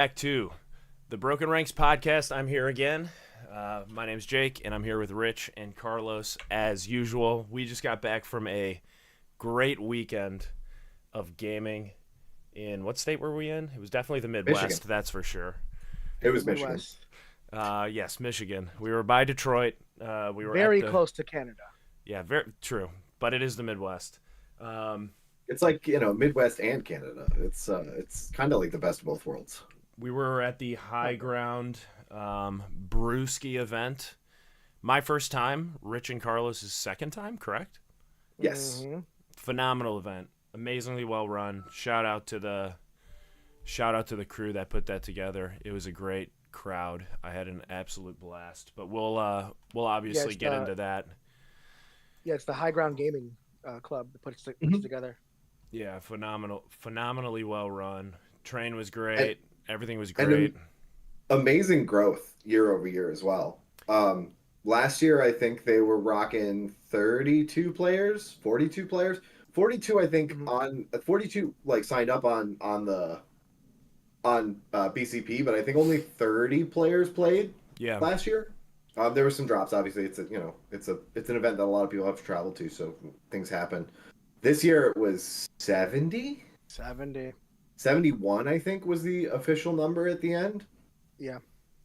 Back to the Broken Ranks podcast. I'm here again. My name's Jake, and I'm here with Rich and Carlos as usual. We just got back from a great weekend of gaming. In what state were we in? It was definitely the Midwest, Michigan. that's for sure. It The was Michigan. Midwest. Yes, Michigan. We were by Detroit. We were Very at the close to Canada. yeah, very true, but it is the Midwest. Um, It's like, Midwest and Canada. It's kind of like the best of both worlds. we were at the High Ground Brewski event. My first time. Rich and Carlos's second time, correct? Yes. Mhm. Phenomenal event, amazingly well run. Shout out to the crew that put that together. It was a great crowd. I had an absolute blast. But we'll obviously it's get the- into that. Yeah, it's the High Ground Gaming Club that puts it Mhm. together. Yeah, phenomenally well run. Train was And, great. Everything was and great. amazing growth year over year as well. Last year, I think they were rocking 32 players, 42 players. 42, I think, Mhm. on 42 like signed up on BCP, but I think only 30 players played Yeah, last year. There were some drops. Obviously, it's an event that a lot of people have to travel to, so things happen. This year it was 70, 70. 71, I think was the official number at the end. Yeah.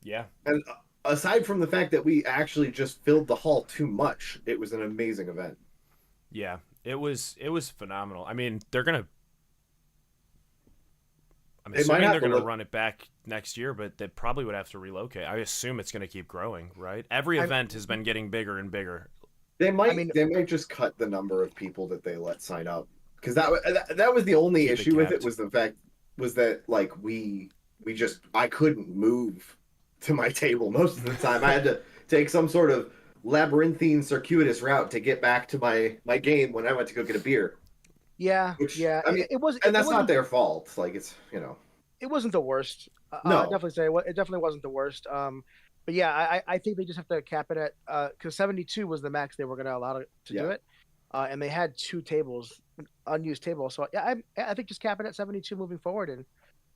yeah, And aside from the fact that we actually just filled the hall too much, it was an amazing event. yeah. It was phenomenal. I mean, I'm They might assuming have they're to gonna look. run it back next year, but they probably would have to relocate. I assume it's gonna keep growing, right? Every I event has been getting bigger and bigger. They I might mean, they might just cut the number of people that they let sign up because that was the only Keep it issue with it capped. was the fact was that like we just I couldn't move to my table most of the time. I had to take some sort of labyrinthine circuitous route to get back to my game when I went to go get a beer. yeah, Which yeah. I mean, It was. and It that's not wasn't. their fault. Like It wasn't the worst. I no, definitely say it definitely wasn't the worst. But yeah, I think they just have to cap it at because 72 was the max they were going to allow to do yeah. it, and they had two tables, unused tables. So yeah, I think just cap it at 72 moving forward, and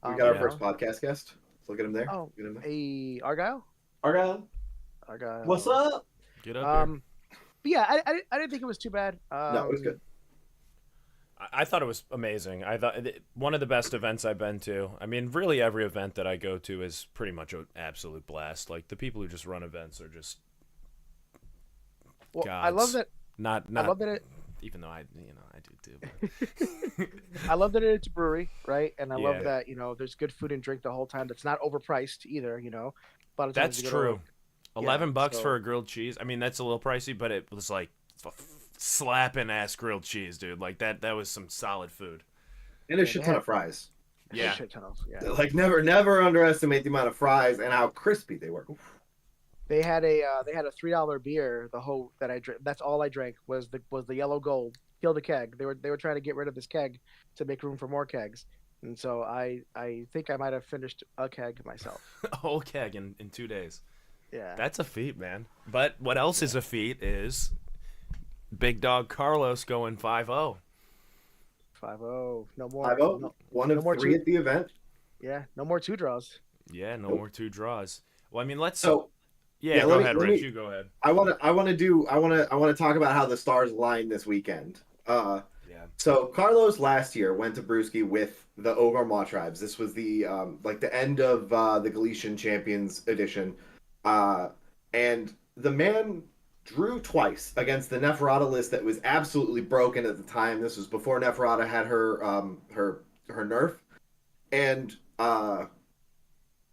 We got our you Yeah. first know, podcast guest. Let's look at him there. oh, Get him there. a Argyle, Argyle, what's Argyle. up? Get up here. Um, but yeah, I didn't think it was too bad. No, it was good. I thought it was amazing. I thought one of the best events I've been to. I mean, really every event that I go to is pretty much an absolute blast. Like the people who just run events are just Well, I love gods. that. Not I not love that even though I do too. I love that it's a brewery, right? And I Yeah, love that there's good food and drink the whole time. That's not overpriced either. A lot of times that's you go to true. yeah. 11 bucks for So a grilled cheese. I mean, that's a little pricey, but it was like slapping ass grilled cheese, dude. Like that was some solid food. And a yeah, shit ton of fries. Yeah. shit ton of Like never underestimate the amount of fries and how crispy they were. They had a $3 beer. The whole that I drank. That's all I drank was the yellow gold. Killed a keg. They were trying to get rid of this keg to make room for more kegs. And so I think I might have finished a keg myself. A whole keg in 2 days. Yeah. That's a feat, man. But what else is Yeah. a feat is Big Dog Carlos going 5-0. 5-0. No more. 5-0, No, one no of more three two. at the event. Yeah. No more two draws. Yeah, no Nope. more two draws. Well, I mean, let's. So Yeah, yeah, go let me ahead, let Rich. me. You go ahead. I want to talk about how the stars aligned this weekend. Yeah. So Carlos last year went to Brewski with the Ogre Maw tribes. This was the like the end of the Galician Champions edition, and the man drew twice against the Neferata list that was absolutely broken at the time. This was before Neferata had her nerf, and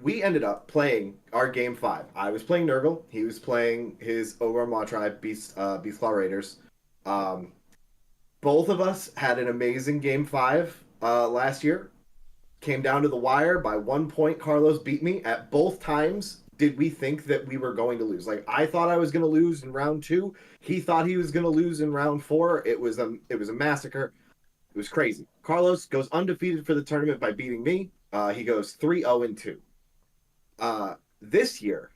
we ended up playing our game five. I was playing Nurgle. He was playing his Ogre Maw tribe Beastclaw Raiders. Um, Both of us had an amazing game five last year. Came down to the wire by 1 point. Carlos beat me at both times. Did we think that we were going to lose? Like I thought I was going to lose in round two. He thought he was going to lose in round four. It was a massacre. It was crazy. Carlos goes undefeated for the tournament by beating me. He goes 3-0-2. This year,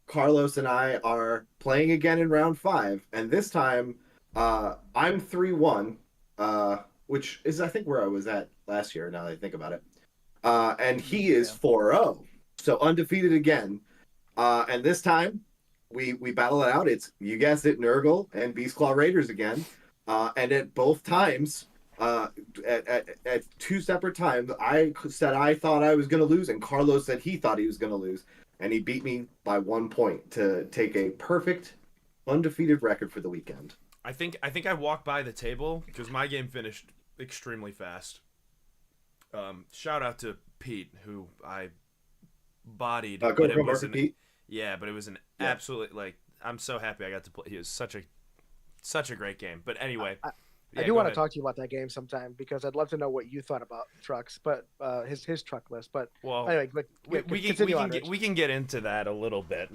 Carlos and I are playing again in round five, and this time I'm 3-1, which is I think where I was at last year. Now that I think about it, And he is 4-0, so undefeated again. And this time, we battle it out. It's, you guessed it, Nurgle and Beastclaw Raiders again. And at both times, at two separate times, I said I thought I was going to lose, and Carlos said he thought he was going to lose, and he beat me by 1 point to take a perfect, undefeated record for the weekend. I think I walked by the table because my game finished extremely fast. Shout out to Pete, who I bodied. Go but it for was Mark Pete. Yeah, but it was an absolute, like, I'm so happy I got to play. He was such a great game. But anyway, I do want to talk to you about that game sometime because I'd love to know what you thought about trucks, but his truck list. But well, anyway, we can get into that a little bit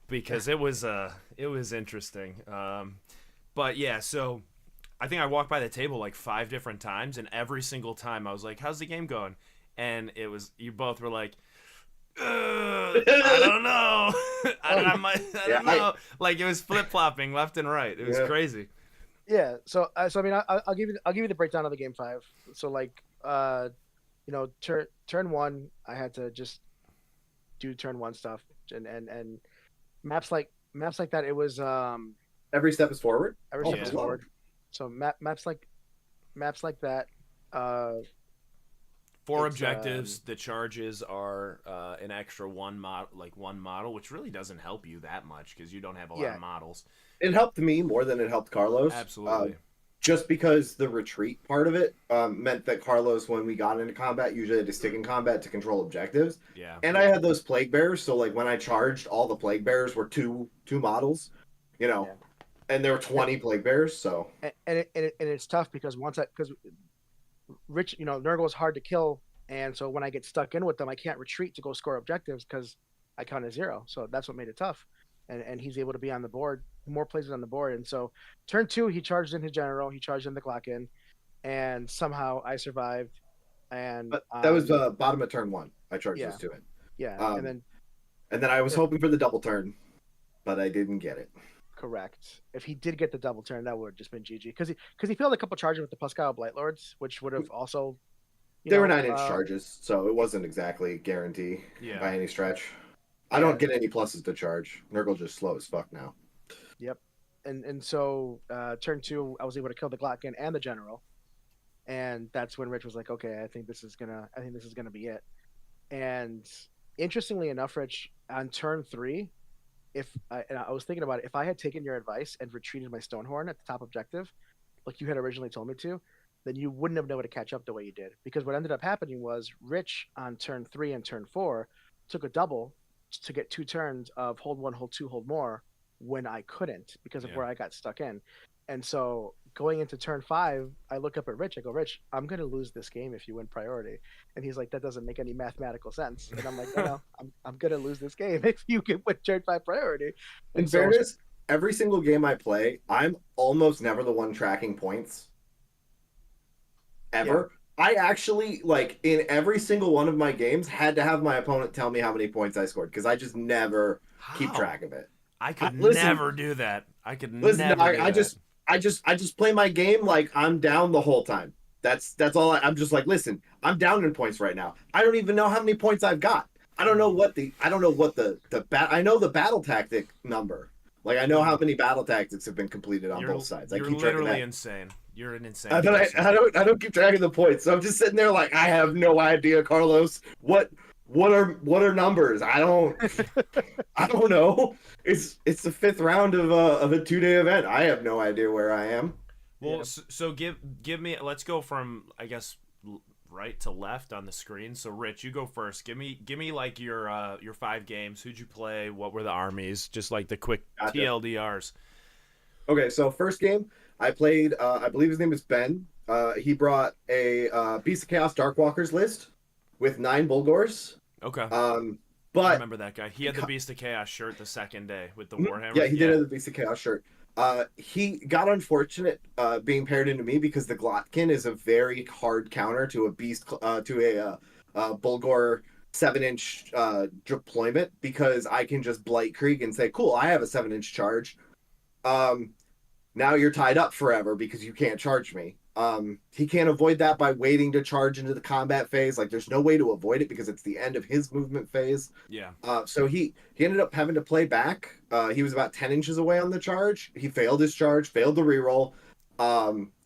because it was interesting. But yeah, so I think I walked by the table like 5 different times, and every single time I was like, "How's the game going?" And it was, you both were like, I don't know. I don't know. Like, it was flip flopping left and right. It was crazy. Yeah. So I mean, I'll give you the breakdown of the game 5. So like, turn 1, I had to just do turn 1 stuff, and maps like that. It was every step is forward. Every step is forward. So maps like that. 4 objectives. The charges are an extra one model, which really doesn't help you that much because you don't have a lot of models. It helped me more than it helped Carlos. Absolutely. Just because the retreat part of it meant that Carlos, when we got into combat, usually had to stick in combat to control objectives. Yeah. And I had those plague bears, so like when I charged, all the plague bears were two models, and there were 20 plague bears. So and it's tough because because Rich, Nurgle is hard to kill, and so when I get stuck in with them, I can't retreat to go score objectives because I count as 0. So that's what made it tough. And he's able to be on the board, more places on the board. And so turn 2, he charged in his general, he charged in the clock in, and somehow I survived. But that was bottom of turn 1. I charged those 2 in. Yeah, and then I was hoping for the double turn, but I didn't get it. Correct. If he did get the double turn, that would have just been GG. Because he failed a couple charges with the Pascal Blight Lords, which would have also. They were 9-inch charges, so it wasn't exactly guarantee by any stretch. I don't get any pluses to charge. Nurgle just slow as fuck now. Yep. And so turn 2, I was able to kill the Glockkin and the general, and that's when Rich was like, "Okay, I think this is gonna be it." And interestingly enough, Rich, on turn 3. And I was thinking about it, if I had taken your advice and retreated my Stonehorn at the top objective, like you had originally told me to, then you wouldn't have been able to catch up the way you did. Because what ended up happening was Rich on turn 3 and turn 4 took a double to get 2 turns of hold 1, hold 2, hold more when I couldn't because of where I got stuck in. And so going into turn 5, I look up at Rich. I go, "Rich, I'm going to lose this game if you win priority." And he's like, "That doesn't make any mathematical sense." And I'm like, "No, I'm going to lose this game if you can win turn 5 priority." In fairness, every single game I play, I'm almost never the one tracking points. Ever. Yeah. I actually, like, in every single one of my games, had to have my opponent tell me how many points I scored because I just never keep track of it. I could never do that. I just play my game like I'm down the whole time. That's all. I'm just like, listen, I'm down in points right now. I don't even know how many points I've got. I don't know what the I know the battle tactic number. Like, I know how many battle tactics have been completed on both sides. You're literally insane. You're an insane. I don't keep track of the points. So I'm just sitting there like, I have no idea, Carlos. What are numbers? I don't know. It's the 5th round of a 2-day event. I have no idea where I am. Well, so give me. Let's go from, I guess, right to left on the screen. So Rich, you go first. Give me like your 5 games. Who'd you play? What were the armies? Just like the quick TLDRs. Okay, so first game I played. I believe his name is Ben. He brought a Beast of Chaos Darkwalkers list with 9 Bulgors. Okay. But I remember that guy. He had the Beast of Chaos shirt the second day with the Warhammer. Yeah, he did have the Beast of Chaos shirt. He got unfortunate being paired into me because the Glockkin is a very hard counter to a beast to a Bulgor 7-inch deployment because I can just Blight Krieg and say, "Cool, I have a 7-inch charge." Now you're tied up forever because you can't charge me. He can't avoid that by waiting to charge into the combat phase. Like there's no way to avoid it because it's the end of his movement phase. Yeah. So he ended up having to play back. He was about 10 inches away on the charge. He failed his charge, failed the reroll.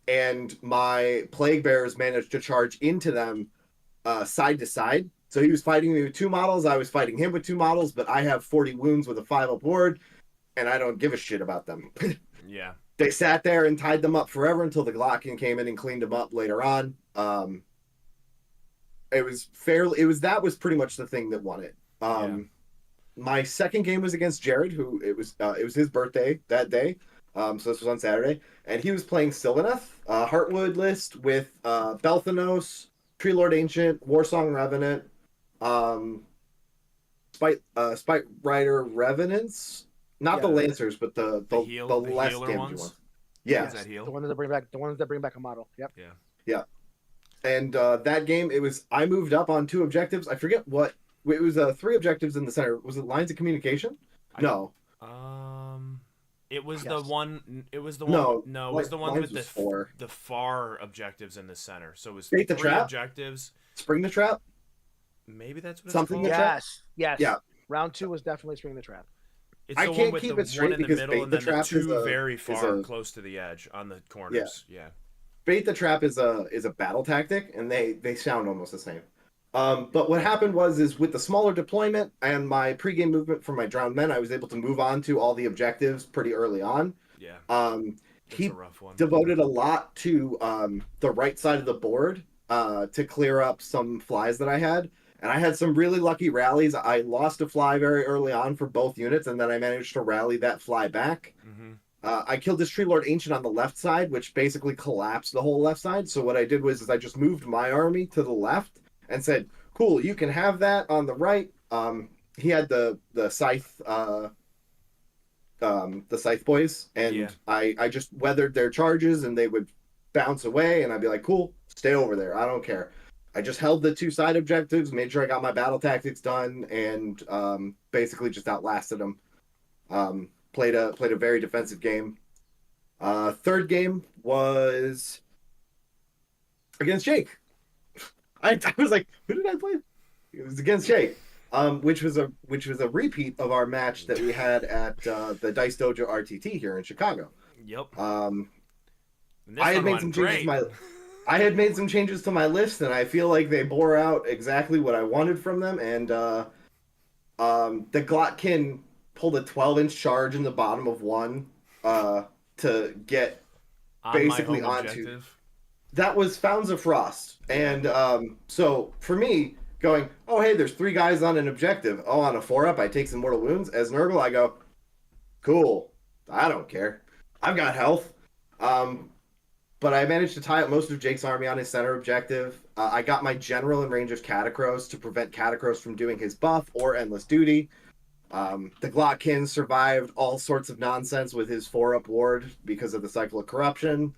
And my Plague Bearers managed to charge into them side to side. So he was fighting me with 2 models. I was fighting him with 2 models, but I have 40 wounds with a 5-up ward, and I don't give a shit about them. Yeah. They sat there and tied them up forever until the Glockin came in and cleaned them up later on. That was pretty much the thing that won it. My second game was against Jared, who it was his birthday that day. So this was on Saturday, and he was playing Sylvaneth, Heartwood list with Belthanos, Tree Lord Ancient, Warsong Revenant, Spite Rider Revenants, not the Lancers, but the less damaging ones. Yeah, that heal? The ones that bring back a model. Yep. Yeah. And that game, I moved up on 2 objectives. I forget what it was. 3 objectives in the center. Was it lines of communication? No. It was Yes. the one. It was the one. No, it was the one with the far objectives in the center. So it was Bait the 3 trap? objectives. Spring the trap. Maybe that's what Something it's called. Yes. Yeah. Round 2 was definitely Spring the Trap. It's I the can't one with keep the it straight one in the because middle Bait and the then the Trap 2 very far close to the edge on the corners. Yeah. Bait the trap is a battle tactic, and they sound almost the same. But what happened was with the smaller deployment and my pregame movement for my drowned men, I was able to move on to all the objectives pretty early on. Yeah. He a rough one. devoted a lot to the right side of the board to clear up some flies that I had. And I had some really lucky rallies. I lost a fly very early on for both units, and then I managed to rally that fly back. Mm-hmm. I killed this Tree Lord Ancient on the left side, which basically collapsed the whole left side. So what I did was I just moved my army to the left and said, cool, you can have that on the right. He had the scythe boys, and I just weathered their charges, and they would bounce away, and I'd be like, cool, stay over there. I don't care. I just held the 2 side objectives, made sure I got my battle tactics done, and basically just outlasted them. Played a very defensive game. Third game was against Jake. I was like, who did I play? It was against Jake, which was a repeat of our match that we had at the Dice Dojo RTT here in Chicago. Yep. I had made some changes I had made some changes to my list, and I feel like they bore out exactly what I wanted from them. And the Glotkin pulled a 12-inch charge in the bottom of 1 to get basically onto. Objective. That was Founds of Frost. And so for me, going, oh, hey, there's 3 guys on an objective. Oh, on a 4-up, I take some mortal wounds. As Nurgle, I go, cool. I don't care. I've got health. But I managed to tie up most of Jake's army on his center objective. I got my general in range of Catacross to prevent Catacross from doing his buff or endless duty. The Glotkin survived all sorts of nonsense with his 4-up ward because of the cycle of corruption.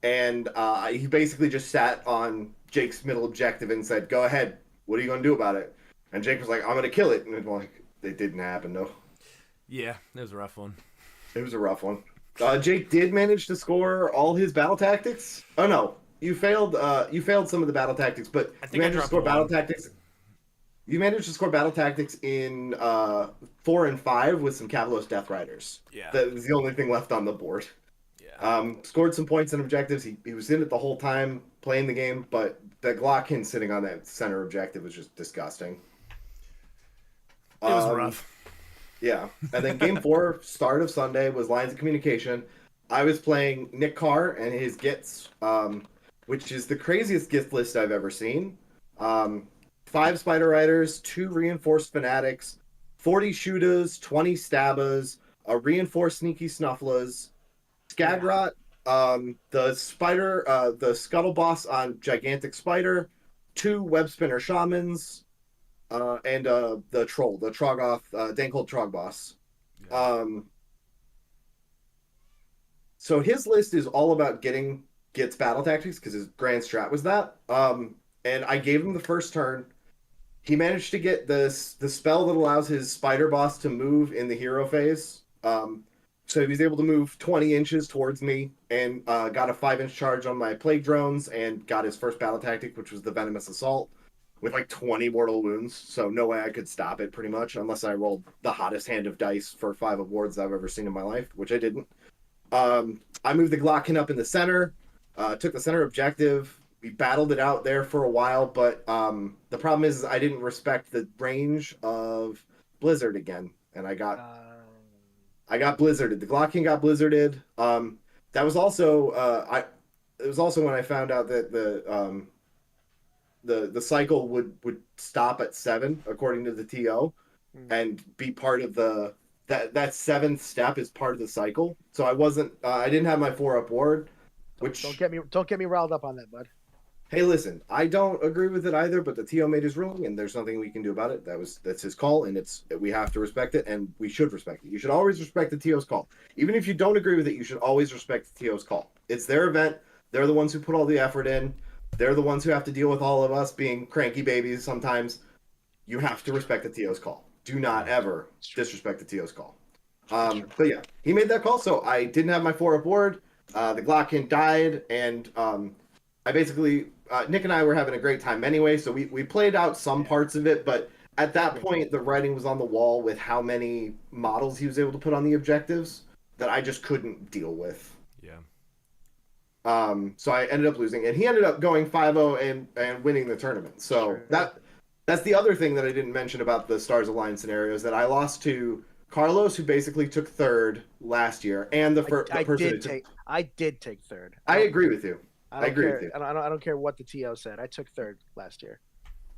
And he basically just sat on Jake's middle objective and said, go ahead, what are you going to do about it? And Jake was like, I'm going to kill it. And it didn't happen, though. Yeah, it was a rough one. It was a rough one. Jake did manage to score all his battle tactics. Oh no, you failed. You failed some of the battle tactics, but you managed to score battle tactics. You managed to score battle tactics in 4 and 5 with some Cavalos Death Riders. Yeah, that was the only thing left on the board. Yeah. Scored some points and objectives. He was in it the whole time playing the game, but the Glockin sitting on that center objective was just disgusting. It was rough. Yeah, and then game 4, start of Sunday, was Lines of Communication. I was playing Nick Carr and his Gits, which is the craziest Git list I've ever seen. 5 Spider Riders, 2 Reinforced Fanatics, 40 Shooters, 20 Stabbers, a Reinforced Sneaky Snufflers, Skagrot, the Scuttle Boss on Gigantic Spider, 2 Web Spinner Shamans, and the Troll, the Trogoth, Dankhold Trog Boss. Yeah. So his list is all about getting Git's battle tactics because his grand strat was that. And I gave him the first turn. He managed to get the spell that allows his Spider Boss to move in the hero phase So he was able to move 20 inches towards me and got a 5-inch charge on my plague drones and got his first battle tactic, which was the venomous assault, with like 20 mortal wounds. So no way I could stop it, pretty much, unless I rolled the hottest hand of dice for 5 awards I've ever seen in my life, which I didn't. I moved the Glockin up in the center, took the center objective. We battled it out there for a while, but the problem is I didn't respect the range of Blizzard again, and I got blizzarded. The Glockin got blizzarded. That was also it was also when I found out that the cycle would stop at 7 according to the TO, and be part of that 7th step is part of the cycle. So I didn't have my 4-up ward, which don't get me riled up on that, bud. Hey, listen, I don't agree with it either, but the TO made his ruling, and there's nothing we can do about it. That's his call, and we have to respect it, and we should respect it. You should always respect the TO's call. Even if you don't agree with it, you should always respect the TO's call. It's their event. They're the ones who put all the effort in. They're the ones who have to deal with all of us being cranky babies sometimes. You have to respect the TO's call. Do not ever disrespect the TO's call. But yeah, he made that call, so I didn't have my 4-up ward. The Glockin died, and I basically... Nick and I were having a great time anyway, so we played out some parts of it, but at that point, the writing was on the wall with how many models he was able to put on the objectives that I just couldn't deal with. Yeah. So I ended up losing, and he ended up going 5-0 and winning the tournament. So that's the other thing that I didn't mention about the Stars Alliance scenario is that I lost to Carlos, who basically took 3rd last year, and I did take 3rd. I agree with you. I agree with you. I don't care what the TO said. I took 3rd last year.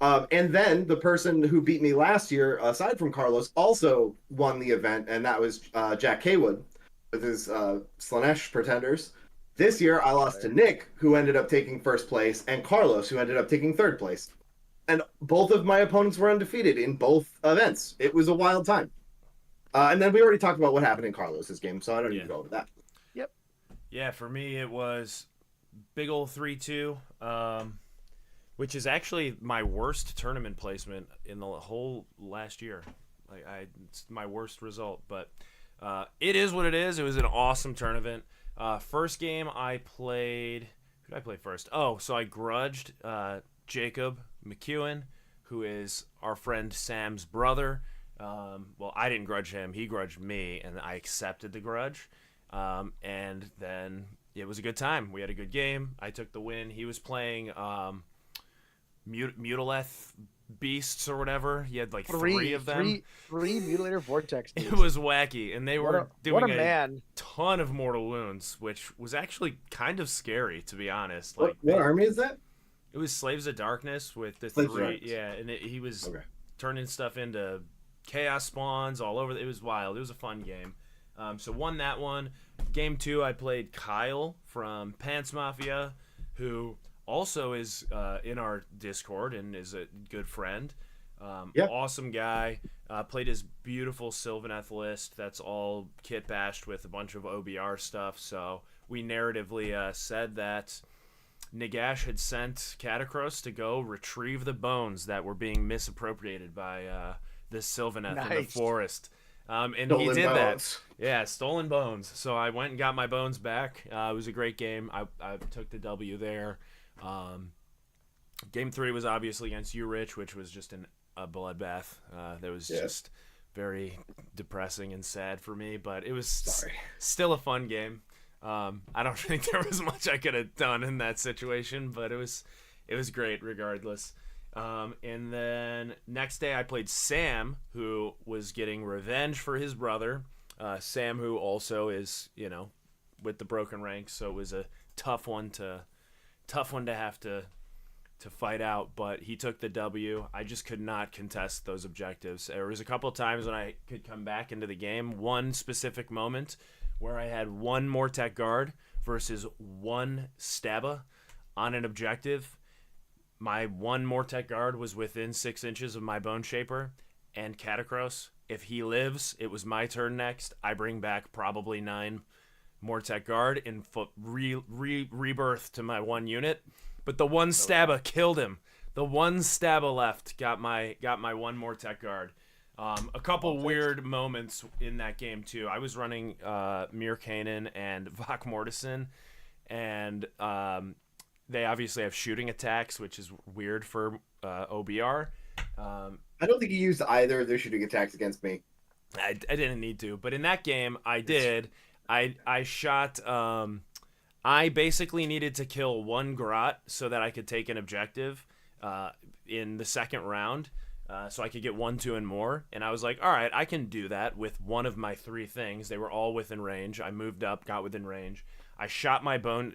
And then the person who beat me last year, aside from Carlos, also won the event, and that was Jack Haywood with his Slanesh Pretenders. This year, I lost to Nick, who ended up taking 1st place, and Carlos, who ended up taking 3rd place. And both of my opponents were undefeated in both events. It was a wild time. And then we already talked about what happened in Carlos's game, so I don't need to go over that. Yep. Yeah, for me, it was big ol' 3-2, which is actually my worst tournament placement in the whole last year. It's my worst result, but it is what it is. It was an awesome tournament. First game I played. Who did I play first? Oh, so I grudged Jacob McEwen, who is our friend Sam's brother. Well, I didn't grudge him. He grudged me, and I accepted the grudge. And then it was a good time. We had a good game. I took the win. He was playing Mutileth Beasts or whatever. He had like three of them. Three Mutilator Vortex dudes. It was wacky, and they were doing a ton of mortal wounds, which was actually kind of scary, to be honest. What army is that? It was Slaves of Darkness with the Slaves three. Yeah, and he was turning stuff into chaos spawns all over. It was wild. It was a fun game. So won that one. Game 2, I played Kyle from Pants Mafia, who also is in our Discord and is a good friend. Awesome guy. Played his beautiful Sylvaneth list that's all kit bashed with a bunch of OBR stuff. So we narratively said that Nagash had sent Catacross to go retrieve the bones that were being misappropriated by this Sylvaneth in the forest. And stolen he did bones. that. Yeah, stolen bones. So I went and got my bones back. It was a great game. I took the W there. Game 3 was obviously against you, Rich, which was just a bloodbath. That was just very depressing and sad for me, but it was still a fun game. I don't think there was much I could have done in that situation, but it was great regardless. And then next day I played Sam, who was getting revenge for his brother. Sam, who also is, with the broken ranks, so it was a tough one to have to fight out, but he took the W. I just could not contest those objectives. There was a couple of times when I could come back into the game. One specific moment where I had one Mortek guard versus one Stabba on an objective. My one Mortek guard was within 6 inches of my Bone Shaper and Catacross. If he lives, it was my turn next. I bring back probably 9 Mortek guard and rebirth to my one unit. But the one Stabba killed him. The one Stabba left got my one Mortek guard. A couple All weird moments in that game too. I was running Mir Kanan and Vok Mortison, and they obviously have shooting attacks, which is weird for OBR. I don't think he used either of their shooting attacks against me. I didn't need to, but in that game I did. I shot. I basically needed to kill one grot so that I could take an objective in the second round. So I could get 1, 2, and more. And I was like, all right, I can do that with one of my 3 things. They were all within range. I moved up, got within range. I shot my bone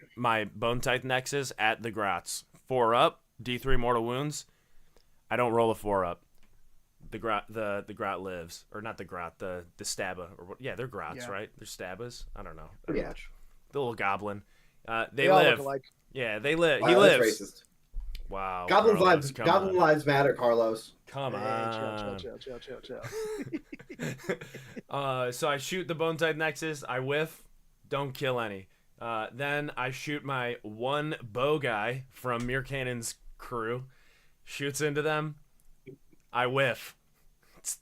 type nexus at the grots. 4 up, D3 mortal wounds. I don't roll a 4 up. The grot lives, or not the grot, the staba, or yeah, they're grots, right? They're stabas. I don't know. Pretty much. The little goblin. They all live. look alike. Yeah, they live. Wow, he that's lives. racist. Wow. Goblin Carlos, lives. come Goblin on. lives matter, Carlos. Come Hey, on. chill. So I shoot the bone type nexus. I whiff. Don't kill any. Then I shoot my one bow guy from Mir Kanan's crew. Shoots into them. I whiff. It's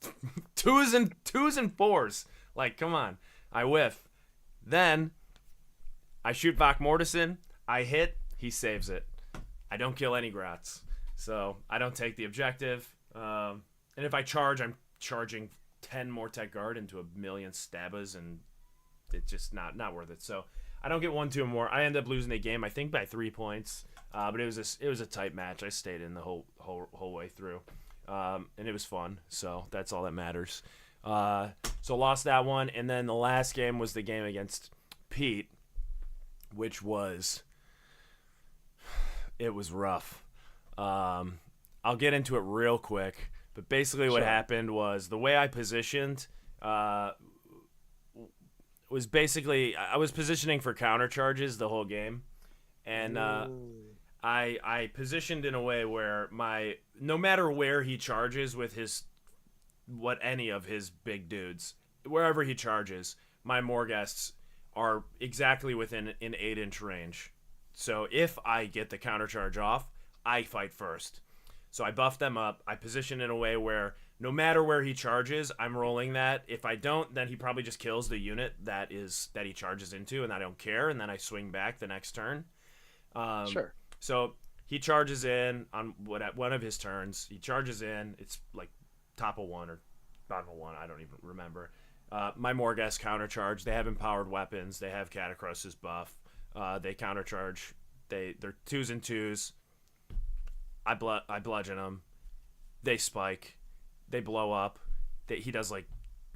twos and fours. Like, come on. I whiff. Then I shoot Vok Mortison. I hit. He saves it. I don't kill any grots. So I don't take the objective. And if I charge, I'm charging 10 more tech guard into a million stabas, and it's just not worth it. So I don't get 1, 2, and more. I end up losing the game, I think by 3 points. But it was a tight match. I stayed in the whole way through, and it was fun. So that's all that matters. So lost that one, and then the last game was the game against Pete, which was rough. I'll get into it real quick, but basically what happened was the way I positioned was basically I was positioning for counter charges the whole game, and I positioned in a way where no matter where he charges with any of his big dudes, wherever he charges, my Morghests are exactly within an 8-inch range. So if I get the counter charge off, I fight first. So I buff them up. I position in a way where no matter where he charges, I'm rolling that. If I don't, then he probably just kills the unit that he charges into, and I don't care. And then I swing back the next turn. Sure. So he charges in on one of his turns. He charges in. It's like top of 1 or bottom of 1. I don't even remember. My Morghast countercharge. They have empowered weapons. They have Catacros's buff. They countercharge. They're 2s and 2s. I bludgeon them. They spike. They blow up. He does like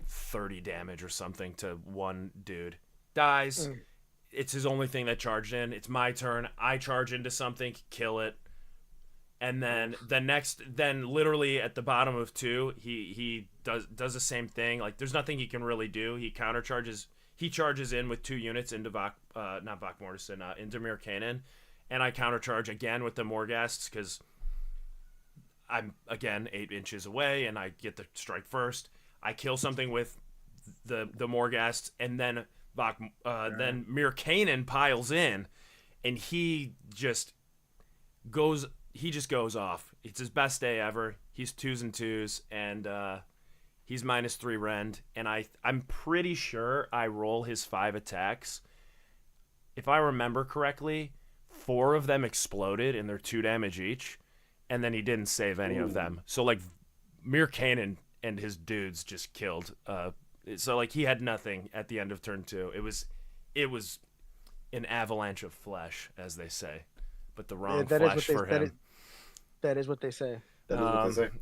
30 damage or something to one dude. Dies. It's his only thing that charged in. It's my turn. I charge into something, kill it. And then then literally at the bottom of 2, he does the same thing. Like there's nothing he can really do. He countercharges. He charges in with 2 units into not Vok Mortison, into Mir Kanan, and I countercharge again with the Morghasts because I'm again 8 inches away and I get the strike first. I kill something with the Morghasts, and then then Mir Kanan piles in, and he just goes off. It's his best day ever. He's 2s and 2s, and he's -3 rend, and I'm pretty sure I roll his 5 attacks. If I remember correctly, 4 of them exploded and they're 2 damage each, and then he didn't save any of them. So like Mir Kanan and his dudes just killed. So like he had nothing at the end of turn 2. It was an avalanche of flesh, as they say, but the wrong flesh for him. That is what they say. That is what they say.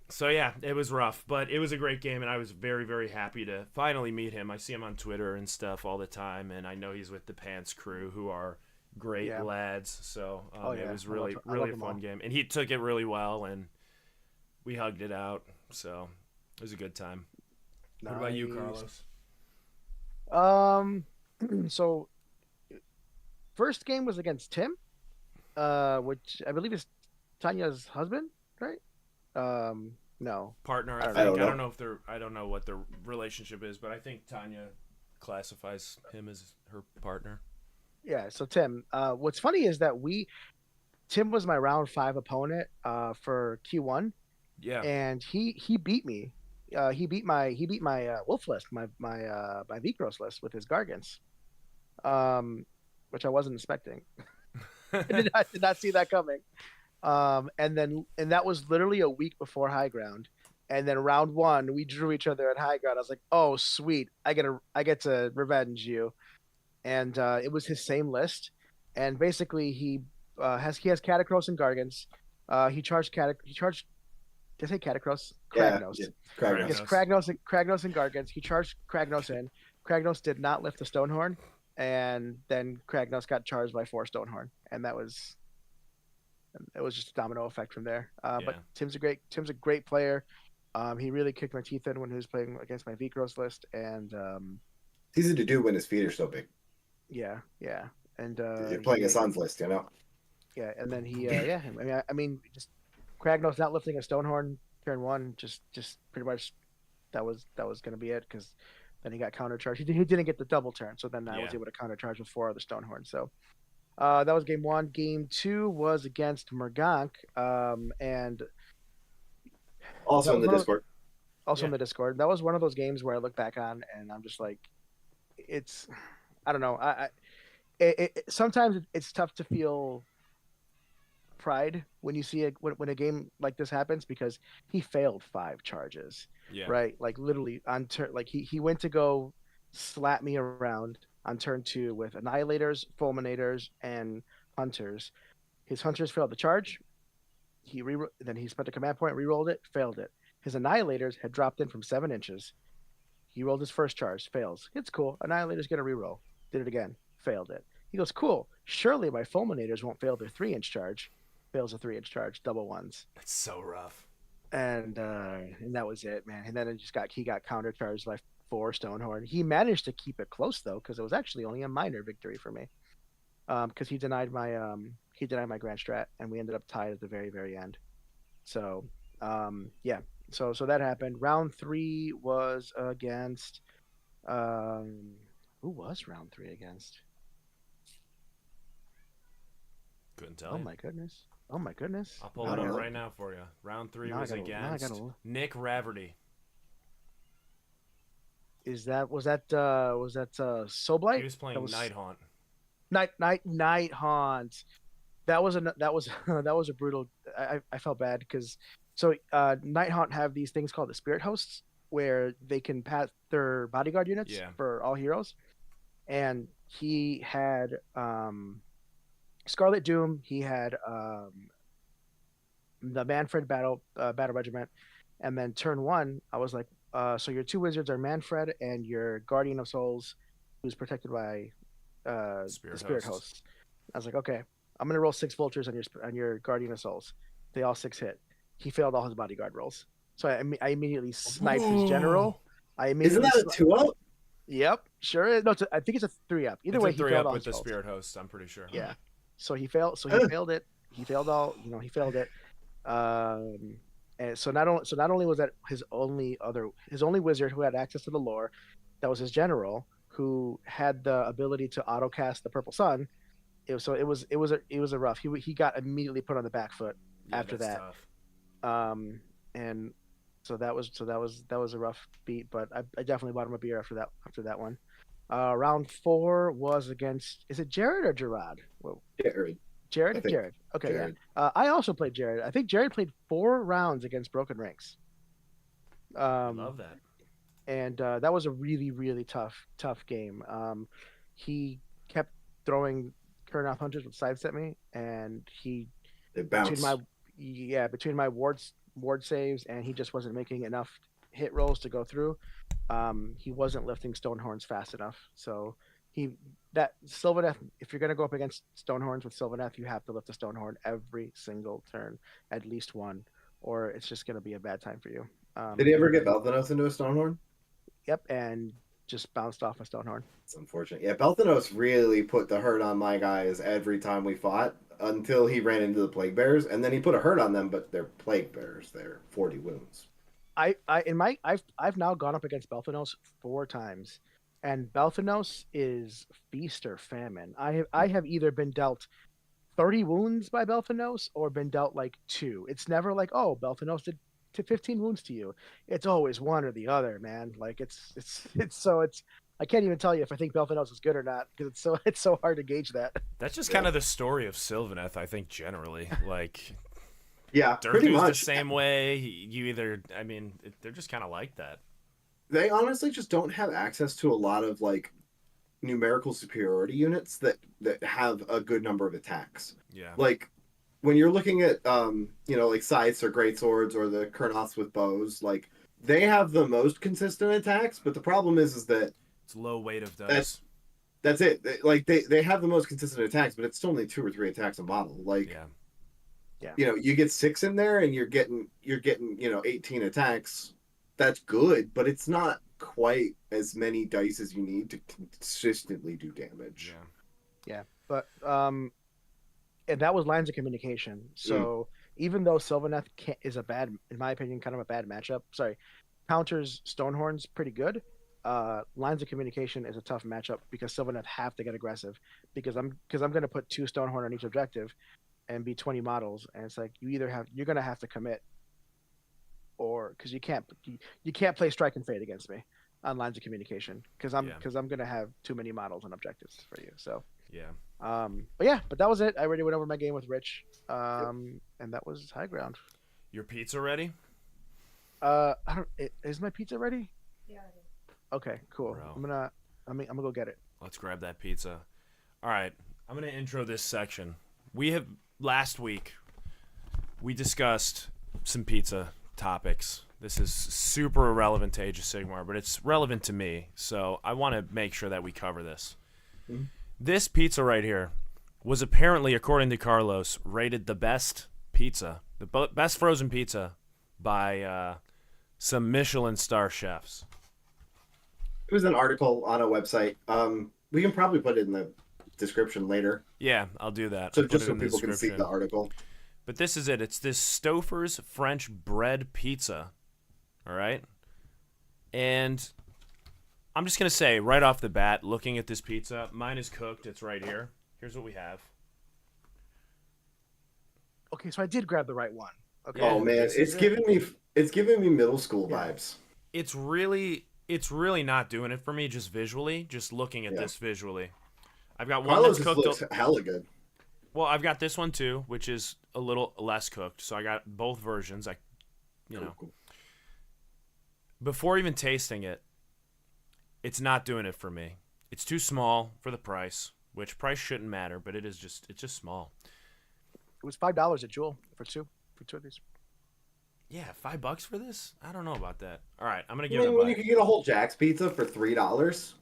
So yeah, it was rough, but it was a great game, and I was very, very happy to finally meet him. I see him on Twitter and stuff all the time, and I know he's with the Pants crew, who are great lads. So it was really a fun game, and he took it really well, and we hugged it out. So it was a good time. Nice. What about you, Carlos? So first game was against Tim, which I believe is Tanya's husband, right? No. Partner, I think. I don't know what their relationship is, but I think Tanya classifies him as her partner. Yeah, so Tim. What's funny is that Tim was my round 5 opponent for Q1. Yeah. And he beat me. he beat my wolf list, my Vikros list with his Gargants, um, which I wasn't expecting. I did not see that coming. And that was literally a week before high ground. And then round one, we drew each other at high ground. I was like, oh sweet, I get to revenge you. And it was his same list. And basically, he has Catacross and Gargants. He charged. Did I say Catacross? Yeah, Kragnos. yeah. He has Kragnos. Kragnos and Gargants. He charged Kragnos in. Kragnos did not lift the Stonehorn, and then Kragnos got charged by 4 Stonehorn, and it was just a domino effect from there. But Yeah. Tim's a great player. He really kicked my teeth in when he was playing against my Vikros list, and It's easy to do when his feet are so big. yeah, yeah, and You're playing a Suns list, you know? yeah, and then yeah. I mean, just Kragnos not lifting a Stonehorn turn one, just pretty much that was gonna be it because then he got countercharged. He didn't get the double turn, so then I was Yeah. able to countercharge with 4 other Stonehorns. So that was game one. Game two was against Mergank, and Also that in was the one of Discord. also Yeah. in the Discord. That was one of those games where I look back on and I'm just like, it's, I don't know. Sometimes it's tough to feel pride when you see when a game like this happens because he failed 5 charges, Yeah. right? Like literally on turn, like he went to go slap me around on turn two with annihilators, fulminators, and hunters. His hunters failed the charge. Then he spent a command point, rerolled it, failed it. His annihilators had dropped in from 7 inches. He rolled his first charge, fails. It's cool. Annihilator's gonna reroll. Did it again, failed it. He goes, cool. Surely my fulminators won't fail their 3 inch charge. Fails a 3 inch charge, double ones. That's so rough. And that was it, man. And then he got countercharged by 4 Stonehorn. He managed to keep it close though, because it was actually only a minor victory for me. Because he denied my grand strat, and we ended up tied at the very very end. So yeah, so that happened. Round three was against who was round three against? Couldn't tell Oh you. my goodness! Oh my goodness! I'll pull I it don't up know. right now for you. Round three Now I was gotta- now I against gotta- Nick Raverty. Was that Soblight? He was playing That was Night Haunt. Night Haunt. That was a brutal. I felt bad because Night Haunt have these things called the Spirit Hosts where they can pass their bodyguard units Yeah. for all heroes, and he had Scarlet Doom. He had the Manfred battle regiment, and then turn one, I was like, so your 2 wizards are Manfred and your Guardian of Souls, who's protected by the Spirit Hosts. I was like, okay, I'm gonna roll 6 vultures on your Guardian of Souls. They all 6 hit. He failed all his bodyguard rolls, so I immediately sniped his general. I Isn't immediately that a 2-out? Yep, sure is. No, I think it's a 3-up. Either It's way, a he three failed up all with his the rolls. Spirit Hosts, I'm pretty sure. Yeah. So he failed. So he failed it. He failed all. He failed it. And so not only was that his only wizard who had access to the lore, that was his general who had the ability to auto cast the Purple Sun. It was a rough. He got immediately put on the back foot Yeah, after that's that. tough. And that was a rough beat. But I definitely bought him a beer after that one. Round four was against, is it Jared or Gerard? Well, Jared. Jared? I think Jared. Okay, Jared. yeah. I also played Jared. I think Jared played 4 rounds against Broken Ranks. I love that. And that was a really, really tough game. He kept throwing Kurnoth Hunters with sidestep me, and he It between bounced. my ward saves, and he just wasn't making enough hit rolls to go through. He wasn't lifting Stonehorns fast enough, so Sylvaneth. If you're gonna go up against Stonehorns with Sylvaneth, you have to lift a Stonehorn every single turn, at least one, or it's just gonna be a bad time for you. Did he ever get Belthanos into a Stonehorn? Yep, and just bounced off a Stonehorn. It's unfortunate. Yeah, Belthanos really put the hurt on my guys every time we fought until he ran into the Plague Bears, and then he put a hurt on them, but they're Plague Bears. They're 40 wounds. I've now gone up against Belthanos 4 times, and Belthanos is feast or famine. I have either been dealt 30 wounds by Belthanos or been dealt like 2. It's never like, oh, Belthanos did to 15 wounds to you. It's always one or the other, man. Like it's. I can't even tell you if I think Belthanos is good or not because it's so hard to gauge that. That's just kind of the story of Sylvaneth, I think, generally. Like, Yeah, pretty Durthu's the much. same way. You either, I mean, they're just kind of like that. They honestly just don't have access to a lot of like numerical superiority units that have a good number of attacks. Yeah. Like when you're looking at like scythes or greatswords or the Kurnoths with bows, like they have the most consistent attacks, but the problem is that It's low weight of dice. that's it. They have the most consistent attacks, but it's still only 2 or 3 attacks a model. Like Yeah. you get 6 in there and you're getting 18 attacks. That's good, but it's not quite as many dice as you need to consistently do damage. Yeah, but and that was lines of communication. So even though Sylvaneth is a bad, in my opinion, kind of a bad matchup. Sorry, counters Stonehorns pretty good. Lines of communication is a tough matchup because Sylvaneth have to get aggressive because I'm going to put 2 Stonehorn on each objective and be 20 models, and it's like you're going to have to commit, or because you can't play Strike and Fade against me on lines of communication because I'm going to have too many models and objectives for you. So Yeah. but that was it. I already went over my game with Rich, and that was high ground. Your pizza ready? Is my pizza ready? Yeah. Okay, cool. Bro. I'm gonna go get it. Let's grab that pizza. All right, I'm gonna intro this section. Last week we discussed some pizza topics. This is super irrelevant to Age of Sigmar, but it's relevant to me, so I want to make sure that we cover this. Mm-hmm. This pizza right here was apparently, according to Carlos, rated the best pizza, the best frozen pizza by some Michelin star chefs. It was an article on a website. We can probably put it in the description later. Yeah, I'll do that. So I'll just put it so in the people can see description. the article. But this is it. It's this Stouffer's French bread pizza. All right? And I'm just going to say right off the bat, looking at this pizza, mine is cooked. It's right here. Here's what we have. Okay, so I did grab the right one. Okay. Oh man, this is it's giving me middle school vibes. It's really not doing it for me just visually, just looking at this visually. I've got one Carlos that's looks cooked. hella good. Well, I've got this one too, which is a little less cooked. So I got both versions. Cool. Before even tasting it, it's not doing it for me. It's too small for the price, which price shouldn't matter, but it's just small. It was $5 at Jewel for two of these. Yeah, $5 for this? I don't know about that. All right, I'm gonna I give it a mean, when bite. you can get a whole Jack's pizza for $3,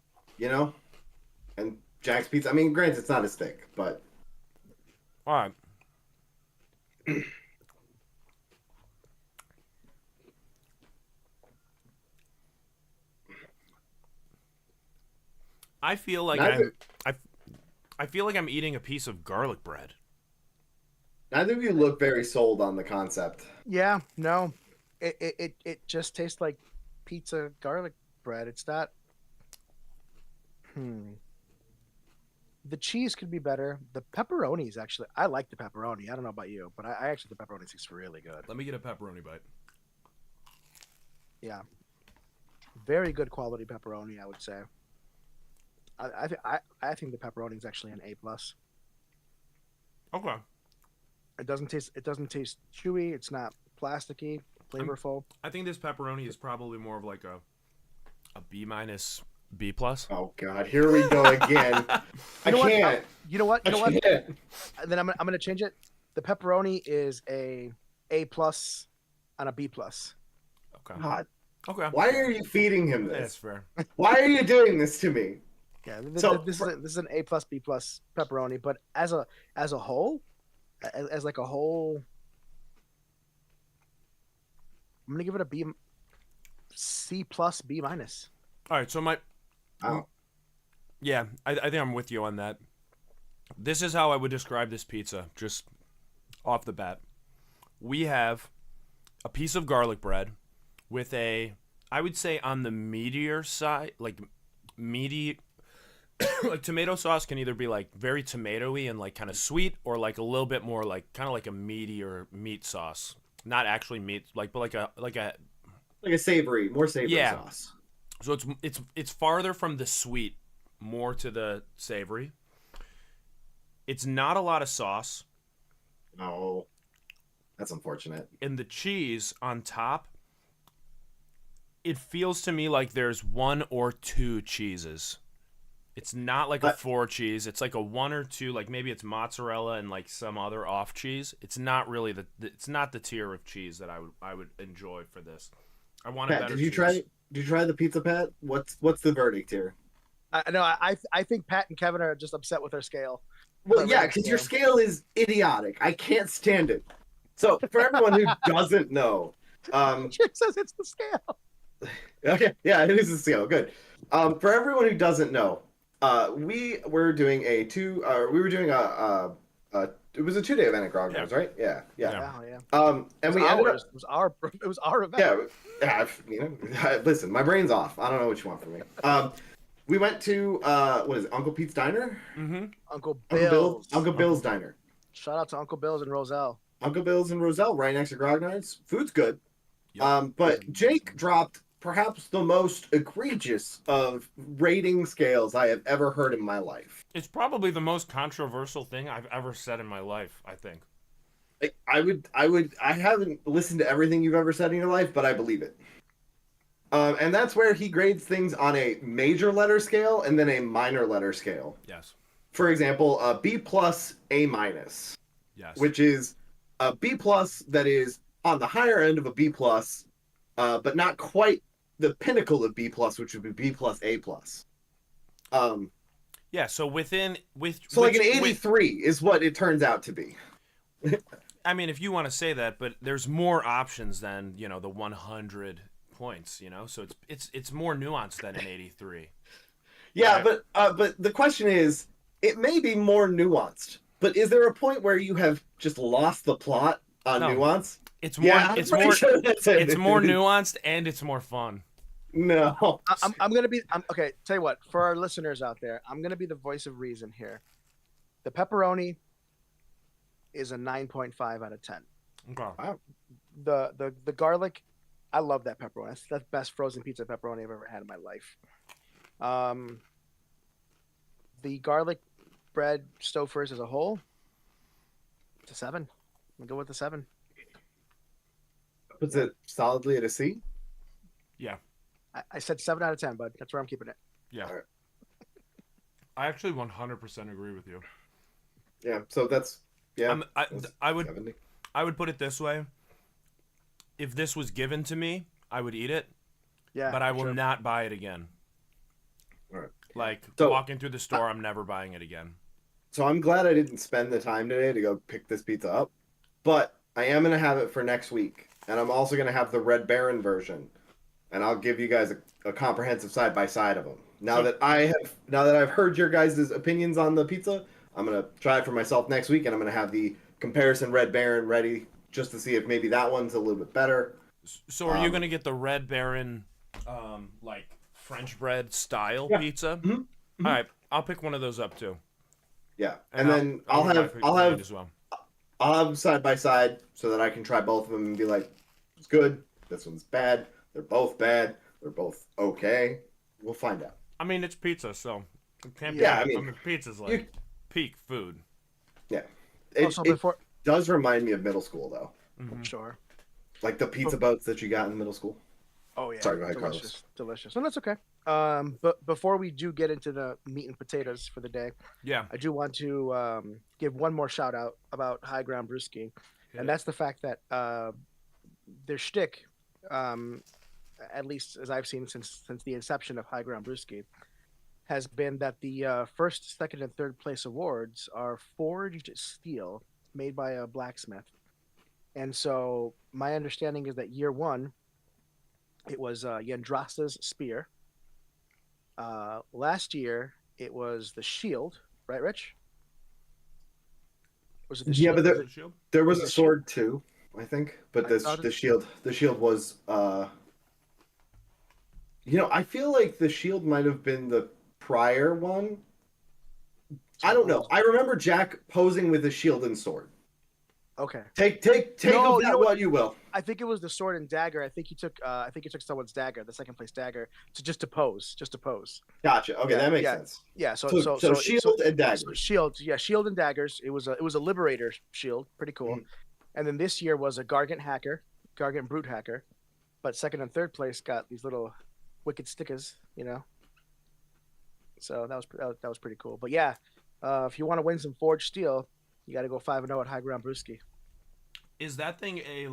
and Jack's pizza. I mean, granted, it's not as thick, but All right. I feel like I feel like I'm eating a piece of garlic bread. neither of you look very sold on the concept. Yeah, no, it just tastes like pizza garlic bread. It's not. The cheese could be better. The pepperoni is actually. I like the pepperoni. I don't know about you, but I actually the pepperoni tastes really good. Let me get a pepperoni bite. Yeah, very good quality pepperoni. I would say. I think the pepperoni is actually an A plus. Okay. It doesn't taste chewy. It's not plasticky, flavorful. I think this pepperoni is probably more of like a B minus, B plus. Oh God, here we go again. I can't. You know what? I can't. Then I'm gonna change it. The pepperoni is a plus on a B plus. Okay. God, Okay. why are you feeding him That's this? fair. Why are you doing this to me? Yeah, So, this is an A plus B plus pepperoni, but as a whole, as like a whole, I'm gonna give it a C plus B minus. All right. So my Oh, yeah, I think I'm with you on that. This is how I would describe this pizza, just off the bat. We have a piece of garlic bread with I would say on the meatier side, like meaty, like tomato sauce can either be like very tomatoey and like kind of sweet, or like a little bit more like kind of like a meatier meat sauce. not actually meat, but like a Like a savory, more savory yeah. sauce. So it's farther from the sweet, more to the savory. It's not a lot of sauce, Oh, that's unfortunate. and the cheese on top. It feels to me like there's one or two cheeses. It's not like a But 4 cheese. It's like a 1 or 2. Like maybe it's mozzarella and like some other off cheese. It's not really it's not the tier of cheese that I would enjoy for this. I want a Pat, better did you cheese. try? Did you try the pizza, Pat? What's the verdict here? I think Pat and Kevin are just upset with their scale. Well, yeah, because your scale is idiotic. I can't stand it. So for everyone who doesn't know, It says it's the scale. okay, yeah, it is a scale. Good. For everyone who doesn't know, we were doing we were doing it was a 2-day event at Grognard's, right? Yeah. Yeah. And we ended up. It was our event. Yeah, listen, my brain's off. I don't know what you want from me. We went to what is it, Uncle Pete's Diner? Mm-hmm. Uncle Bill's Diner. Shout out to Uncle Bill's and Roselle. Uncle Bill's and Roselle, right next to Grognard's. Food's good. Yep. But Jake dropped perhaps the most egregious of rating scales I have ever heard in my life. It's probably the most controversial thing I've ever said in my life, I think. I haven't listened to everything you've ever said in your life, but I believe it. And that's where he grades things on a major letter scale and then a minor letter scale. Yes. For example, a B plus, A minus. Yes. Which is a B plus that is on the higher end of a B plus, but not quite the pinnacle of B plus, which would be B plus, A plus. Yeah. So like an 83 is what it turns out to be. I mean, if you want to say that, but there's more options than the 100 points. So it's more nuanced than an 83. Yeah, right? but the question is, it may be more nuanced, but is there a point where you have just lost the plot on nuance? It's more. Yeah, it's more. Sure it's more nuanced and it's more fun. No. I'm gonna be. Okay. Tell you what. For our listeners out there, I'm gonna be the voice of reason here. The pepperoni is a 9.5 out of 10. Okay. Wow. The garlic, I love that pepperoni. That's the best frozen pizza pepperoni I've ever had in my life. The garlic bread Stouffer's as a whole, it's a 7. I'll go with the 7. Puts it solidly at a C? Yeah. I said 7 out of 10, bud. That's where I'm keeping it. Yeah. All right. I actually 100% agree with you. Yeah. So that's I would 70. I would put it this way. If this was given to me, I would eat it. Yeah. But I will not buy it again. All right. Like So, walking through the store, I'm never buying it again. So I'm glad I didn't spend the time today to go pick this pizza up, but I am gonna have it for next week, and I'm also gonna have the Red Baron version, and I'll give you guys a comprehensive side by side of them. Now that I've heard your guys' opinions on the pizza, I'm gonna try it for myself next week, and I'm gonna have the comparison Red Baron ready just to see if maybe that one's a little bit better. So are you gonna get the Red Baron, like French bread style pizza? Mm-hmm. Mm-hmm. All right, I'll pick one of those up too. Yeah, and then I'll have as well. I'll have side by side so that I can try both of them and be like, it's good. This one's bad. They're both bad. They're both okay. We'll find out. I mean, it's pizza, so it can't be. Yeah, I mean, pizza's like peak food. Yeah, Also, it does remind me of middle school though. Mm-hmm. Sure. Like the pizza boats that you got in middle school. Oh yeah. Sorry, go ahead, Carlos. Delicious. And that's okay. But before we do get into the meat and potatoes for the day, Yeah. I do want to give one more shout out about High Ground Brewski, and that's the fact that their shtick, at least as I've seen since the inception of High Ground Brewski, has been that the first, second, and third place awards are forged steel made by a blacksmith. And so my understanding is that year one, it was Yandrasta's spear. Last year, it was the shield, right, Rich? Was it the shield? Yeah, but there was a sword too, I think. But the shield was. I feel like the shield might have been the prior one. I don't know. I remember Jack posing with a shield and sword. Okay. Take No, of you that know what you will. I think it was the sword and dagger. I think he took someone's dagger, the second place dagger, to just to pose, Gotcha. Okay, Yeah, that makes yeah, sense. yeah. So shield and So daggers. shield, yeah, shield and daggers. It was a liberator shield, pretty cool. Mhm. And then this year was a Gargant hacker, Gargant brute hacker. But second and third place got these little wicked stickers, you know. So that was pretty cool. But yeah, if you want to win some forged steel, you got to go 5-0 at High Ground Brewski. Is that thing a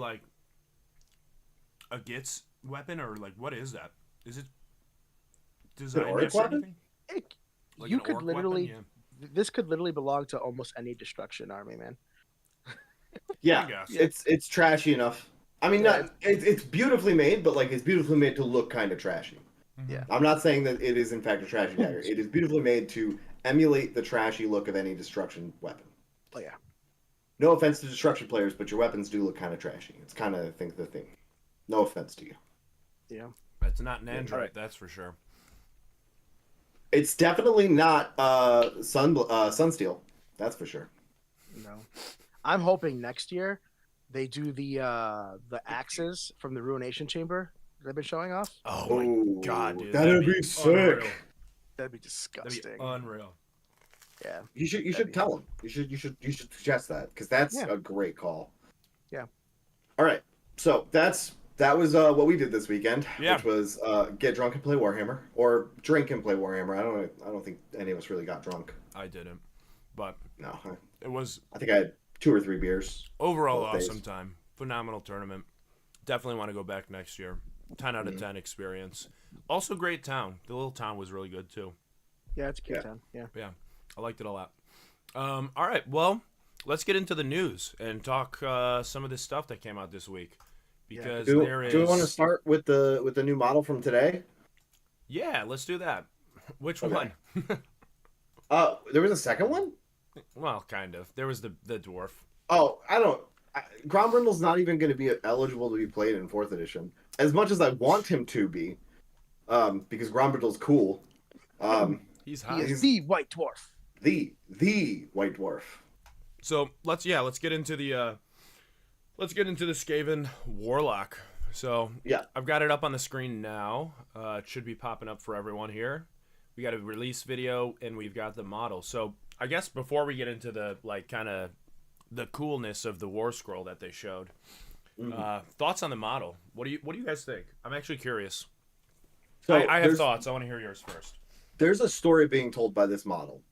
Gits weapon, or like what is that? Is it An designed orc after weapon? anything? It, Like you an could orc literally, weapon? this could literally belong to almost any destruction army, man. Yeah. I Yeah, guess. Yeah. it's trashy enough. I mean, Yeah. not it's beautifully made, but like it's beautifully made to look kind of trashy. Yeah. I'm not saying that it is in fact a trashy dagger. It is beautifully made to emulate the trashy look of any destruction weapon. Oh yeah. No offense to destruction players, but your weapons do look kind of trashy. It's kind of, I think, the thing. No offense to you. Yeah. It's not an Yeah, android, alright. that's for sure. It's definitely not Sunsteel. That's for sure. No. I'm hoping next year they do the axes from the Ruination Chamber that they've been showing off. Oh my god, dude. that'd be sick. unreal. That'd be That'd disgusting. be unreal. Yeah. You should tell him. You should suggest that because that's Yeah. a great call. Yeah. All right. So that was what we did this weekend, Yeah. which was get drunk and play Warhammer, or drink and play Warhammer. I don't think any of us really got drunk. I didn't. But No, it was I think I had 2 or 3 beers. overall Both days. awesome time. Phenomenal tournament. Definitely want to go back next year. 10 out of 10 experience. Also great town. The little town was really good too. Yeah, it's a cute Yeah. town. Yeah. Yeah. I liked it a lot. All right. Well, let's get into the news and talk some of this stuff that came out this week. Because Do there is. we want to start with the new model from today? Yeah, let's do that. Which Okay. one? There was a second one. Well, kind of. There was the dwarf. Oh, Grombrindle's not even going to be eligible to be played in 4th edition. As much as I want him to be, because Grombrindle's cool. He's He hot. is the White Dwarf. The White Dwarf. So let's get into the Skaven Warlock. So Yeah. I've got it up on the screen now. It should be popping up for everyone here. We got a release video and we've got the model. So I guess before we get into the kind of the coolness of the War Scroll that they showed, thoughts on the model? What do you guys think? I'm actually curious. So I have there's- thoughts. I want to hear yours first. There's a story being told by this model,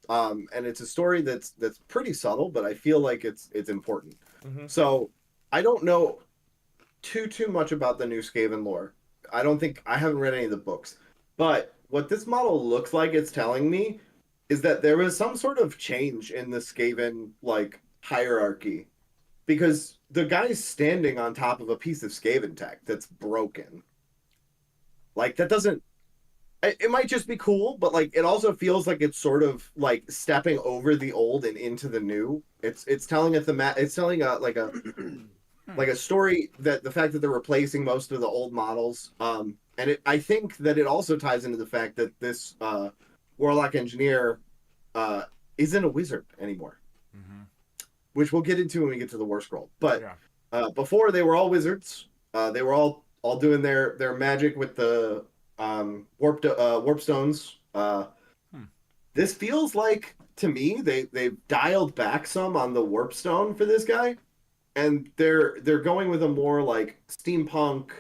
and it's a story that's pretty subtle, but I feel like it's important. Mhm. So I don't know too much about the new Skaven lore. I haven't read any of the books, but what this model looks like it's telling me is that there was some sort of change in the Skaven like hierarchy, because the guy's standing on top of a piece of Skaven tech that's broken. Like that doesn't. It might just be cool, but like it also feels like it's sort of like stepping over the old and into the new. It's telling it's telling a story that the fact that they're replacing most of the old models. I think that it also ties into the fact that this warlock engineer isn't a wizard anymore, which we'll get into when we get to the War Scroll. But Yeah. before they were all wizards. They were all doing their magic with the warp stones. This feels like to me they've dialed back some on the warp stone for this guy, and they're going with a more like steampunk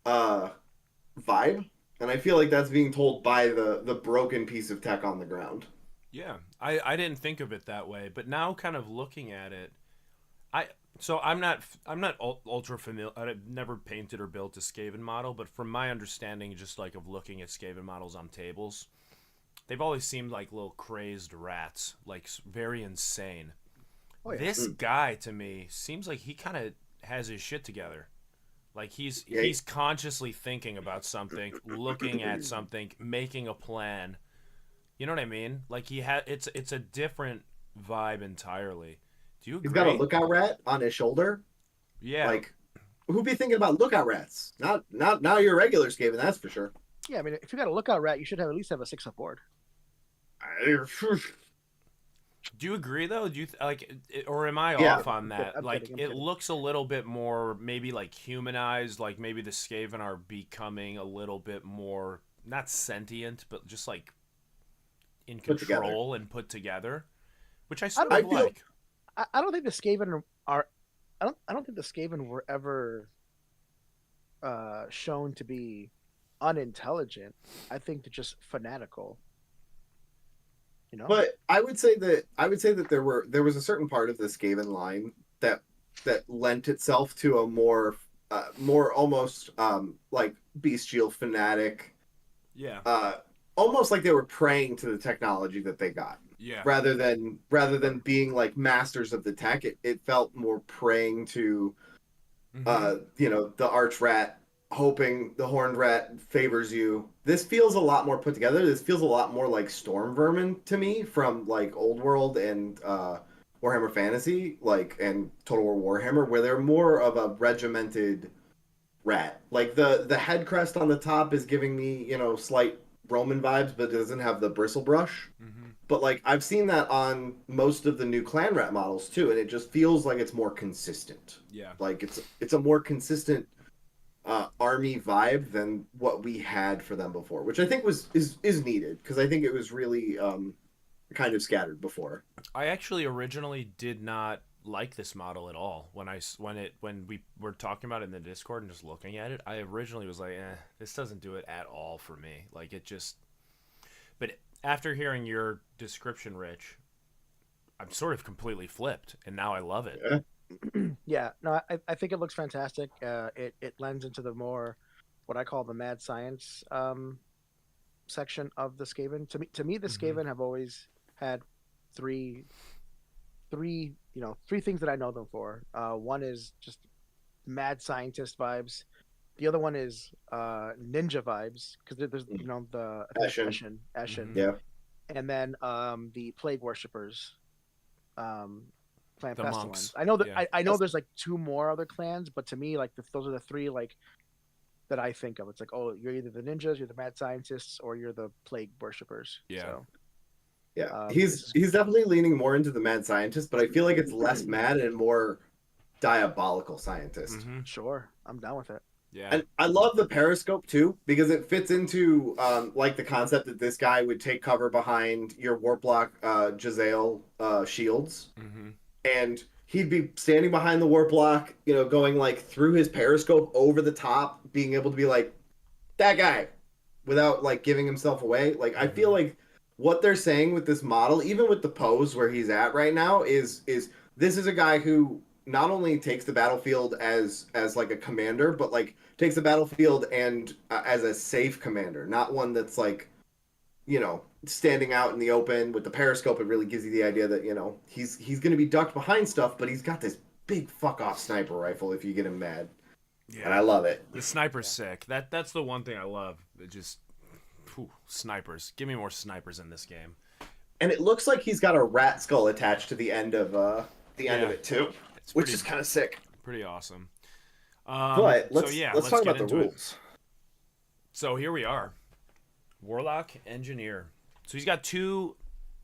vibe, and I feel like that's being told by the broken piece of tech on the ground. Yeah, I didn't think of it that way, but now kind of looking at it, I'm not ultra familiar. I've never painted or built a Skaven model, but from my understanding, just like of looking at Skaven models on tables, they've always seemed like little crazed rats, like very insane. Oh, yeah. This guy to me seems like he kind of has his shit together. Like he's consciously thinking about something, looking at something, making a plan. You know what I mean? Like it's a different vibe entirely. Do you agree? He's got a lookout rat on his shoulder. Yeah. Like, who'd be thinking about lookout rats? Not your regular Skaven, that's for sure. Yeah, I mean, if you got a lookout rat, you should at least have a 6-up board. Do you agree though? Do you or am I Yeah. off on I'm kidding. that? I'm Like, kidding. I'm it kidding. looks a little bit more maybe like humanized. Like maybe the Skaven are becoming a little bit more not sentient, but just like in Put together. control and put together, which I I sort don't. I of feel like. I don't think the Skaven are. I don't think the Skaven were ever shown to be unintelligent. I think they're just fanatical. You know. But I would say that there was a certain part of the Skaven line that lent itself to a more almost like bestial fanatic, Yeah. uh almost like they were praying to the technology that they got Yeah. rather than being like masters of the tech. It felt more praying to Mm-hmm. the arch rat, hoping the horned rat favors you. This feels a lot more put together. This feels a lot more like Storm Vermin to me from like Old World and Warhammer Fantasy, like and Total War Warhammer, where they're more of a regimented rat. Like the head crest on the top is giving me, slight Roman vibes, but it doesn't have the bristle brush. Mm-hmm. But like I've seen that on most of the new clan rat models too, and it just feels like it's more consistent. Yeah. Like it's a more consistent army vibe than what we had for them before, which I think is needed because I think it was really kind of scattered before. I actually originally did not like this model at all when we were talking about it in the Discord and just looking at it. I originally was like, this doesn't do it at all for me. Like it just. But after hearing your description, Rich, I'm sort of completely flipped, and now I love it. Yeah. Yeah. No, I think it looks fantastic. It lends into the more what I call the mad science section of the Skaven. To me, the Mm-hmm. Skaven have always had three three things that I know them for. One is just mad scientist vibes. The other one is ninja vibes because there's the I think it's Passion. Eshin, Mm-hmm. Yeah. and then the plague worshippers, um, clan The pestilence. monks. I know that Yeah. I know there's like two more other clans, but to me like those are the three like that I think of. It's like, oh, you're either the ninjas, you're the mad scientists, or you're the plague worshippers. Yeah. So Yeah. this is He's definitely leaning more into the mad scientist, but I feel like it's less mad and more diabolical scientist. Mm-hmm. sure. I'm down with it. Yeah. And I love the periscope too because it fits into like the concept that this guy would take cover behind your warplock Jezzail shields, Mm-hmm. and he'd be standing behind the warplock, going like through his periscope over the top, being able to be like that guy without like giving himself away. Like I feel Mm-hmm. like what they're saying with this model, even with the pose where he's at right now, is this is a guy who not only takes the battlefield as like a commander, but like takes the battlefield and as a safe commander, not one that's like standing out in the open with the periscope. It really gives you the idea that he's going to be ducked behind stuff, but he's got this big fuck off sniper rifle if you get him mad, and I Yeah. love it. The sniper's Yeah. sick. That's the one thing I love. It just snipers. Give me more snipers in this game. And it looks like he's got a rat skull attached to the end of Yeah. it too, It's which is kind of sick. pretty awesome. But So yeah, let's let's talk get about the into it. rules. So here we are. Warlock Engineer. So he's got two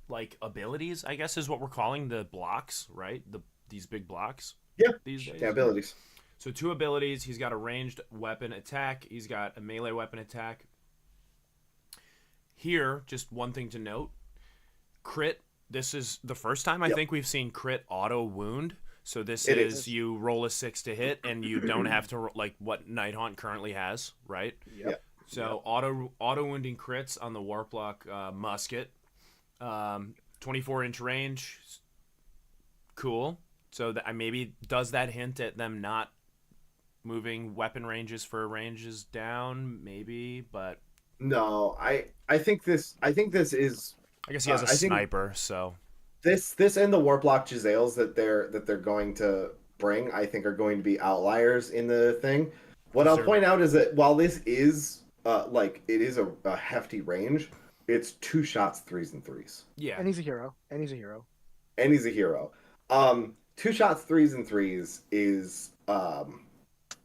like abilities, I guess is what we're calling the blocks, right? These big blocks Yeah, these days. yeah, abilities. So two abilities. He's got a ranged weapon attack. He's got a melee weapon attack. Here, just one thing to note: crit. This is the first time I Yep. think we've seen crit auto wound. So this It is is. you roll a 6 to hit, and you don't have to like what Nighthaunt currently has, right? Yep. So auto wounding crits on the Warplock musket, 24-inch range, cool. So that maybe does that hint at them not moving weapon ranges for ranges down, maybe, but No, I think this is I guess he has a I think sniper, so this and the Warplock Giselles that they're going to bring, I think, are going to be outliers in the thing. What is I'll there point out is that while this is like it is a hefty range, it's two shots, threes and threes, yeah, And he's a hero. And he's a hero. and he's a hero. Two shots, threes and threes is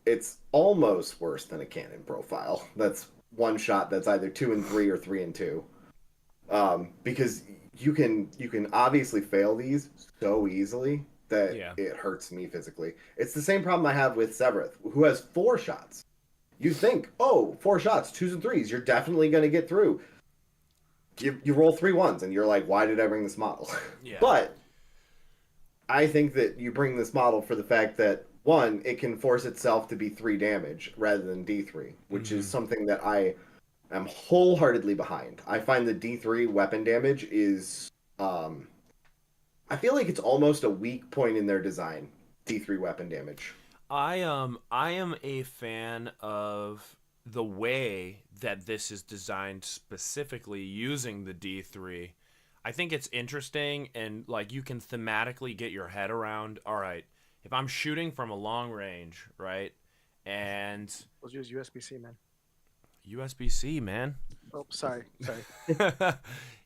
it's almost worse than a cannon profile. That's one shot that's either 2 and 3 or 3 and 2. Because you can obviously fail these so easily that Yeah. it hurts me physically. It's the same problem I have with Severith, who has 4 shots. You think, oh, 4 shots, twos and threes, you're definitely going to get through. You roll 3 1s, and you're like, why did I bring this model? Yeah. But I think that you bring this model for the fact that, one, it can force itself to be 3 damage rather than D3, which is something that I am wholeheartedly behind. I find the D3 weapon damage is, I feel like it's almost a weak point in their design. D3 weapon damage. I am a fan of the way that this is designed specifically using the D3. I think it's interesting and like you can thematically get your head around, all right, if I'm shooting from a long range, right? And Let's use USB-C, man. USB-C, man. Oh, sorry.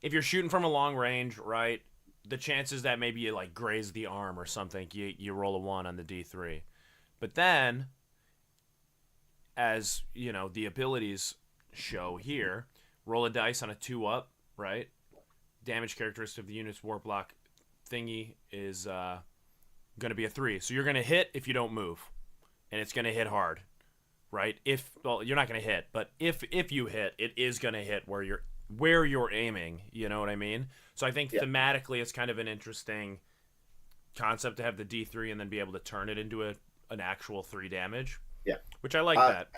If you're shooting from a long range, right, the chances that maybe you like graze the arm or something, you roll a 1 on the D3. But then, as you know, the abilities show here, roll a dice on a 2 up, right? Damage characteristic of the unit's warp block thingy is going to be a 3. So you're going to hit if you don't move, and it's going to hit hard, right? If well, you're not going to hit, but if you hit, it is going to hit where you're aiming. You know what I mean? So I think thematically, it's kind of an interesting concept to have the D3 and then be able to turn it into an actual 3 damage. Yeah. Which I like that.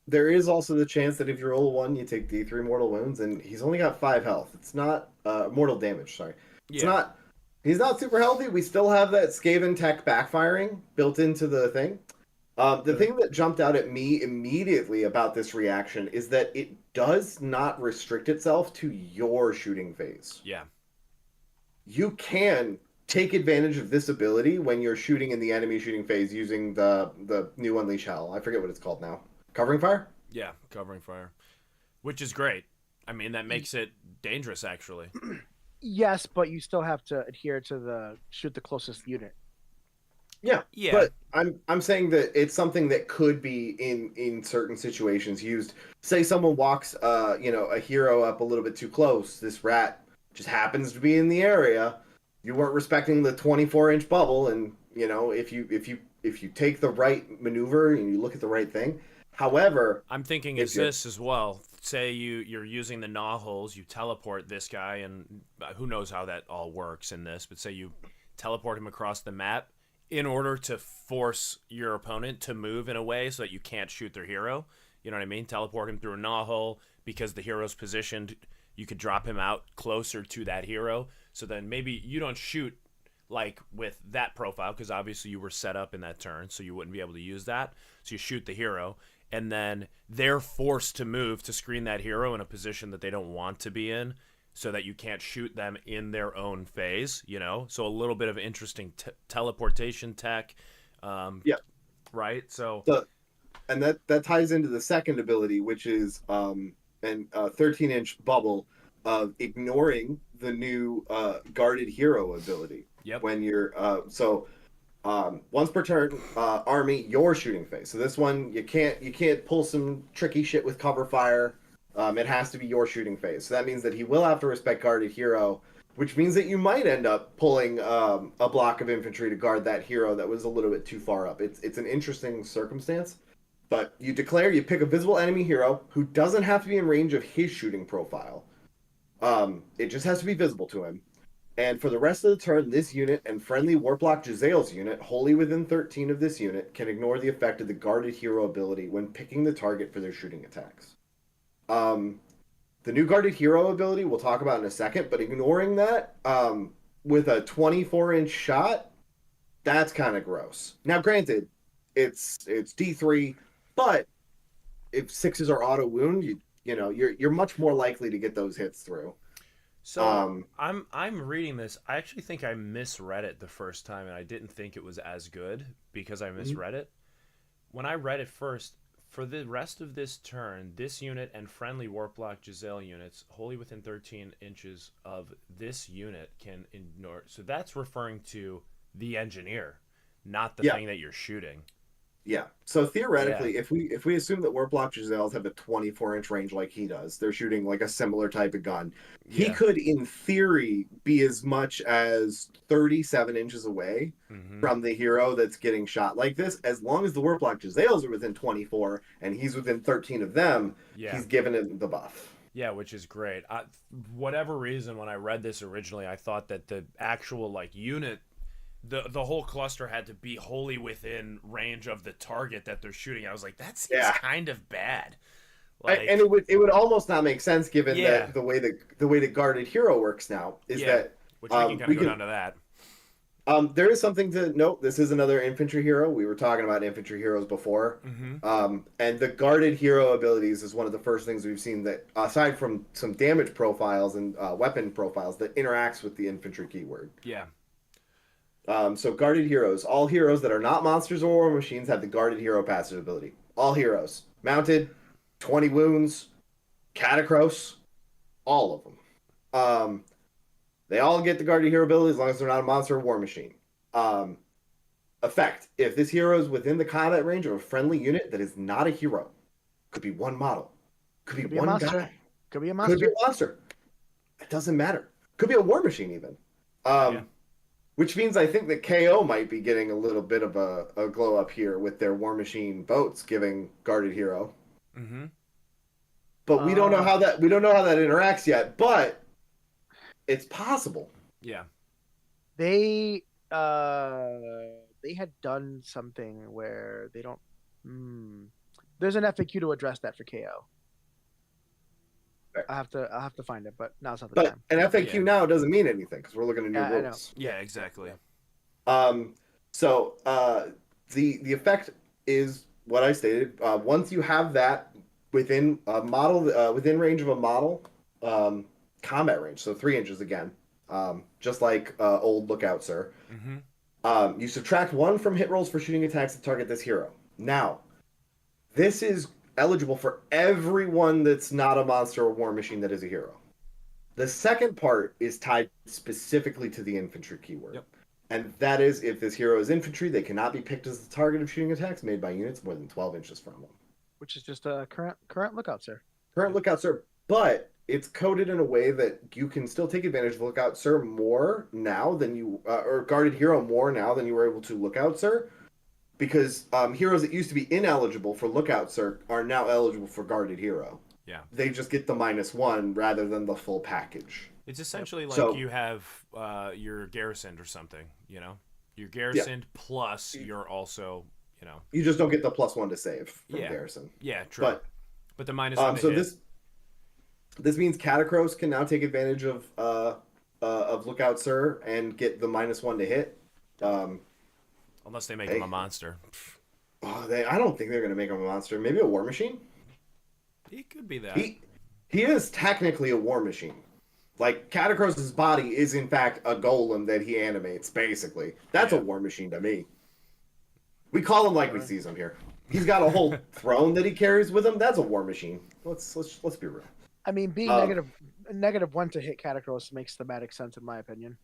There is also the chance that if you roll a 1, you take D3 mortal wounds, and he's only got 5 health. It's not mortal damage. Sorry, it's not. He's not super healthy. We still have that Skaven tech backfiring built into the thing. The thing that jumped out at me immediately about this reaction is that it does not restrict itself to your shooting phase. Yeah. You can take advantage of this ability when you're shooting in the enemy shooting phase using the new Unleash Hell. I forget what it's called now. Covering fire? Yeah, covering fire. Which is great. I mean, that makes it dangerous, actually. Yes, but you still have to adhere to the shoot the closest unit. Yeah. Yeah. But I'm saying that it's something that could be in certain situations used. Say someone walks a hero up a little bit too close. This rat just happens to be in the area. You weren't respecting the 24-inch bubble, and if you take the right maneuver and you look at the right thing. However, I'm thinking is this as well. Say you're using the gnaw holes, you teleport this guy, and who knows how that all works in this, but say you teleport him across the map in order to force your opponent to move in a way so that you can't shoot their hero. You know what I mean? Teleport him through a gnaw hole because the hero's positioned. You could drop him out closer to that hero. So then maybe you don't shoot like with that profile because obviously you were set up in that turn, so you wouldn't be able to use that. So you shoot the hero, and then they're forced to move to screen that hero in a position that they don't want to be in so that you can't shoot them in their own phase, So a little bit of interesting teleportation tech. Right? So and that ties into the second ability, which is an 13-inch bubble of ignoring the new guarded hero ability. Yep. When you're once per turn, army your shooting phase. So this one you can't pull some tricky shit with cover fire. It has to be your shooting phase. So that means that he will have to respect guarded hero, which means that you might end up pulling a block of infantry to guard that hero that was a little bit too far up. It's an interesting circumstance. But you pick a visible enemy hero who doesn't have to be in range of his shooting profile. It just has to be visible to him. And for the rest of the turn, this unit and friendly Warplock Gisele's unit, wholly within 13 of this unit, can ignore the effect of the guarded hero ability when picking the target for their shooting attacks. The new guarded hero ability we'll talk about in a second, but ignoring that with a 24-inch shot, that's kind of gross. Now, granted, it's D3, but if 6s are auto wound, you're much more likely to get those hits through. So I'm reading this. I actually think I misread it the first time, and I didn't think it was as good because I misread it. When I read it first, for the rest of this turn, this unit and friendly Warplock Giselle units wholly within 13 inches of this unit can ignore. So that's referring to the engineer, not the thing that you're shooting. Yeah. So Yeah. theoretically, if we assume that Warplock Giselles have a 24-inch range like he does, they're shooting like a similar type of gun. He Yeah. could, in theory, be as much as 37 inches away Mm-hmm. from the hero that's getting shot like this. As long as the Warplock Giselles are within 24 and he's within 13 of them, Yeah. he's given it the buff. Yeah, which is great. Whatever reason, when I read this originally, I thought that the actual like unit, the whole cluster had to be wholly within range of the target that they're shooting. I was like, that seems Yeah. kind of bad. And Like, it would almost not make sense given yeah, that the way the guarded hero works now is yeah. that Which we can kind we of go can down to that. there is something to note. This is another infantry hero. We were talking about infantry heroes before. Mm-hmm. And the guarded hero abilities is one of the first things we've seen that, aside from some damage profiles and weapon profiles, that interacts with the infantry keyword. Yeah. So guarded heroes. All heroes that are not monsters or war machines have the guarded hero passive ability. All heroes. Mounted, 20 wounds, Catacross, all of them. They all get the guarded hero ability as long as they're not a monster or war machine. Um, Effect. If this hero is within the combat range of a friendly unit that is not a hero, could be one model, could be Could be a one monster. guy, Could be a could be monster. a monster. It doesn't matter. Could be a war machine even. Yeah. Which means I think that KO might be getting a little bit of a glow up here with their war machine boats giving guarded hero. Mm-hmm. But we don't know how that interacts yet. But it's possible. Yeah. They had done something where they don't. There's an FAQ to address that for KO. Fair. I'll have to find it, but now's not the But time. an FAQ Yeah. now doesn't mean anything because we're looking at new Yeah, I know. rules. Yeah. Exactly. So the effect is what I stated. Once you have that within a model, within range of a model, combat range, so 3 inches again, just like old Lookout Sir. Mm-hmm. You subtract 1 from hit rolls for shooting attacks that target this hero. Now, this is eligible for everyone that's not a monster or war machine that is a hero. The second part is tied specifically to the infantry keyword. Yep. And that is, if this hero is infantry, they cannot be picked as the target of shooting attacks made by units more than 12 inches from them. Which is just a current Lookout Sir. Current Lookout Sir, but it's coded in a way that you can still take advantage of Lookout Sir more now than you, or Guarded Hero more now than you were able to Lookout Sir, because heroes that used to be ineligible for Lookout Sir are now eligible for Guarded Hero. Yeah. They just get the -1 rather than the full package. It's essentially like So- you have you're garrisoned or something, you know? You're garrisoned plus you're also, you know. You just don't get the +1 to save from Yeah. Garrison. Yeah, true. But the -1 to so hit. this means Catacross can now take advantage of Lookout Sir and get the -1 to hit. Unless they make him a monster. I don't think they're going to make him a monster. Maybe a war machine. He could be that. He is technically a war machine. Like Catacross's body is in fact a golem that he animates. Basically, that's a war machine to me. We call him like we sees him here. He's got a whole throne that he carries with him. That's a war machine. Let's be real. I mean, being -1 to hit Catacross makes thematic sense in my opinion.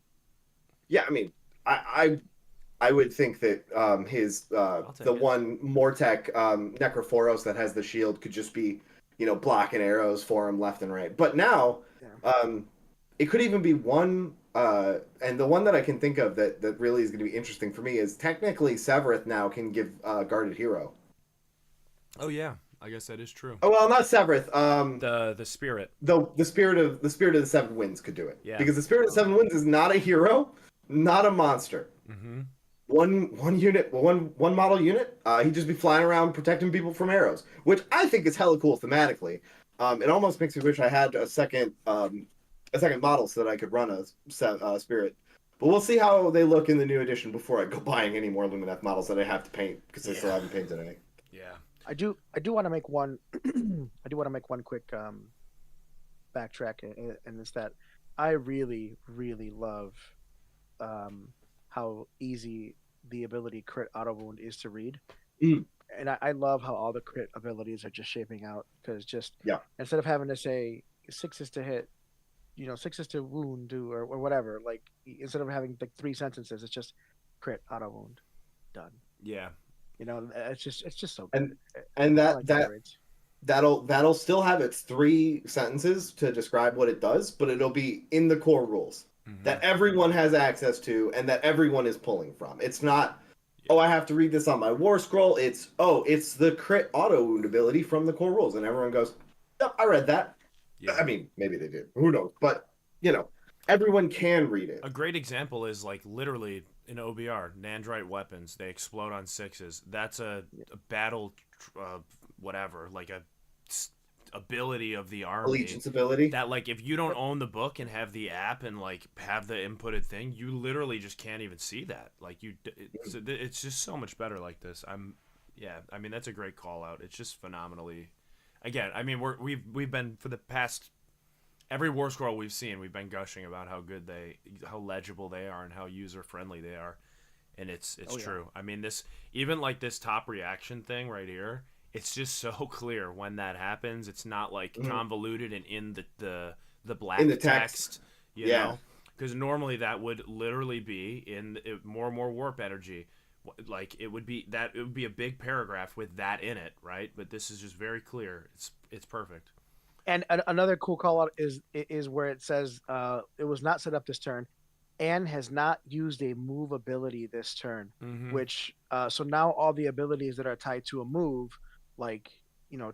Yeah, I mean, I would think that his the one Mortec Necrophoros that has the shield could just be, blocking arrows for him left and right. But now, it could even be one. And the one that I can think of that really is going to be interesting for me is technically Severith now can give Guarded Hero. Oh yeah, I guess that is true. Oh well, not Severith. The spirit. The spirit of the Seven Winds could do it. Yeah. Because the spirit of the Seven Winds is not a hero, not a monster. Mm-hmm. One unit, one model unit. He'd just be flying around protecting people from arrows, which I think is hella cool thematically. It almost makes me wish I had a second model so that I could run a spirit. But we'll see how they look in the new edition before I go buying any more Lumineth models that I have to paint because I still haven't painted any. Yeah. I do want to make one. I do want to make one quick backtrack, and it's that I really, really love how easy the ability crit auto wound is to read. And I love how all the crit abilities are just shaping out because instead of having to say 6 is to hit, 6 is to wound, or whatever, like instead of having like 3 sentences, it's just crit auto wound, done. Yeah. It's just so And good. and I that like that steroids. that'll still have its 3 sentences to describe what it does, but it'll be in the core rules Hmm. that everyone has access to and that everyone is pulling from. It's not, oh, Yeah. I have to read this on my war scroll. It's, oh, it's the crit auto wound ability from the core rules, and everyone goes, yep, I read that. Yeah. I mean, maybe they did. Who knows? But you know, everyone can read it. A great example is like literally in OBR, Nandrite weapons. They explode on sixes. That's a battle, whatever, like a ability of the army. Allegiance ability. That like if you don't own the book and have the app and like have the inputted thing, you literally just can't even see that. Like it's just so much better like this. Yeah. I mean that's a great call out. It's just phenomenally. Again, I mean we've been for the past every war scroll we've seen, we've been gushing about how legible they are, and how user friendly they are, and it's Oh yeah. true. I mean, this even like this top reaction thing right here, it's just so clear when that happens. It's not like Mhm. convoluted and in the In black the text. text, you Yeah. know, because normally that would literally be in more and more warp energy. Like it would be a big paragraph with that in it, right? But this is just very clear. It's perfect. And another cool call out is where it says it was not set up this turn, and has not used a move ability this turn. Mm-hmm. Which so now all the abilities that are tied to a move, like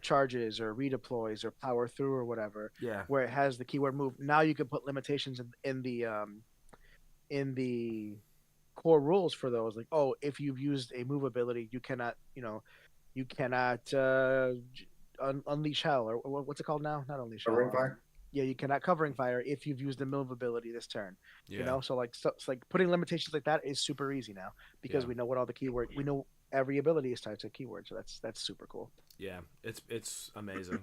charges or redeploys or power through or whatever, Yeah. where it has the keyword move. Now you can put limitations in the core rules for those. Like, oh, if you've used a move ability, you cannot unleash hell, or what's it called now? Not unleash hell. Covering fire. Yeah, you cannot covering fire if you've used the move ability this turn. Yeah. So it's like putting limitations like that is super easy now because Yeah. we know what all the keyword. We know every ability is tied to a keyword, so that's super cool. Yeah, it's amazing.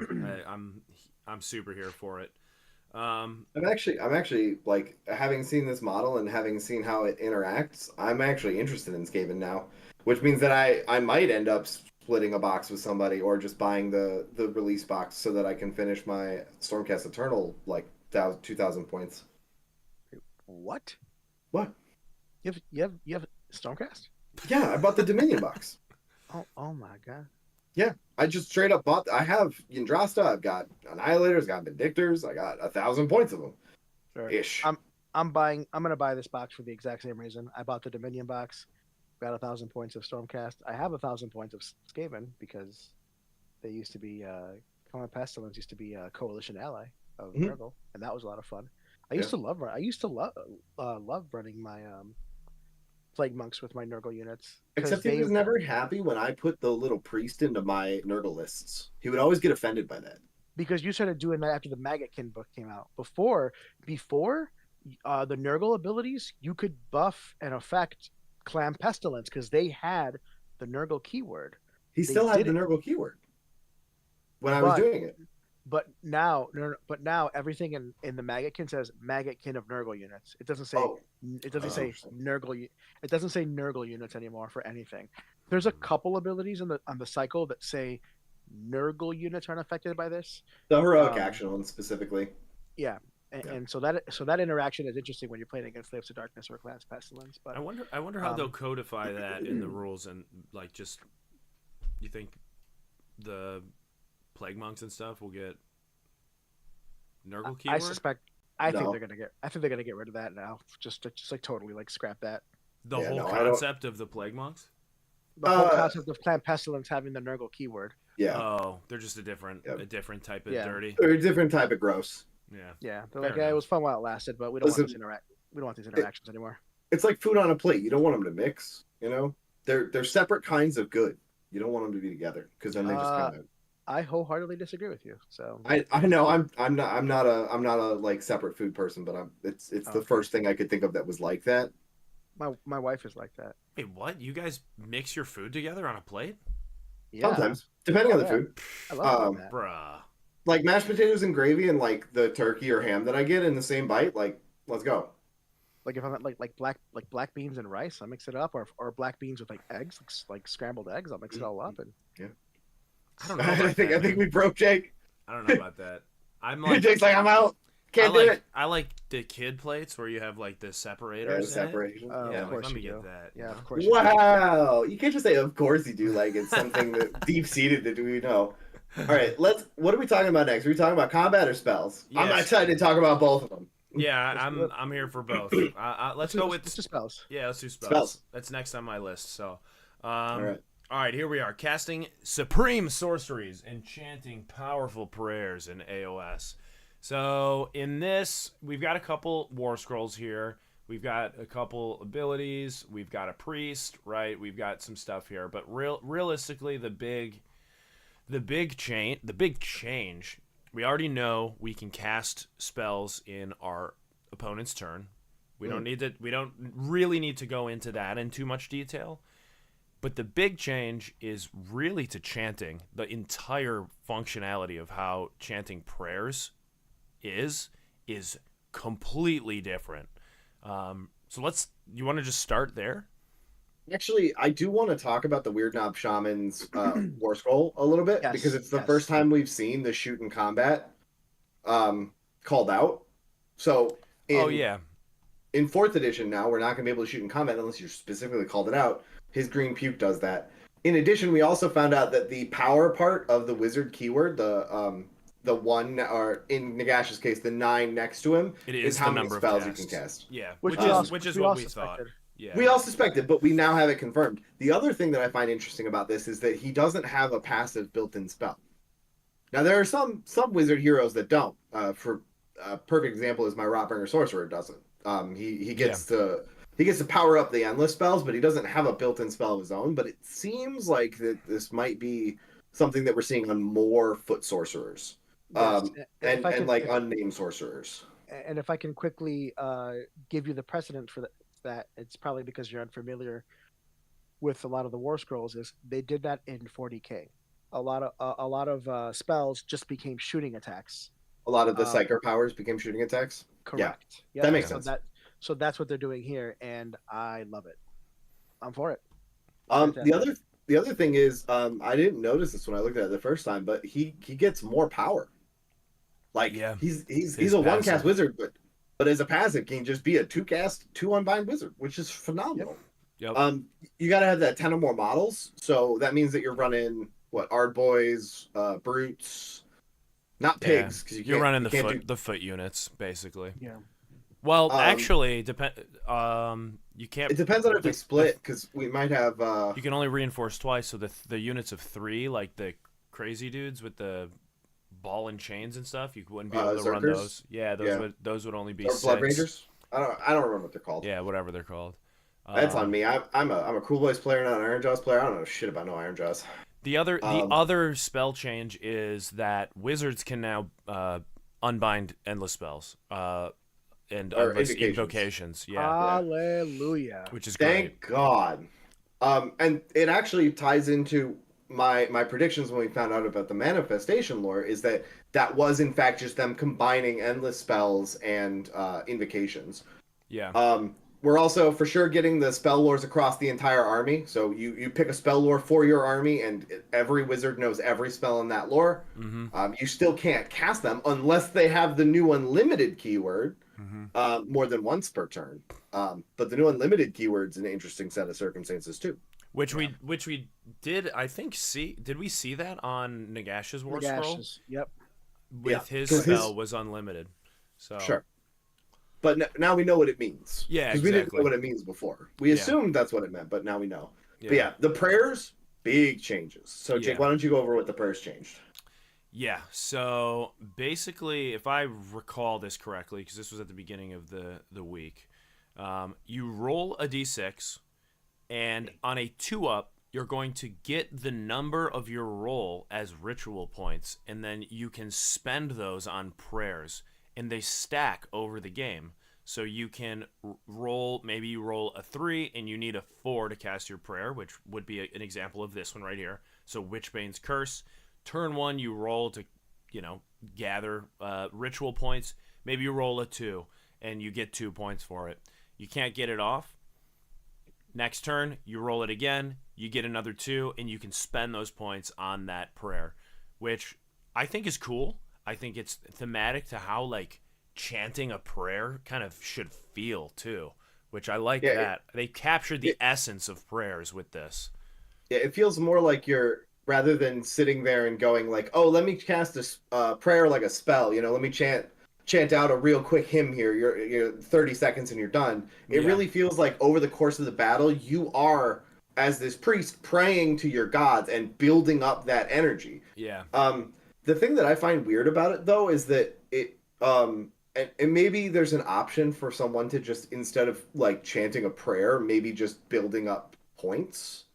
I'm super here for it. Um, I'm actually like, having seen this model and having seen how it interacts, I'm actually interested in Skaven now, which means that I might end up splitting a box with somebody or just buying the release box so that I can finish my Stormcast Eternal like 2,000 points. What? What? You have Stormcast? Yeah, I bought the Dominion box. Oh my god. Yeah, I just straight up bought. I have Yndrasta. I've got Annihilators. Got Vindictors. I got 1,000 points of them Sure. ish. I'm gonna buy this box for the exact same reason. I bought the Dominion box, got 1,000 points of Stormcast. I have 1,000 points of Skaven because they used to be Common Pestilence used to be a coalition ally of Mhm. Nurgle, and that was a lot of fun. Yeah. I used to love running my plague monks with my Nurgle units because Except he they was never happy when I put the little priest into my Nurgle lists. He would always get offended by that. because you started doing that after the Maggotkin book came out. Before the Nurgle abilities, you could buff and affect Clan Pestilence because they had the Nurgle keyword. He They still had did the it, Nurgle keyword when I was but doing it. but now everything in the Maggotkin says Maggotkin of Nurgle units. Oh, It doesn't say interesting. It doesn't say Nurgle units anymore for anything. There's a couple abilities on the cycle that say Nurgle units aren't affected by this. The heroic Um, action one specifically. yeah, and, Yeah. and so that interaction is interesting when you're playing against Slaves of Darkness or Class Pestilence. But I wonder how they'll um, codify that in the rules, and like just you think the plague monks and stuff will get Nurgle I keyword? suspect No. I think they're gonna get rid of that now. Just like totally like scrap that. The Yeah, whole no, I don't. concept of the plague monks? The whole Uh, concept of Clan Pestilence having the Nurgle keyword. yeah. Oh, they're just a Yep. different type of Yeah. dirty. They're a different type of gross. Yeah. Yeah, they're Fair like, yeah, it enough. was fun while it lasted, but we don't want Listen, we don't want these interactions anymore. it's like food on a plate. You don't want them to mix. You know, they're separate kinds of good. You don't want them to be together because then they just Uh, kind of. I wholeheartedly disagree with you. So I know I'm not a like separate food person, but it's the okay. first thing I could think of that was like that. My wife is like that. Wait, what? You guys mix your food together on a plate? Yeah, Sometimes, depending on the yeah. food. I love doing Um, that. Bruh. like mashed potatoes and gravy and like the turkey or ham that I get in the same bite. Like, let's go. Like if I'm at like black beans and rice, I mix it up, or black beans with like eggs, like scrambled eggs. I'll mix it all up and Yeah. I don't know I about think that, I think man. we broke Jake. I don't know about that. I'm like Jake's like, I'm out. Can't do it. I like the kid plates where you have like the Yeah, the separators in it. separation. Of Yeah, like course let me you get do. that. Yeah, you of course you do. Wow. You can't just say, of course you do. Like it's something that deep seated that we know. All right, what are we talking about next? Are we talking about combat or spells? I'm Yes. excited to talk about both of them. Yeah, Let's do it. I'm here for both. Let's go with Let's do spells. yeah, let's do spells. Spells. That's next on my list. So, All right. all right, here we are casting supreme sorceries and chanting powerful prayers in AOS. So in this, we've got a couple war scrolls here. We've got a couple abilities. We've got a priest, right? We've got some stuff here. But realistically, the big change. We already know we can cast spells in our opponent's turn. We don't really need to go into that in too much detail. But the big change is really to chanting. The entire functionality of how chanting prayers is completely different. So you want to just start there? Actually, I do want to talk about the Weird Knob Shaman's War Scroll a little bit Yes, because it's the yes. first time we've seen the shoot and combat called out. So in fourth edition now, we're not going to be able to shoot in combat unless you specifically called it out. His green puke does that. In addition, we also found out that the power part of the wizard keyword, the one, or in Nagash's case, the 9 next to him, is how the many number of spells you casts. can cast. Yeah, Which which is we what all we thought. suspected. Yeah. We all suspected, but we now have it confirmed. The other thing that I find interesting about this is that he doesn't have a passive built-in spell. Now there are some wizard heroes that don't. For a perfect example is my Rotbringer Sorcerer doesn't. He gets to power up the endless spells, but he doesn't have a built-in spell of his own. But it seems like that this might be something that we're seeing on more foot sorcerers, Yes. and unnamed sorcerers. And if I can quickly give you the precedent for that, it's probably because you're unfamiliar with a lot of the war scrolls. Is they did that in 40k. A lot of spells just became shooting attacks. A lot of the psyker powers became shooting attacks. Correct. Yeah, that makes sense. So that's what they're doing here, and I love it. I'm for it. The other thing is, I didn't notice this when I looked at it the first time, but he gets more power. Like he's a one cast wizard, but as a passive can just be a 2 cast 2 unbind wizard, which is phenomenal. Yep. You got to have that 10 or more models, so that means that you're running Ardboys, brutes, not pigs, because you're running the foot units basically. Yeah. Well, actually, you can't. It depends on if we split, because we might have. You can only reinforce twice, so the units of 3, like the crazy dudes with the ball and chains and stuff, you wouldn't be able to run those. Yeah, those would only be or 6. Blood Rangers. I don't remember what they're called. Yeah, whatever they're called. That's on me. I'm a Cool Boys player, not an Iron Jaws player. I don't know shit about no Iron Jaws. The other spell change is that wizards can now unbind endless spells and endless invocations. Yeah. Hallelujah. Which is great. Thank God. And it actually ties into my predictions when we found out about the manifestation lore, is that was in fact just them combining endless spells and invocations. Yeah. We're also for sure getting the spell lores across the entire army. So you pick a spell lore for your army, and every wizard knows every spell in that lore. Mm-hmm. You still can't cast them unless they have the new unlimited keyword more than once per turn. But the new unlimited keyword's an interesting set of circumstances too. Which we did, I think, see. Did we see that on Nagash's War Scroll? Yep. His spell was unlimited. So sure. But now we know what it means. Yeah, because we didn't know what it means before. We assumed that's what it meant, but now we know. Yeah. But yeah, the prayers, big changes. So Jake, why don't you go over what the prayers changed? Yeah. So basically, if I recall this correctly, because this was at the beginning of the week, you roll a d6, and on a 2-up, you're going to get the number of your roll as ritual points, and then you can spend those on prayers. And they stack over the game. So you can maybe you roll a 3 and you need a 4 to cast your prayer, which would be an example of this one right here. So Witchbane's Curse. Turn 1, you roll to, gather ritual points. Maybe you roll a 2 and you get 2 points for it. You can't get it off. Next turn, you roll it again. You get another 2 and you can spend those points on that prayer, which I think is cool. I think it's thematic to how chanting a prayer kind of should feel too, which I like Yeah, that. They captured the essence of prayers with this. it feels more like you're rather than sitting there and going like, "Oh, let me cast a prayer like a spell." Let me chant out a real quick hymn here. You're 30 seconds and you're done. It Yeah. really feels like over the course of the battle, you are as this priest praying to your gods and building up that energy. Yeah. The thing that I find weird about it though is that and maybe there's an option for someone to just instead of like chanting a prayer, maybe just building up points.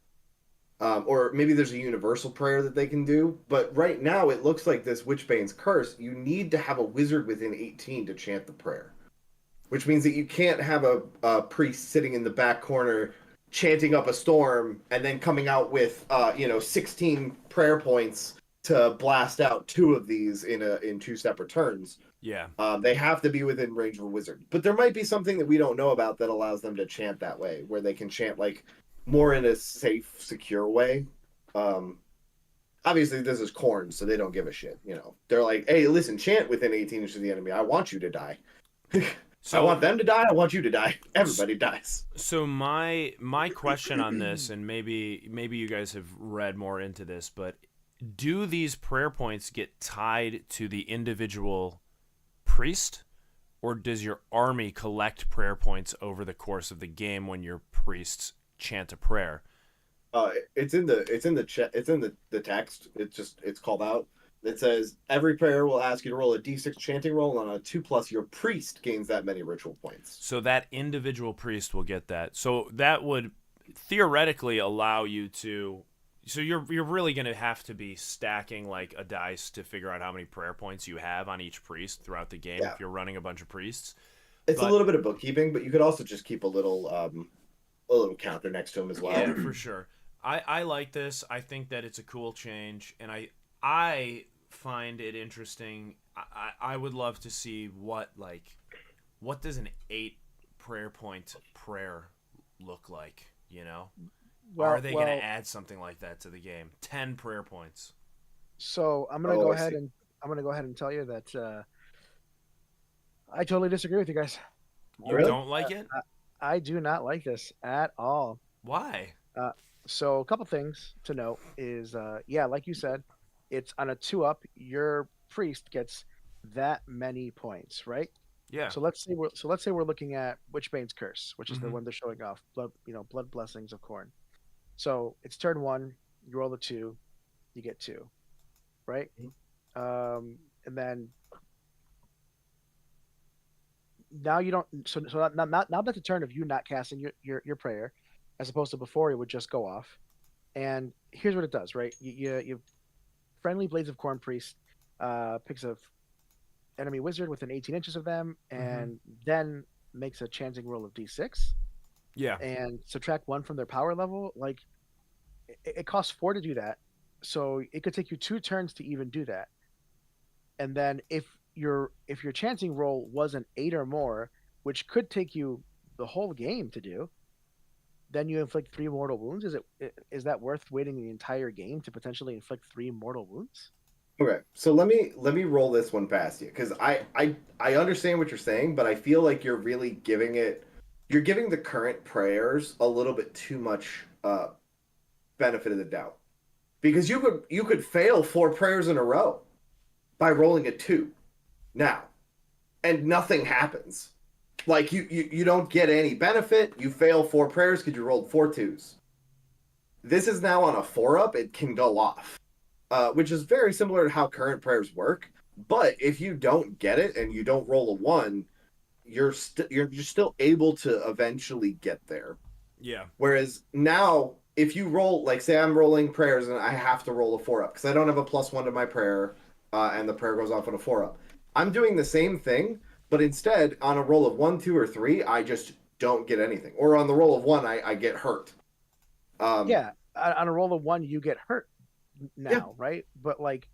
Or maybe there's a universal prayer that they can do. But right now, it looks like this Witchbane's Curse, you need to have a wizard within 18 to chant the prayer. Which means that you can't have a priest sitting in the back corner chanting up a storm and then coming out with 16 prayer points to blast out two of these in two separate turns. Yeah. They have to be within range of a wizard. But there might be something that we don't know about that allows them to chant that way, where they can chant like more in a safe, secure way. Obviously, this is corn, so they don't give a shit. They're like, "Hey, listen, chant within 18 inches of the enemy. I want you to die. I want them to die. I want you to die. Everybody dies." So my question on this, and maybe you guys have read more into this, but do these prayer points get tied to the individual priest, or does your army collect prayer points over the course of the game when your priests chant a prayer? It's in the text. It's called out. It says every prayer will ask you to roll a d6 chanting roll, and on a 2+, your priest gains that many ritual points. So that individual priest will get that. So that would theoretically allow you to. So you're really going to have to be stacking like a dice to figure out how many prayer points you have on each priest throughout the game if you're running a bunch of priests. It's a little bit of bookkeeping, but you could also just keep a little counter next to him as well. Yeah, for sure. I like this. I think that it's a cool change, and I find it interesting. I would love to see what does an 8 prayer point prayer look like, Well, are they going to add something like that to the game? 10 prayer points. So I'm gonna go ahead and tell you that I totally disagree with you guys. You don't like it? I do not like this at all. Why? So a couple things to note is, like you said, it's on a 2-up. Your priest gets that many points, right? Yeah. So let's say we're looking at Witchbane's Curse, which is the one they're showing off. Blood blessings of corn. So it's turn 1. You roll a 2, you get 2, right? And then now you don't. So now that's a turn of you not casting your prayer, as opposed to before it would just go off. And here's what it does, right? You friendly Blades of Corn priest picks a enemy wizard within 18 inches of them, and then makes a chanting roll of d6. Yeah. And subtract 1 from their power level. Like it costs 4 to do that, so it could take you 2 turns to even do that. And then if your chanting roll was an 8 or more, which could take you the whole game to do, then you inflict 3 mortal wounds. Is that worth waiting the entire game to potentially inflict 3 mortal wounds? Okay, so let me roll this one past you, because I understand what you're saying, but I feel like you're giving the current prayers a little bit too much benefit of the doubt, because you could fail 4 prayers in a row by rolling a 2 now, and nothing happens. Like you don't get any benefit. You fail 4 prayers because you rolled 4 2s. This is now on a 4-up. It can go off, which is very similar to how current prayers work. But if you don't get it and you don't roll a 1, you're still able to eventually get there. Yeah. Whereas now, if you roll, like say I'm rolling prayers and I have to roll a 4-up because I don't have a +1 to my prayer, and the prayer goes off on a 4-up. I'm doing the same thing, but instead on a roll of 1, 2, or 3, I just don't get anything. Or on the roll of 1, I get hurt. On a roll of 1, you get hurt now, right? But like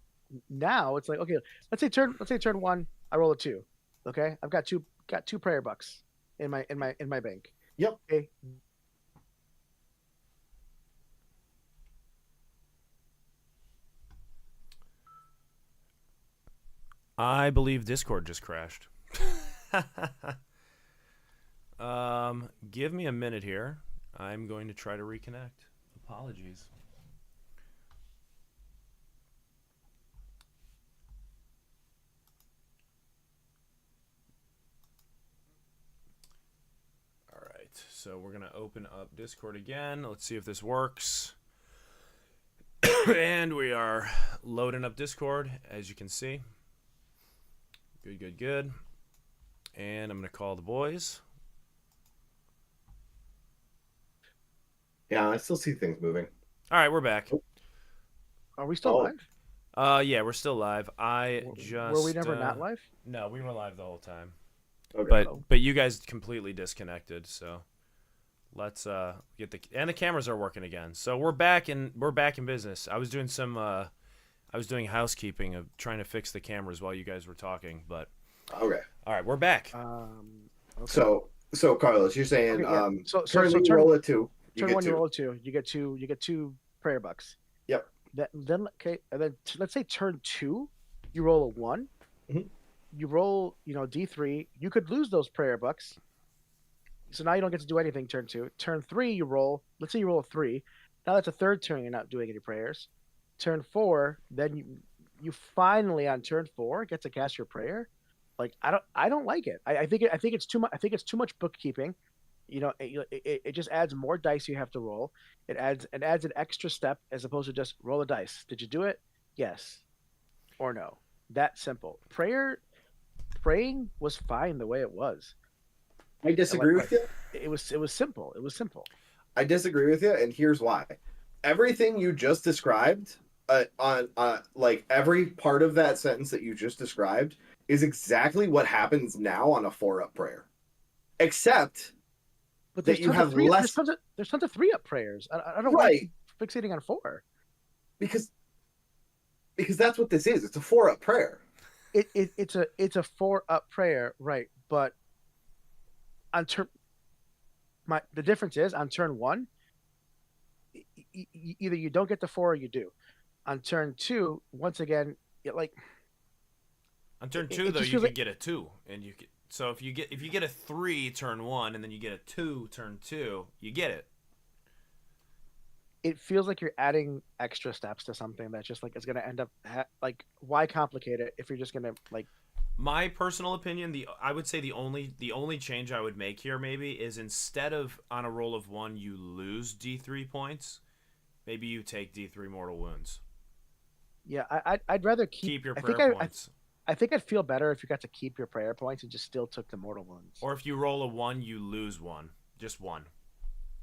now, it's like, okay, let's say turn 1, I roll a 2. Okay, I've got two prayer bucks in my bank. Yep. Okay. I believe Discord just crashed. Give me a minute here. I'm going to try to reconnect. Apologies. All right, so we're going to open up Discord again. Let's see if this works. And we are loading up Discord, as you can see. Good. And I'm going to call the boys. Yeah, I still see things moving. All right, we're back. Are we still live? Yeah, we're still live. Were we never not live? No, we were live the whole time. Okay. But you guys completely disconnected, so let's get the cameras are working again. So we're back in business. I was doing housekeeping of trying to fix the cameras while you guys were talking, but Okay. all right, we're back. Okay. So Carlos, you're saying Okay, yeah. So currently turn roll a 2. turn one, you roll a 2. You get two prayer bucks. Yep. Then okay, and then let's say turn 2, you roll a 1. Mhm. You roll, D3. You could lose those prayer bucks. So now you don't get to do anything turn 2. Turn 3, you roll. Let's say you roll a 3. Now that's a third turn. You're not doing any prayers. Turn 4, then you finally on turn 4 get to cast your prayer. Like I don't like it. I think it's too much. I think it's too much bookkeeping. It just adds more dice you have to roll. It adds an extra step as opposed to just roll a dice. Did you do it? Yes or no. That simple. Praying was fine the way it was. I disagree with you. It was simple. It was simple. I disagree with you, and here's why. Everything you just described, like every part of that sentence that you just described, is exactly what happens now on a 4-up prayer, except But that you have less. There's tons of 3-up prayers. I don't Right. like fixating on 4. because that's what this is. It's a 4-up prayer. It's a 4-up prayer, right? But on the difference is on turn 1, either you don't get the 4 or you do. On turn 2, once again, On turn 2 though, you could get a 2, and you could. So if you get a 3 turn 1 and then you get a 2 turn 2, you get it. It feels like you're adding extra steps to something that just is going to end up why complicate it if you're just going to My personal opinion, I would say the only change I would make here maybe is instead of on a roll of 1 you lose D3 points, maybe you take D3 mortal wounds. Yeah, I'd rather keep your prayer points. I think I'd feel better if you got to keep your prayer points and just still took the mortal wounds. Or if you roll a 1, you lose 1, just 1.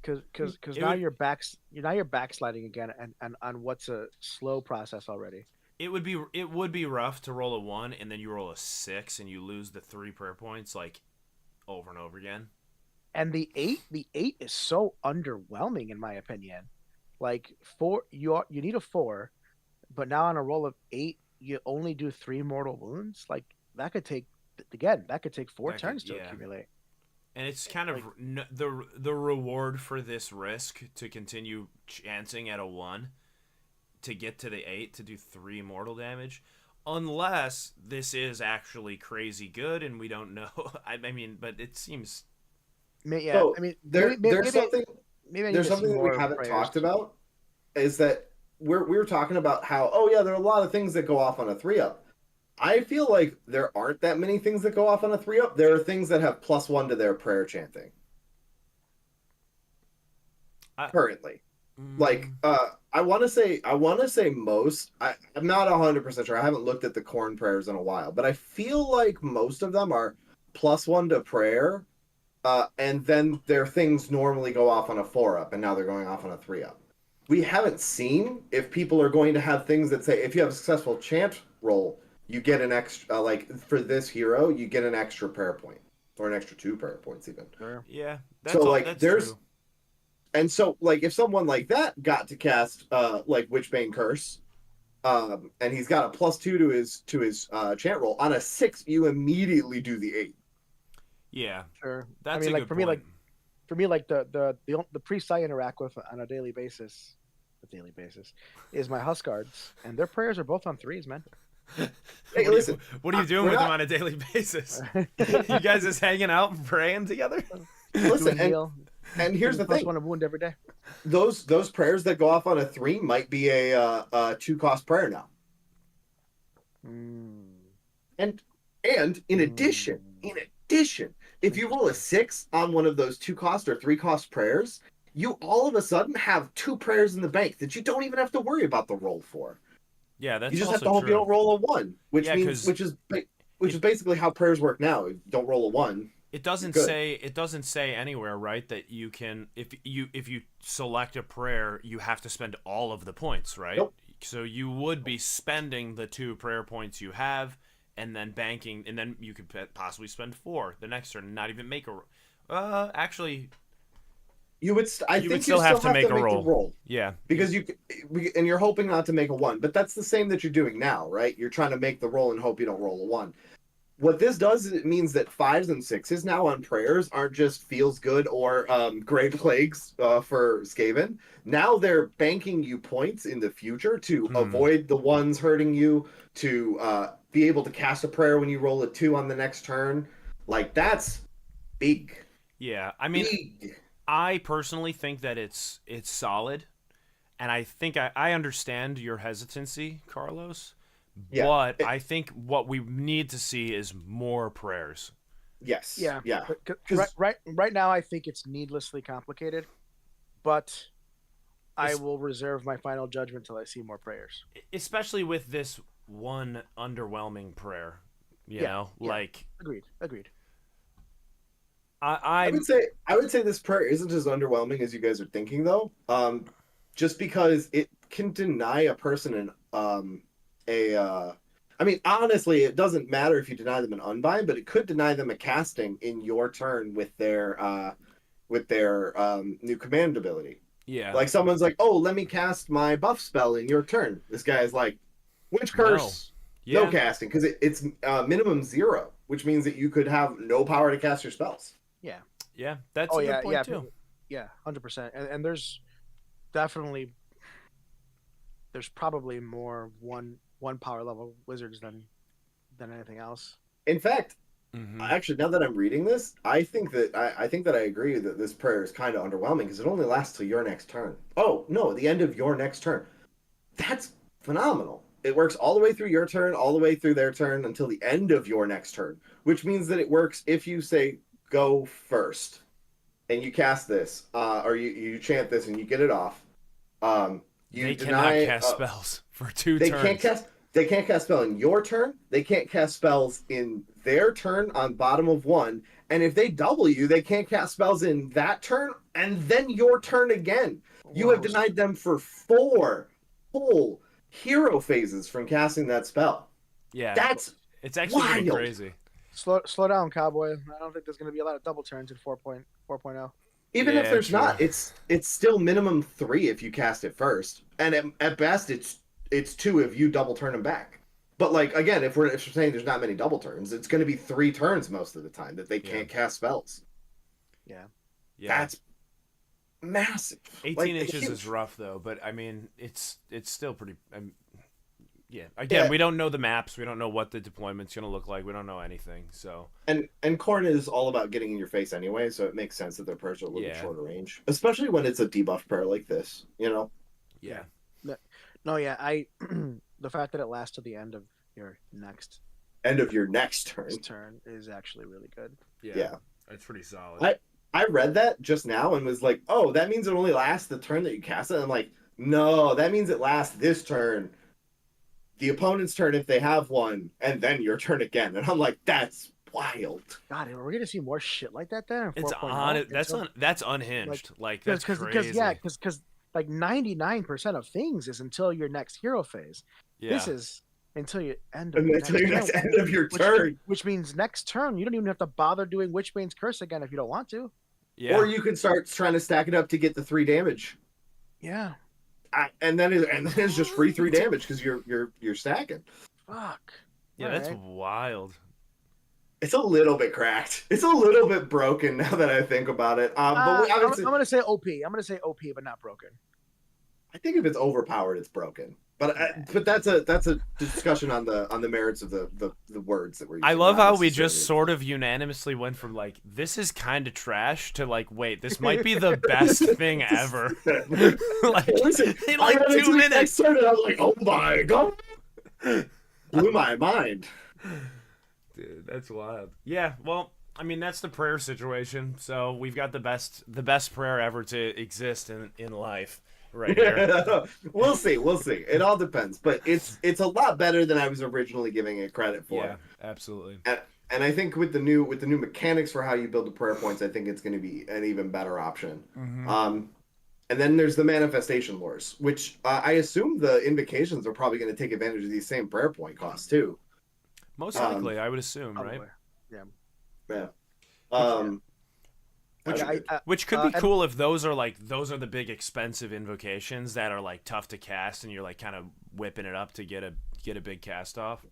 Because now you're backsliding again and on what's a slow process already. It would be rough to roll a 1 and then you roll a 6 and you lose the 3 prayer points over and over again. And the 8 is so underwhelming in my opinion. 4, you need a 4, but now on a roll of 8 you only do 3 mortal wounds. That could take 4 turns to accumulate. And it's kind of the reward for this risk to continue chancing at a 1 to get to the 8 to do 3 mortal damage, unless this is actually crazy good and we don't know. I mean, but it seems. Yeah, so there's something that we haven't talked about is that we were talking about how there are a lot of things that go off on a 3-up. I feel like there aren't that many things that go off on a 3-up. There are things that have +1 to their prayer chanting. Currently. I want to say most. I'm not 100% sure. I haven't looked at the corn prayers in a while, but I feel like most of them are +1 to prayer, and then their things normally go off on a 4-up, and now they're going off on a 3-up. We haven't seen if people are going to have things that say if you have a successful chant roll, you get an extra, for this hero, you get an extra prayer point. Or an extra 2 prayer points, even. Sure. Yeah, that's true. And so, if someone like that got to cast, Witchbane Curse, and he's got a +2 to his chant roll, on a 6, you immediately do the 8. Yeah. Sure. That's a good point. For me, the priests I interact with on a daily basis is my Huskards, and their prayers are both on 3s, man. Hey, listen, What are you doing we're with them not. on a daily basis? You guys just hanging out and praying together? Listen, Doing meal, and here's getting the plus thing: one a wound every day. those prayers that go off on a 3 might be a 2 cost prayer now. Mm, And in addition, if you roll a interesting. 6 on one of those 2 cost or 3 cost prayers, you all of a sudden have 2 prayers in the bank that you don't even have to worry about the roll for. Yeah, You that's just have also to hope you true. don't roll a 1, which Yeah, means because which is it basically how prayers work now. If you don't roll a 1, it you're doesn't good. say anywhere, right, that you can if you select a prayer, you have to spend all of the points, right? Nope. So you would be spending the 2 prayer points you have, and then banking, and then you could possibly spend 4 the next turn and not even make a. Actually, I you would think you still have still to have make to a make the roll. roll Yeah, because and you're hoping not to make a 1, but that's the same that you're doing now, right? You're trying to make the roll and hope you don't roll a 1. What this does is it means that 5s and 6s now on prayers aren't just feels good or great plagues for Skaven. Now they're banking you points in the future to Hmm. avoid the ones hurting you, to be able to cast a prayer when you roll a 2 on the next turn. Like, that's big. Yeah. I mean, Big. I personally think that it's solid, and I think I understand your hesitancy, Carlos, Yeah. but I think what we need to see is more prayers. Yes. Yeah, Yeah. right, Because right now I think it's needlessly complicated, but I Es- will reserve my final judgment till I see more prayers. Especially with this one underwhelming prayer, Yeah, yeah, like agreed. I I'm would say this prayer isn't as underwhelming as you guys are thinking, though. Just because it can deny a person a I mean, honestly, it doesn't matter if you deny them an unbind, but it could deny them a casting in your turn with their new command ability. yeah, Like someone's like, "Oh, let me cast my buff spell in your turn." This guy's like, "Witch no, curse, no yeah, casting," because it's minimum 0, which means that you could have no power to cast your spells. Yeah. yeah, that's Oh a good yeah, point yeah, too. yeah, 100%. And there's definitely there's probably more one power level wizards than anything else. In fact, Hmm. actually, now that I'm reading this, I think that I agree that this prayer is kind of underwhelming because it only lasts till your next turn. Oh no, the end of your next turn. That's phenomenal. It works all the way through your turn, all the way through their turn until the end of your next turn, which means that it works if you say go first and you cast this, or you chant this and you get it off. You They cannot deny. cast spells for 2 They can't turns. cast. They can't cast spell in your turn. They can't cast spells in their turn on bottom of 1. And if they double you, they can't cast spells in that turn and then your turn again. You have Whoa, denied them for 4 whole hero phases from casting that spell. Yeah, That's it's actually pretty wild. crazy. slow down, cowboy. I don't think there's going to be a lot of double turns in 4.0. Even if Yeah, there's true. not, it's still minimum 3 if you cast it first, and at best it's 2 if you double turn them back. But like again, if we're saying there's not many double turns, it's going to be 3 turns most of the time that they Yeah, can't cast spells. Yeah. yeah. That's massive. 18 Like inches is huge. rough though, but I mean, it's still pretty. Yeah. Again, Yeah, we don't know the maps. We don't know what the deployment's gonna look like. We don't know anything. So and corn is all about getting in your face anyway, so it makes sense that their prayers are a little bit yeah, shorter range, especially when it's a debuff prayer like this. yeah, Yeah. No, yeah, I the fact that it lasts to the end of your End of your next turn. turn is actually really good. yeah. Yeah. It's pretty solid. I I read that just now and was like, oh, that means it only lasts the turn that you cast it. And I'm like, no, that means it lasts this turn, the opponent's turn if they have one, and then your turn again. And I'm like, that's wild. God, are we going to see more shit like that then in It's 4.0? on it. Until, That's like, unhinged. Like that's because crazy. like 99% of things is until your next hero phase. This Yeah, is until you end of And your until next your turn, next end of your turn. which means next turn you don't even have to bother doing Witchbane's Curse again if you don't want to. yeah, Or you could start trying to stack it up to get the 3 damage. Yeah. And then it's just free 3 damage because you're stacking. Fuck. yeah. All That's right. wild. It's a little bit cracked. It's a little bit broken now that I think about it. But I'm obviously, gonna say OP. I'm gonna say OP, but not broken. I think if it's overpowered, it's broken. But that's a discussion on the merits of the words that we're using. I love not how we just necessarily- sort of unanimously went from like this is kind of trash to like wait, this might be the best thing ever. Like Listen, in I like read 2 into the minutes. next turn and I was like, oh my god, blew my mind. Dude, that's wild. Yeah, well, I mean that's the prayer situation. So we've got the best prayer ever to exist in life right here. We'll see. It all depends, but it's a lot better than I was originally giving it credit for. Yeah, absolutely. And I think with the new mechanics for how you build the prayer points, I think it's going to be an even better option. And then there's the manifestation lures, which I assume the invocations are probably going to take advantage of these same prayer point costs too. Most likely, I would assume, right? Yeah. Yeah. Which could be cool if those are the big expensive invocations that are like tough to cast, and you're like kind of whipping it up to get a big cast off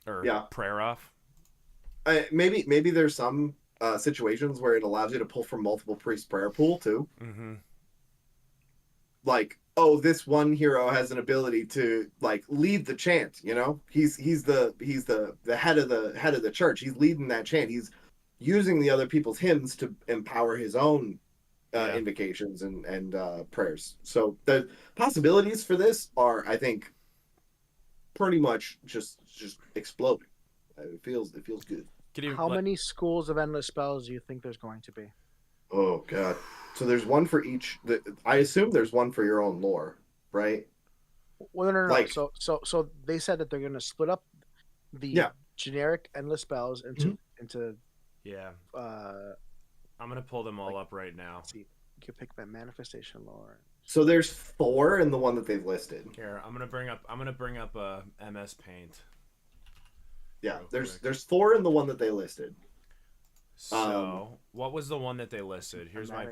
or prayer off. Maybe there's some situations where it allows you to pull from multiple priest prayer pool too. Mm-hmm. Like, oh, this one hero has an ability to like lead the chant. You know, he's the head of the church. He's leading that chant. He's using the other people's hymns to empower his own invocations and prayers. So the possibilities for this are, I think, pretty much just exploding. It feels good. How many schools of endless spells do you think there's going to be? Oh god. So there's one for each. I assume there's one for your own lore, right? Well, no. Like- So they said that they're going to split up the generic endless spells into. Yeah. I'm gonna pull them all up right now. See, you can pick that manifestation lore. So there's 4 in the one that they've listed. Here, I'm gonna bring up MS Paint. Yeah, there's 4 in the one that they listed. So, what was the one that they listed? Here's my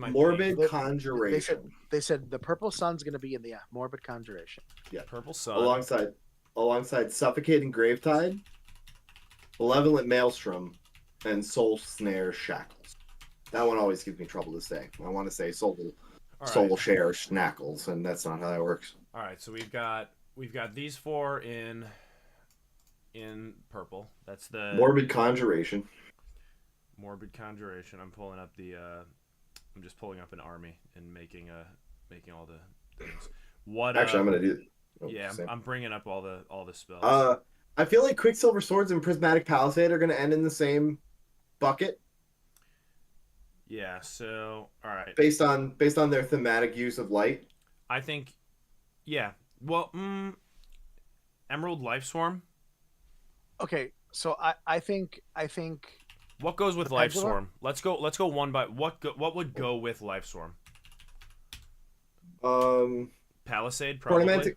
Morbid paint. Conjuration. They said the Purple Sun's going to be in the Morbid Conjuration. Yeah, Purple Sun alongside Suffocating Gravetide, Malevolent Maelstrom, and Soul Snare Shackles. That one always gives me trouble to say. I want to say Soul Share Schnackles, and that's not how that works. All right, so we've got these 4 in purple. That's the Morbid Conjuration. I'm pulling up I'm just pulling up an army and making all the things. Actually, I'm gonna do. I'm bringing up all the spells. I feel like Quicksilver Swords and Prismatic Palisade are gonna end in the same bucket. Yeah. So, all right. Based on their thematic use of light. I think, yeah. Well, Emerald Life Swarm. Okay, so I think. What goes with Life Swarm? Let's go one by what would go with Life Swarm? Palisade, probably.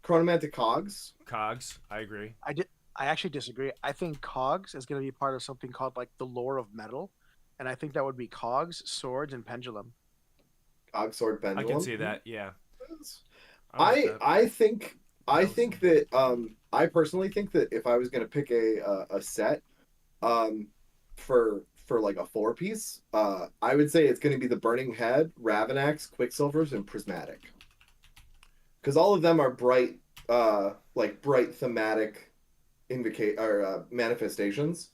Chronomantic Cogs. Cogs, I agree. I actually disagree. I think Cogs is going to be part of something called like the Lore of Metal, and I think that would be Cogs, Swords, and Pendulum. Cog, Sword, Pendulum. I can see that. Yeah. I think that I personally think that if I was going to pick a set for like a 4-piece, I would say it's going to be the Burning Head, Ravanax, Quicksilvers, and Prismatic. Because all of them are bright thematic manifestations.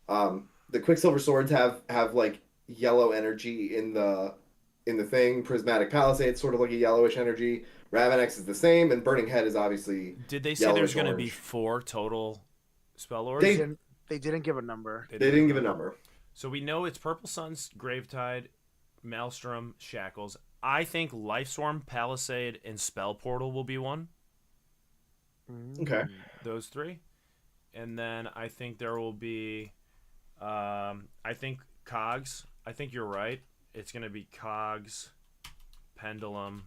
The Quicksilver Swords have like yellow energy in the thing. Prismatic Palisade sort of like a yellowish energy. Ravanax is the same, and Burning Head is obviously. Did they say there's going to be 4 total spell lords? They didn't give a number. They didn't give a number. So we know it's Purple Sun's Gravetide, Maelstrom, Shackles. I think Life Swarm, Palisade, and Spell Portal will be one. Okay. Those 3. And then I think there will be I think Cogs. I think you're right. It's going to be Cogs, Pendulum,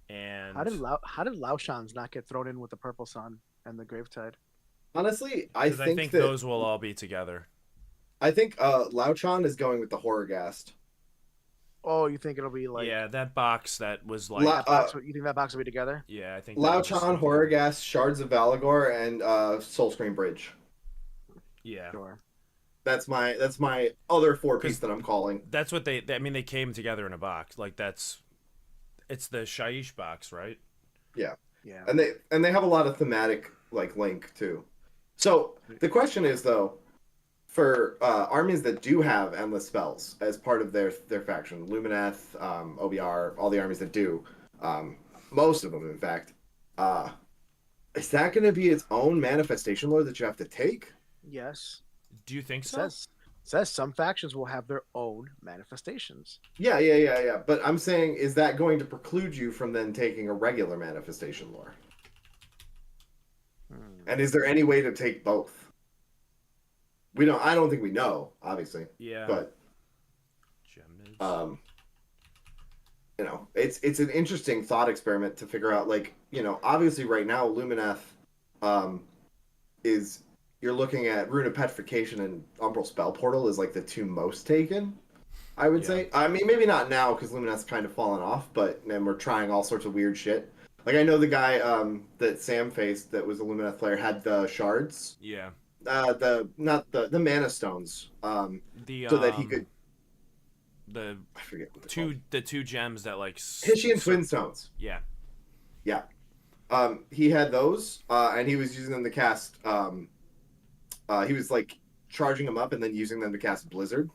and how did Laoshans not get thrown in with the Purple Sun and the Gravetide? Honestly, I think that those will all be together. I think Laochan is going with the Horrorghast. Oh, you think it'll be like that box that was like you think that box will be together? Yeah, I think Laochan, Horrorghast, Shards of Valagor, and Soulscream Bridge. Yeah. Sure. That's my other four piece 'Cause that I'm calling. that's what I mean, they came together in a box. Like it's the Shaiish box, right? Yeah. Yeah. And they have a lot of thematic like link too. So the question is though, for armies that do have endless spells as part of their faction, Lumineth, OBR, all the armies that do, um, most of them in fact, uh, is that going to be its own manifestation lore that you have to take? Yes. Do you think It so? says some factions will have their own manifestations. Yeah. But I'm saying, is that going to preclude you from then taking a regular manifestation lore? And is there any way to take both? We don't. I don't think we know, obviously. Yeah. But Gemnids. it's an interesting thought experiment to figure out. Like, obviously, right now, Lumineth, um, is you're looking at Rune of Petrification and Umbral Spell Portal is like the two most taken. I would Yeah. say. I mean, maybe not now because Lumineth's kind of fallen off, but then we're trying all sorts of weird shit. Like I know the guy that Sam faced that was a Lumineth player had the shards, Yeah. the not the mana stones, The so that he could. the I forget what they're called. the two gems that like Hishian Twin Stones. Yeah. Yeah. He had those, and he was using them to cast. He was like charging them up and then using them to cast Blizzard,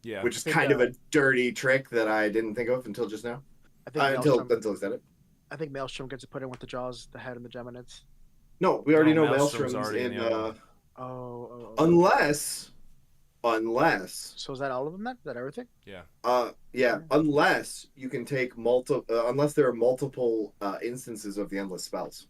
Yeah. which is think, kind of a dirty trick that I didn't think of until just now. I think Until Maelstrom. I said it. I think Maelstrom gets to put in with the jaws, the head, and the Geminids. No, we already know Maelstrom's Maelstrom's already in in. the other one. Oh. Unless. So is that all of them then? Is that everything? Yeah. Yeah. Unless you can take multiple. Unless there are multiple instances of the endless spells.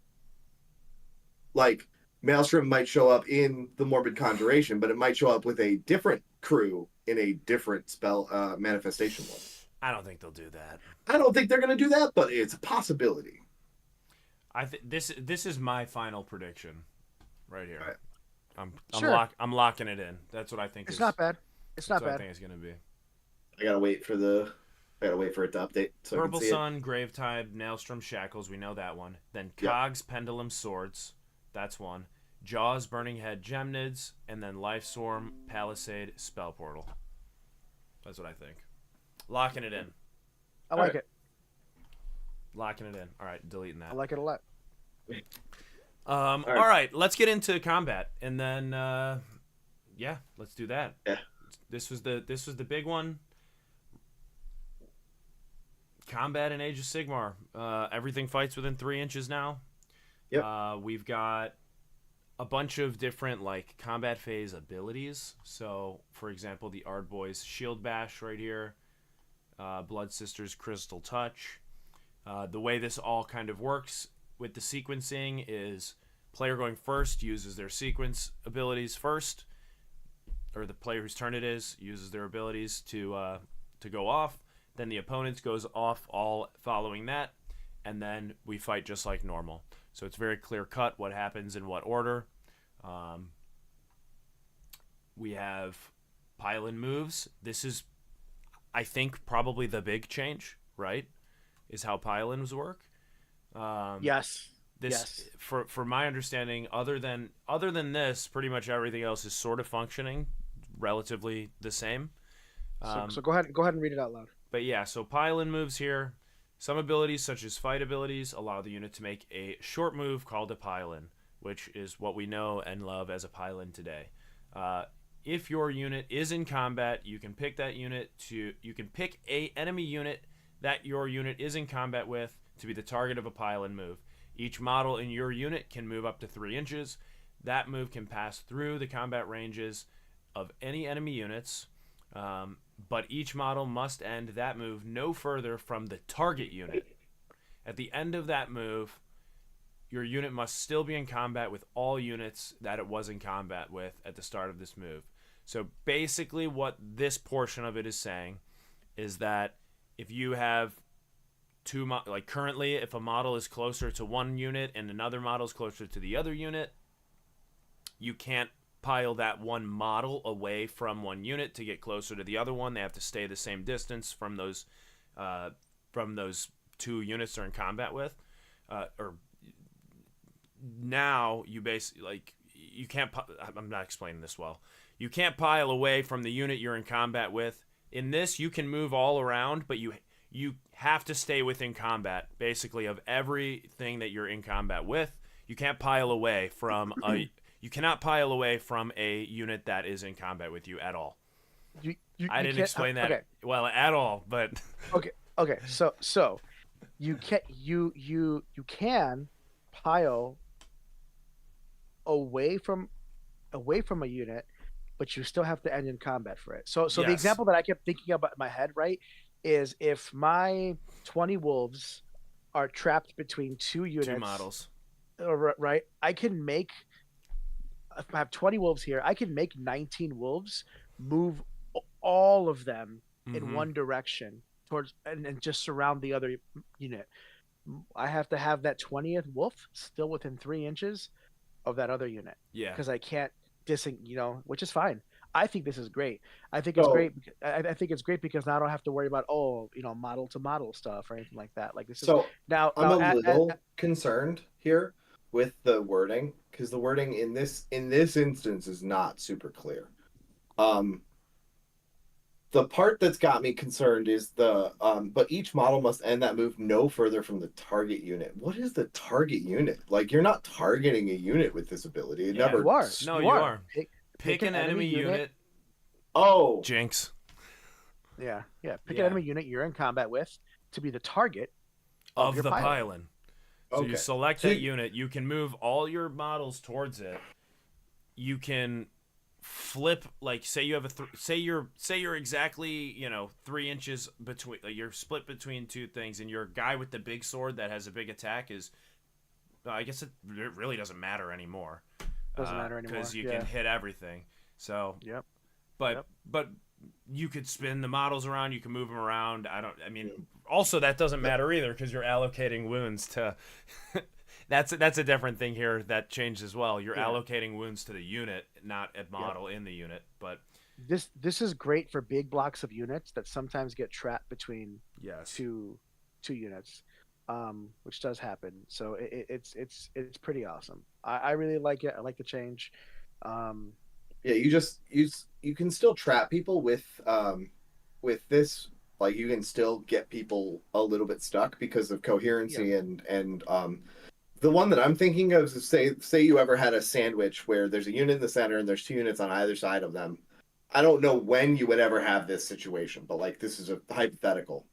Like Maelstrom might show up in the Morbid Conjuration, but it might show up with a different crew in a different spell manifestation one. I don't think they'll do that. I don't think they're going to do that, but it's a possibility. I think this is my final prediction, right here. Right. Sure. I'm locking it in. That's what I think. It's not bad. It's not That's what I bad. think it's gonna be. I gotta wait for it to update so Purple I can see Sun, Gravetide, Maelstrom Shackles. We know that one. Then Yep. Cogs, Pendulum Swords. That's one. Jaws, Burning Head, Gemnids, and then Life Swarm, Palisade, Spell Portal. That's what I think. Locking it in. I like it. Locking it in. All right, deleting that. I like it a lot. All right, let's get into combat, and then yeah, let's do that. Yeah. This was the big one. Combat in Age of Sigmar. Everything fights within 3 inches now. Yep. We've got a bunch of different like combat phase abilities. So, for example, the Ardboy's Shield Bash right here. Blood Sisters Crystal Touch. The way this all kind of works with the sequencing is player going first uses their sequence abilities first, or the player whose turn it is uses their abilities to go off. Then the opponent goes off all following that, and then we fight just like normal. So it's very clear cut what happens in what order. We have pile-in moves. This is, I think, probably the big change, right? Is how pile-ins work. Yes. This, for my understanding, other than this, pretty much everything else is sort of functioning relatively the same. So go ahead and read it out loud. But yeah, so pile-in moves here. Some abilities, such as fight abilities, allow the unit to make a short move called a pile-in, which is what we know and love as a pile-in today. If your unit is in combat, you can pick a enemy unit that your unit is in combat with to be the target of a pile-in move. Each model in your unit can move up to 3 inches. That move can pass through the combat ranges of any enemy units, but each model must end that move no further from the target unit. At the end of that move, your unit must still be in combat with all units that it was in combat with at the start of this move. So basically what this portion of it is saying is that if you have currently, if a model is closer to one unit and another model is closer to the other unit, you can't pile that one model away from one unit to get closer to the other one. They have to stay the same distance from those two units they're in combat with. Or now you basically you can't. I'm not explaining this well. you can't pile away from the unit you're in combat with. In this, you can move all around, but you have to stay within combat, basically, of everything that you're in combat with. You can't pile away from a you cannot pile away from a unit that is in combat with you at all. I didn't can't, explain that okay. well at all, but Okay. So you can you can pile away from a unit, but you still have to end in combat for it. So the yes, example that I kept thinking about in my head, right, is if my 20 wolves are trapped between two two units, models. right, I can make, if I have 20 wolves here, I can make 19 wolves move all of them in Mm-hmm. one direction towards and just surround the other unit. I have to have that 20th wolf still within 3 inches of that other unit Yeah. because I can't which is fine. I think this is great. I think it's So great. I think it's great because now I don't have to worry about model to model stuff or anything like that. Like this is So now I'm a little concerned here with the wording because the wording in this instance is not super clear. Um, the part that's got me concerned is but each model must end that move no further from the target unit. What is the target unit? Like you're not targeting a unit with this ability. It Yeah. never. you are No, you you are are. pick Pick an an enemy unit. Oh, Jinx. yeah, pick an Yeah. enemy unit you're in combat with to be the target of Of your the pilot. pylon. So you okay. select So that unit. You can move all your models towards it. You can flip, like, say you have say you're exactly 3 inches between, like, you're split between two things, and your guy with the big sword that has a big attack is, I guess it really doesn't matter anymore, Doesn't matter anymore. because you Yeah. can hit everything. So, Yep. but Yep. but you could spin the models around. You can move them around. I mean, also that doesn't matter either because you're allocating wounds to. That's a different thing here that changed as well. You're Yeah. allocating wounds to the unit, not a Yep. model in the unit. But This is great for big blocks of units that sometimes get trapped between yes, two units, which does happen. So it's pretty awesome. I really like it. I like the change. Um, yeah, you can still trap people with this. Like you can still get people a little bit stuck because of yeah, coherency and the one that I'm thinking of is say you ever had a sandwich where there's a unit in the center and there's two units on either side of them. I don't know when you would ever have this situation, but like this is a hypothetical.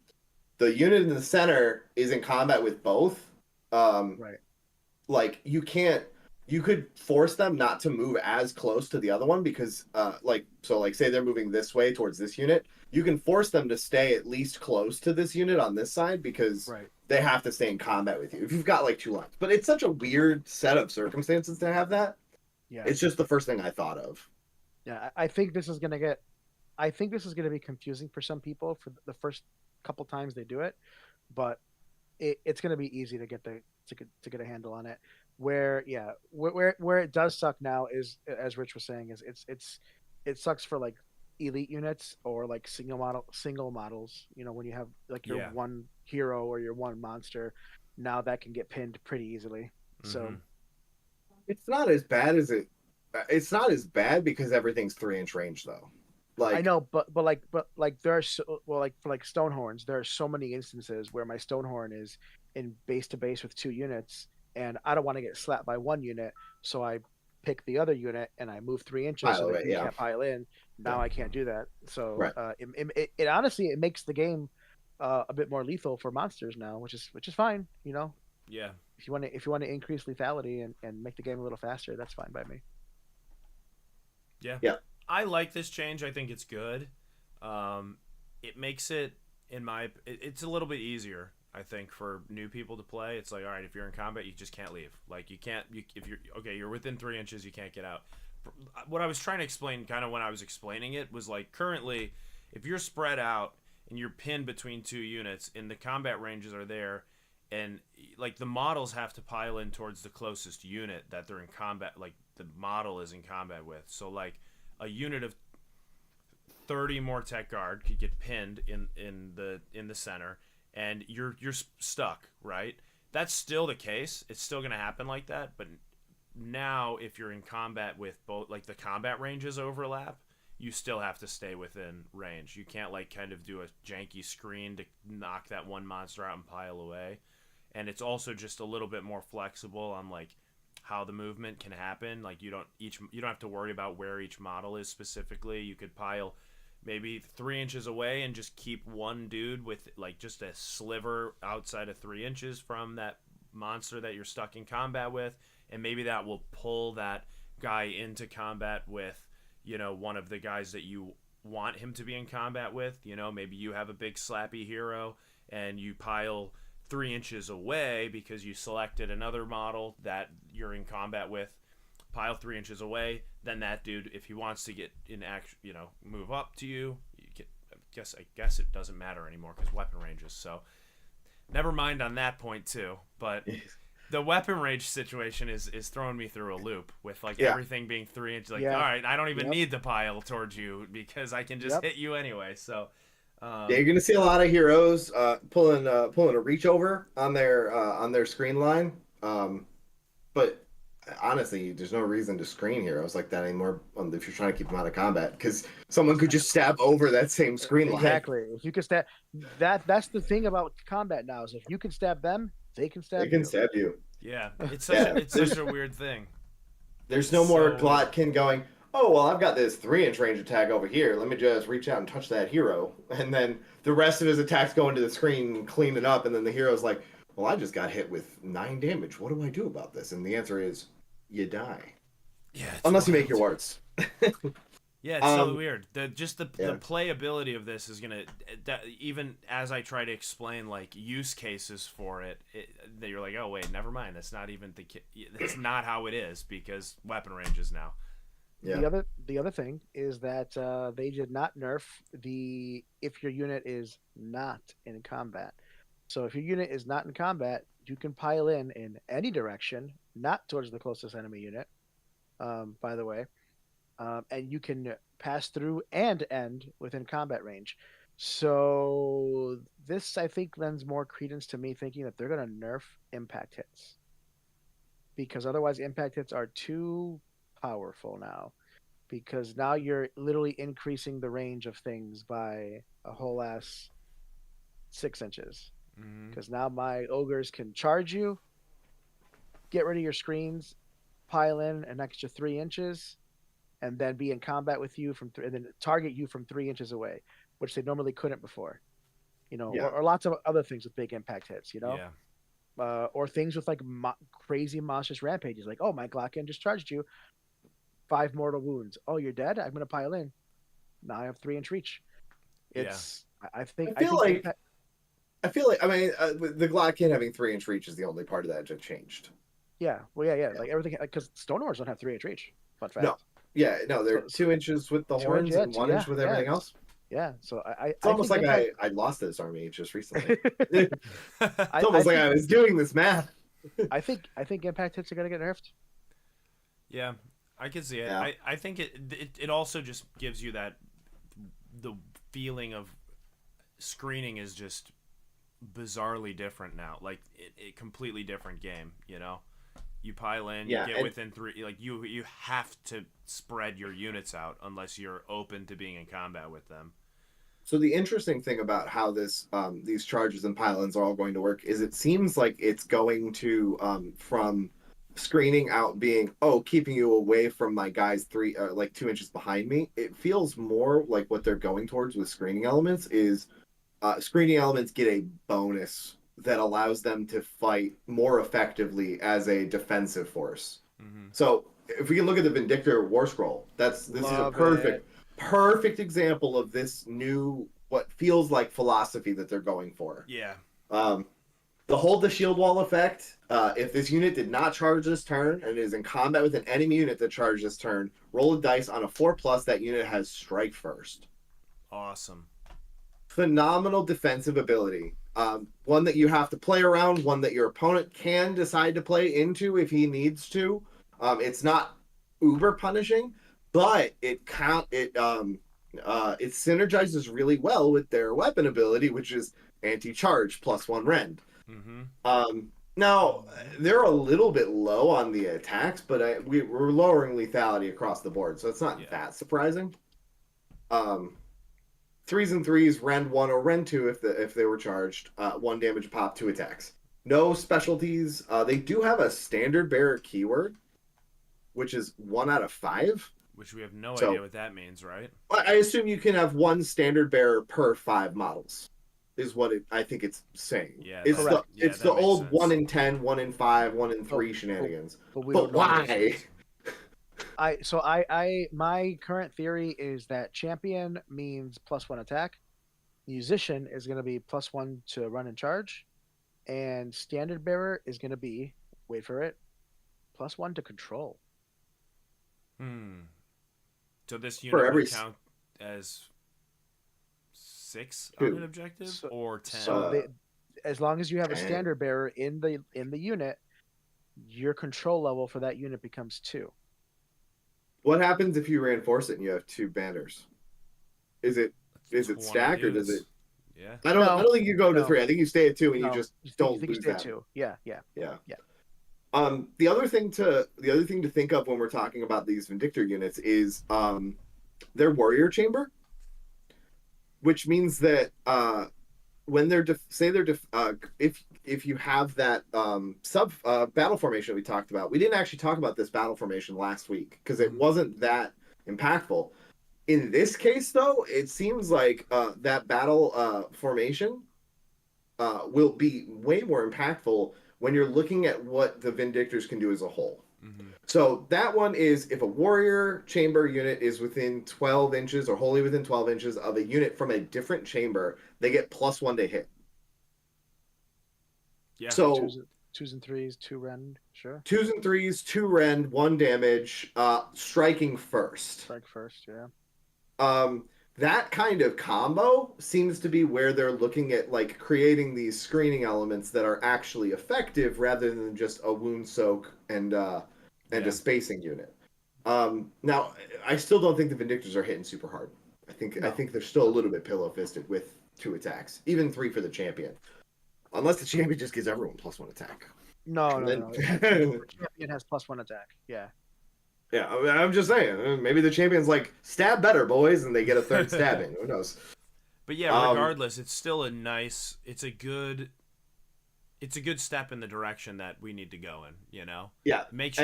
The unit in the center is in combat with both. Um, right. like you could force them not to move as close to the other one because like say they're moving this way towards this unit, you can force them to stay at least close to this unit on this side because Right. they have to stay in combat with you if you've got like two lines. But it's such a weird set of circumstances to have that. Yeah. It's just the first thing I thought of. Yeah. I think this is gonna get. I think this is gonna be confusing for some people for the first couple times they do it, but it's gonna be easy to get to get a handle on it. Where yeah, where it does suck now is, as Rich was saying, is it sucks for like elite units or like single models. When you have like your yeah, one hero or your one monster, now that can get pinned pretty easily. So mm-hmm. It's not as bad as it. It's not as bad because everything's 3 inch range though. I Like know, but like there are well, like for like Stonehorns, there are so many instances where my Stonehorn is in base to base with two units, and I don't want to get slapped by one unit, so I pick the other unit and I move 3 inches pile so of that it, he yeah, can't pile in. yeah, Now I can't do that. So right. it honestly it makes the game a bit more lethal for monsters now, which is fine. Yeah, If you want to increase lethality and make the game a little faster, that's fine by me. yeah. Yeah. I like this change. I think it's good. Um, it makes it it's a little bit easier. I think for new people to play, it's like, all right, if you're in combat, you just can't leave. Like you can't. If you're okay, you're within 3 inches, you can't get out. What I was trying to explain, kind of when I was explaining it, was like currently, if you're spread out and you're pinned between two units, and the combat ranges are there, and like the models have to pile in towards the closest unit that they're in combat, like the model is in combat with. So like a unit of 30 more tech guard could get pinned in the center, and you're stuck, right? That's still the case. It's still going to happen like that, but now if you're in combat with both, like the combat ranges overlap, you still have to stay within range. You can't like kind of do a janky screen to knock that one monster out and pile away. And it's also just a little bit more flexible on like how the movement can happen. Like you don't have to worry about where each model is specifically. You could pile maybe 3 inches away and just keep one dude with like just a sliver outside of 3 inches from that monster that you're stuck in combat with, and maybe that will pull that guy into combat with, one of the guys that you want him to be in combat with. Maybe you have a big slappy hero and you pile 3 inches away because you selected another model that you're in combat with. Pile 3 inches away, then that dude, if he wants to get in action, move up to you, I guess it doesn't matter anymore because weapon ranges. So never mind on that point too. But the weapon range situation is throwing me through a loop with like everything being 3 inches. Like, all right, I don't even need to pile towards you because I can just hit you anyway. So you're gonna see a lot of heroes pulling a reach over on their screen line. But honestly, there's no reason to screen heroes like that anymore if you're trying to keep them out of combat, because someone could just stab over that same screen line. Exactly. If you can stab that's the thing about combat now, is if you can stab them, they can stab you. They can stab you. Yeah, it's such a weird thing. There's no more Glotkin going, oh, well, I've got this 3-inch range attack over here. Let me just reach out and touch that hero. And then the rest of his attacks go into the screen and clean it up. And then the hero's like, well, I just got hit with 9 damage. What do I do about this? And the answer is, you die. Yeah. Unless you make your warts. Yeah, it's so weird. The playability of this is gonna, even as I try to explain like use cases for it, that you're like, oh wait, never mind. That's not even that's not how it is, because weapon ranges now. Yeah. The other thing is that they did not nerf if your unit is not in combat. So if your unit is not in combat, you can pile in any direction, not towards the closest enemy unit. By the way. And you can pass through and end within combat range. So this, I think, lends more credence to me thinking that they're going to nerf impact hits, because otherwise impact hits are too powerful now, because now you're literally increasing the range of things by a whole ass 6 inches. Because now my ogres can charge you, get rid of your screens, pile in an extra 3 inches, and then be in combat with you and then target you from 3 inches away, which they normally couldn't before. Or lots of other things with big impact hits. Or things with like crazy monstrous rampages, like, oh, my Glockin just charged you, 5 mortal wounds. Oh, you're dead. I'm gonna pile in. Now I have 3-inch reach. I feel like the Glockin having 3-inch reach is the only part of that that changed. Yeah. Well, yeah. Like everything, because Stonewars don't have 3-inch reach. Fun fact. No. Yeah, no, they're 2 inches with the horns and 1 inch with everything else. Yeah, so it's almost like I lost this army just recently. It's almost like I was doing this math. I think impact hits are gonna get nerfed. Yeah, I can see it. Yeah. I think it also just gives you the feeling of screening is just bizarrely different now. Like it completely different game. You pile in, you get within 3. Like you have to spread your units out unless you're open to being in combat with them. So the interesting thing about how these charges and pile-ins are all going to work is it seems like it's going to from screening out being keeping you away from my guys 2 inches behind me. It feels more like what they're going towards with screening elements is screening elements get a bonus that allows them to fight more effectively as a defensive force. Mm-hmm. So if we can look at the Vindictor War Scroll, this is a perfect example of this new, what feels like philosophy that they're going for. Yeah. The hold the shield wall effect, if this unit did not charge this turn and is in combat with an enemy unit that charged this turn, roll a dice on a 4+, that unit has strike first. Awesome. Phenomenal defensive ability. One that you have to play around, one that your opponent can decide to play into if he needs to. It's not uber punishing, but it synergizes really well with their weapon ability, which is anti-charge +1 rend. Mm-hmm. Now they're a little bit low on the attacks, but we're lowering lethality across the board, so it's not Yeah. that surprising. Um, threes and threes, Rend 1 or Rend 2 if they were charged. 1 damage pop, 2 attacks. No specialties. They do have a standard bearer keyword, which is 1 out of 5. Which we have no So idea what that means, right? I assume you can have one standard bearer per 5 models. Is what I think it's saying. Yeah, It's Correct. that the makes old sense. 1 in 10, 1 in 5, 1 in 3 But- shenanigans. But we But don't know what this why? is. I my current theory is that champion means +1 attack, musician is going to be +1 to run and charge, and standard bearer is going to be, wait for it, +1 to control. So this For unit every would count as 6 Two. on an objective So- or 10. So as long as you have a 10. standard bearer in the unit, your control level for that unit becomes 2. What happens if you reinforce it and you have 2 banners? Is it 20 stack or does dudes. it? Yeah. I don't think you go to No. 3. I think you stay at 2 and you No, just you think, don't you think you lose stay at that. 2. Yeah. Yeah. Yeah. The other thing to think of when we're talking about these Vindictor units is their warrior chamber, which means that when they're if you have that sub battle formation we talked about, we didn't actually talk about this battle formation last week because it wasn't that impactful. In this case, though, it seems like that battle formation will be way more impactful when you're looking at what the Vindictors can do as a whole. So that one is if a warrior chamber unit is within 12 inches or wholly within 12 inches of a unit from a different chamber, they get +1 to hit. Yeah. So Twos and threes, 2 rend, sure. 2s and 3s, 2 rend, 1 damage, striking first. Strike first, yeah. That kind of combo seems to be where they're looking at like creating these screening elements that are actually effective rather than just a wound soak and a spacing unit. Now I still don't think the Vindictors are hitting super hard. I think they're still a little bit pillow fisted with 2 attacks, even 3 for the champion, unless the champion just gives everyone +1 attack. No. The champion has +1 attack. Yeah. Yeah, I'm just saying. Maybe the champion's like stab better, boys, and they get a 3rd stab in. Who knows? But yeah, regardless, it's still it's a good step in the direction that we need to go in, you know? Yeah. Makes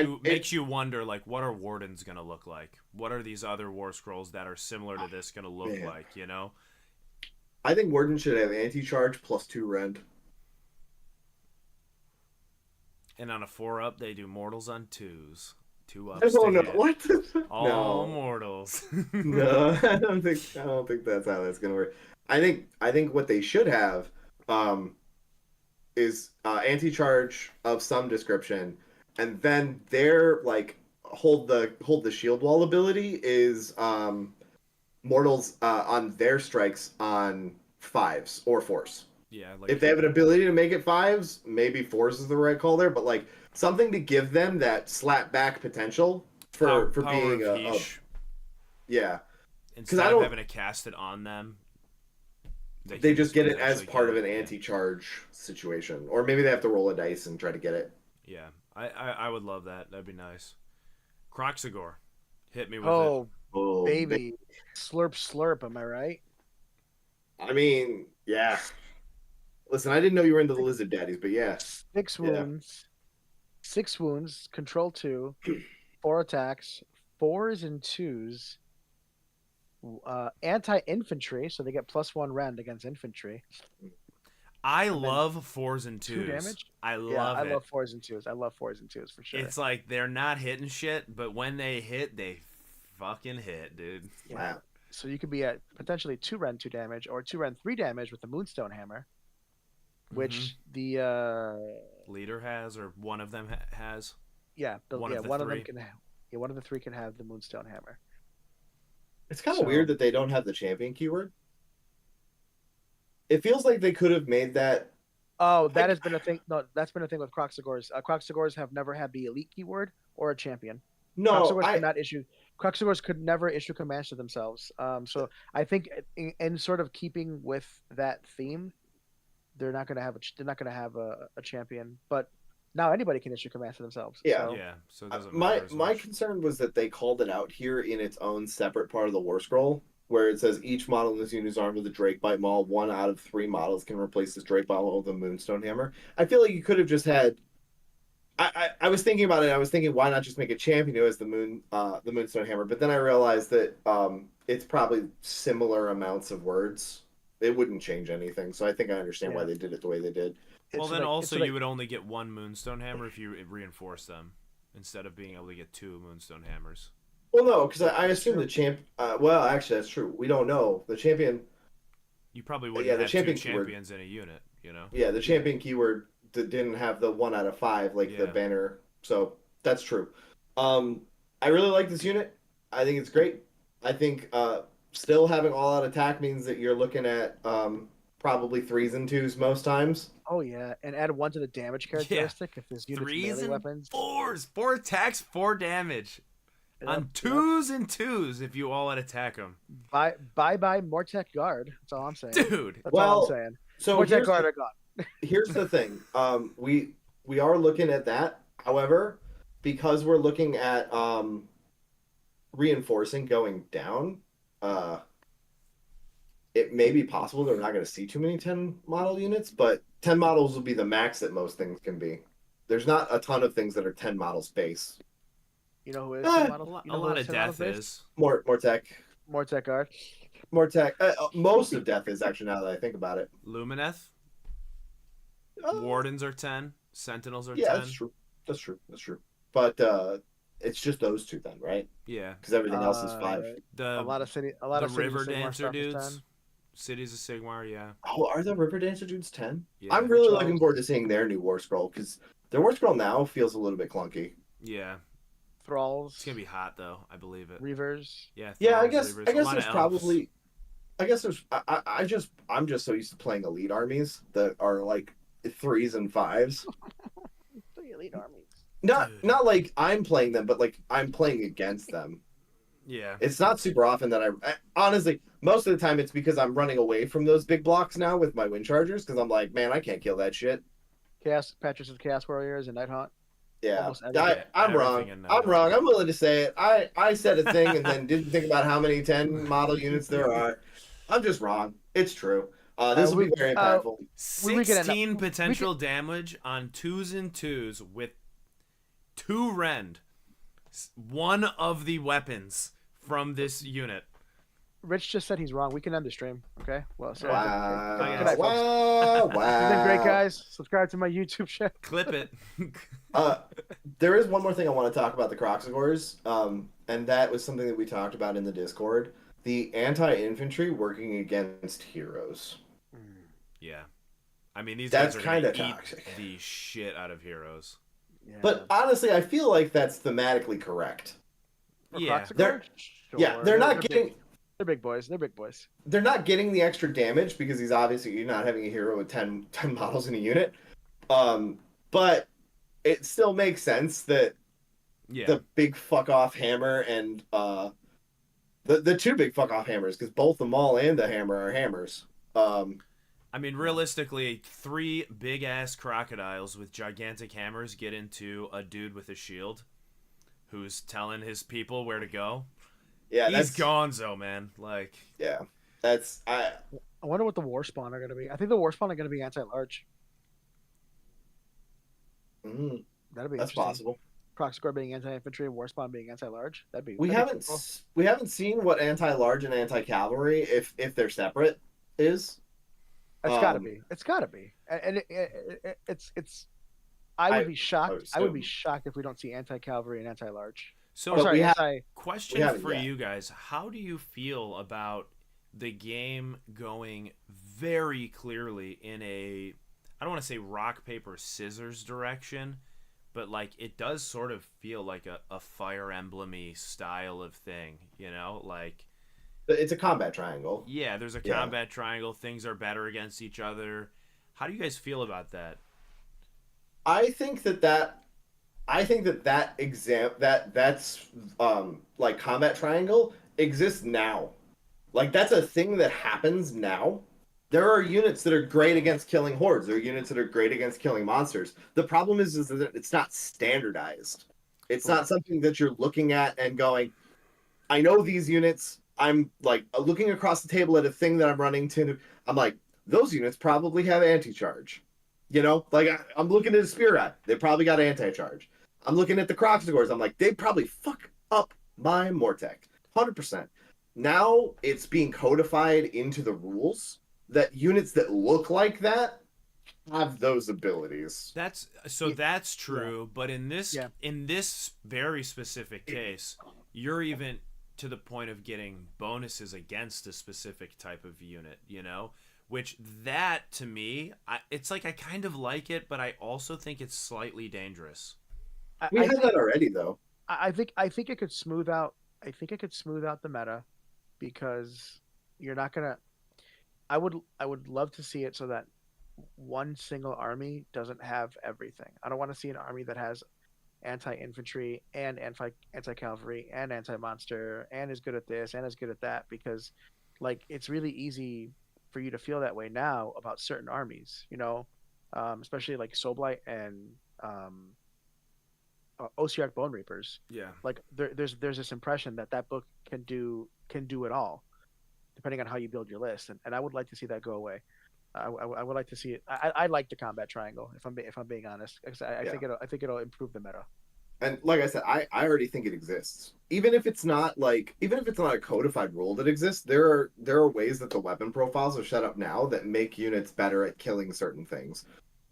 you wonder, like, what are Wardens gonna look like? What are these other War Scrolls that are similar to this gonna look like, you know? I think Warden should have anti-charge +2 rend. And on a 4-up, they do mortals on 2s. 2 ups. I don't know to hit. what. All No. mortals. No, I don't think that's how that's gonna work. I think what they should have is anti-charge of some description, and then their like hold the shield wall ability is mortals on their strikes on 5s or 4s. Yeah. Like If they have an ability to make it 5s, maybe 4s is the right call there, but like something to give them that slap back potential for power being of a Heesh, yeah. instead I of don't- having to cast it on them, They can just get it as actually part get of an it, yeah. anti-charge situation, or maybe they have to roll a dice and try to get it. Yeah, I would love that. That'd be nice. Croxagore, hit me with Oh, Oh, baby. Slurp, slurp, am I right? I mean, yeah. Listen, I didn't know you were into the lizard daddies, but yeah. 6 Yeah. wounds. 6 wounds, control 2, 4 attacks, 4s and 2s. Anti-infantry, so they get +1 rend against infantry. I love 4s and 2s. 2 damage? I Yeah, love I it. love 4s and 2s. I love 4s and 2s for sure. It's like they're not hitting shit, but when they hit, they fucking hit, dude. Wow. So you could be at potentially 2 rend 2 damage or 2 rend 3 damage with the Moonstone Hammer, which the Leader has, or one of them has. one of the them three. can one of the 3 can have the Moonstone Hammer. It's kind of So- weird that they don't have the champion keyword. It feels like they could have made that. Oh, that has been a thing. No, that's been a thing with Croxagores. Croxagores have never had the elite keyword or a champion. No, Croxagores could never issue commands to themselves. So I think in sort of keeping with that theme, they're not going to have a champion. But Now anybody can issue commands to themselves. Yeah. So, Yeah, so it doesn't My matter as my much. concern was that they called it out here in its own separate part of the War Scroll, where it says each model in this unit is armed with a Drake Bite Maul. 1 out of 3 models can replace this Drake Bite Maul with a Moonstone Hammer. I feel like you could have just had. I was thinking about it. I was thinking, why not just make a champion who has the Moonstone Hammer? But then I realized that it's probably similar amounts of words. It wouldn't change anything. So I think I understand why yeah. they did it the way they did. Well, It's then like, also it's like, you would only get one Moonstone Hammer if you reinforce them, instead of being able to get 2 Moonstone Hammers. Well, no, because I That's assume true. the champ. Well, actually, that's true. We don't know the champion. You probably Yeah, wouldn't the have 2 champion keyword. champions in a unit, you know? Yeah, the champion keyword didn't have the 1 out of 5 like the Yeah. banner. So that's true. I really like this unit. I think it's great. I think still having all out attack means that you're looking at probably 3s and 2s most times. oh yeah, and add 1 to the damage characteristic if this unit's 3s melee and weapons. 4s. 4 attacks, 4 damage. Yep, On yep. 2s and 2s if you all out attack them. Bye Mortec Guard. That's all I'm saying. Dude. That's all Well, I'm saying. so Mortec Guard are gone. here's the thing. We are looking at that. However, because we're looking at reinforcing going down, it may be possible they're not going to see too many 10 model units, but 10 models will be the max that most things can be. There's not a ton of things that are 10 models base. You know who is Ah, 10 A, models? lot, You a know who lot is of 10 models death based? is. More tech. Mortec Guard. More tech. Most of death is actually, now that I think about it. Lumineth. Uh, Wardens are 10. Sentinels are yeah, 10. that's true. That's true. That's true. But it's just those two then, right? Yeah. Because everything else is 5. The a lot of Cities the of River Sigmar Dancer stuff is dudes. 10. Cities of Sigmar, yeah. Oh, are the River Dancer dudes 10? Yeah. I'm really Rituals. looking forward to seeing their new War Scroll, because their War Scroll now feels a little bit clunky. Yeah. Thralls. It's gonna be hot though, I believe it. Reavers. Yeah. Yeah, I Thralls, guess Reavers, I a guess lot there's of elves. probably I guess there's I'm just so used to playing elite armies that are like 3s and 5s. The elite armies. Dude. Not like I'm playing them, but like I'm playing against them. Yeah. It's not super often that I honestly, most of the time it's because I'm running away from those big blocks now with my wind chargers, because I'm like, man, I can't kill that shit. Chaos Patrick's Chaos Warriors and Nighthaunt. Yeah, Almost everything. I'm Everything wrong. in I'm Nighthawk. wrong. I'm willing to say it. I said a thing and then didn't think about how many 10 model units there are. I'm just wrong. It's true. This will be very impactful. we could end up- 16 potential damage on 2s and 2s with 2 rend. One of the weapons from this unit. Rich just said he's wrong. We can end the stream. Okay. Well, so Wow. good night, folks. Wow. You've been great, Wow. guys. Subscribe to my YouTube channel. Clip it. There is one more thing I want to talk about the Croxagores, and that was something that we talked about in the Discord. The anti-infantry working against heroes. Yeah. I mean, these That's guys are going to kinda eat toxic. the shit out of heroes. Yeah. But honestly, I feel like that's thematically correct. For Yeah. Croxagore? They're- Sure. Yeah, they're not big- getting They're big boys. They're big boys. they're not getting the extra damage because he's obviously you're not having a hero with 10 models in a unit. But it still makes sense that Yeah. the big fuck off hammer and the 2 big fuck off hammers, because both the maul and the hammer are hammers. I mean, realistically, 3 big ass crocodiles with gigantic hammers get into a dude with a shield who's telling his people where to go. Yeah, He's that's gonzo, man. Like, yeah. That's I wonder what the war spawn are going to be. I think the war spawn are going to be anti-large. mm, That'd be that's interesting. possible. Croxagore being anti-infantry and war spawn being anti-large. That'd be. We that'd be haven't cool. we haven't seen what anti-large and anti-cavalry, if they're separate, is. It's got to um, be. It's got to be. And it's. I would be shocked. I would be assume. shocked if we don't see anti-cavalry and anti-large. so Oh, But sorry, we have- anti. question haven't for yet. you guys. How do you feel about the game going very clearly in a, I don't want to say rock, paper, scissors direction, but like it does sort of feel like a Fire Emblem-y style of thing, you know? Like, It's a combat triangle. yeah, there's a Yeah. combat triangle, things are better against each other. How do you guys feel about that? I think that's like combat triangle exists now. Like that's a thing that happens now. There are units that are great against killing hordes. There are units that are great against killing monsters. The problem is that it's not standardized. It's Right. not something that you're looking at and going, I know these units. I'm like looking across the table at a thing that I'm running to. I'm like, those units probably have anti-charge. You know, like I'm looking at a spear rat. They probably got anti-charge. I'm looking at the Croxigors. I'm like, they probably fuck up my Mortec. 100%. Now it's being codified into the rules that units that look like that have those abilities. That's true, but Yeah. in this very specific case, you're even to the point of getting bonuses against a specific type of unit, you know? Which that to me, it's like I kind of like it, but I also think it's slightly dangerous. I, We I had think that already though. I think it could smooth out. I think it could smooth out the meta because you're not gonna. I would love to see it so that one single army doesn't have everything. I don't want to see an army that has anti-infantry and anti-cavalry and anti-monster and is good at this and is good at that because like it's really easy for you to feel that way now about certain armies, you know, especially like Soulblight and Osiark Bone Reapers. Yeah. Like there's this impression that that book can do it all depending on how you build your list, and I would like to see that go away. I would like to see it. I like the combat triangle if I'm being honest. Yeah. I think it'll improve the meta. And like I said, I already think it exists. Even if it's not like even if it's not a codified rule that exists, there are ways that the weapon profiles are set up now that make units better at killing certain things.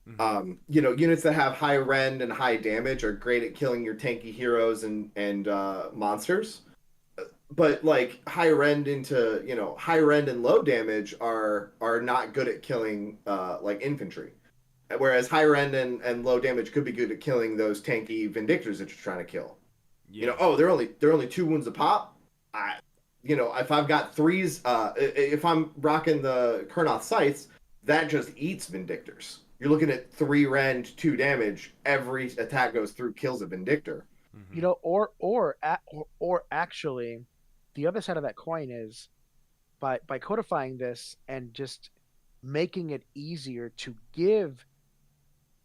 Mm-hmm. You know, units that have high rend and high damage are great at killing your tanky heroes and monsters. But like high rend into high rend and low damage are not good at killing like infantry. Whereas high rend and low damage could be good at killing those tanky vindictors that you're trying to kill. You Yeah. know, oh, they're only 2 wounds a pop. I, if I've got threes, if I'm rocking the Kurnoth sights, that just eats vindictors. You're looking at 3 rend, 2 damage. Every attack goes through, kills a vindictor. You Mm-hmm. know, or actually, the other side of that coin is by codifying this and just making it easier to give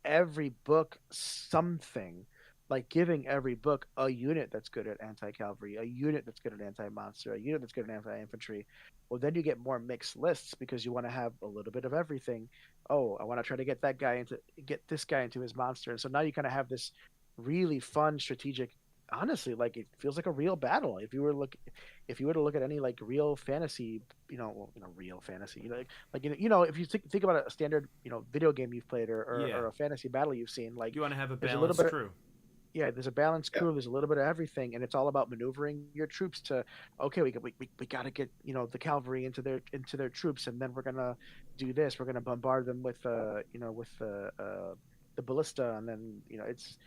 every book something, like giving every book a unit that's good at anti-cavalry, a unit that's good at anti-monster, a unit that's good at anti-infantry. Well, then you get more mixed lists because you want to have a little bit of everything. Oh, I want to try to get this guy into his monster, and so now you kind of have this really fun strategic. Honestly, like it feels like a real battle. If you were to look at any like real fantasy, real fantasy, if you think about a standard, video game you've played Yeah. or a fantasy battle you've seen, like You want to have a there's a little balanced bit of, crew. yeah, there's a balanced Yeah. crew, there's a little bit of everything, and it's all about maneuvering your troops to, okay, we got to get, the cavalry into their troops, and then we're gonna do this, we're gonna bombard them with the ballista, and then it's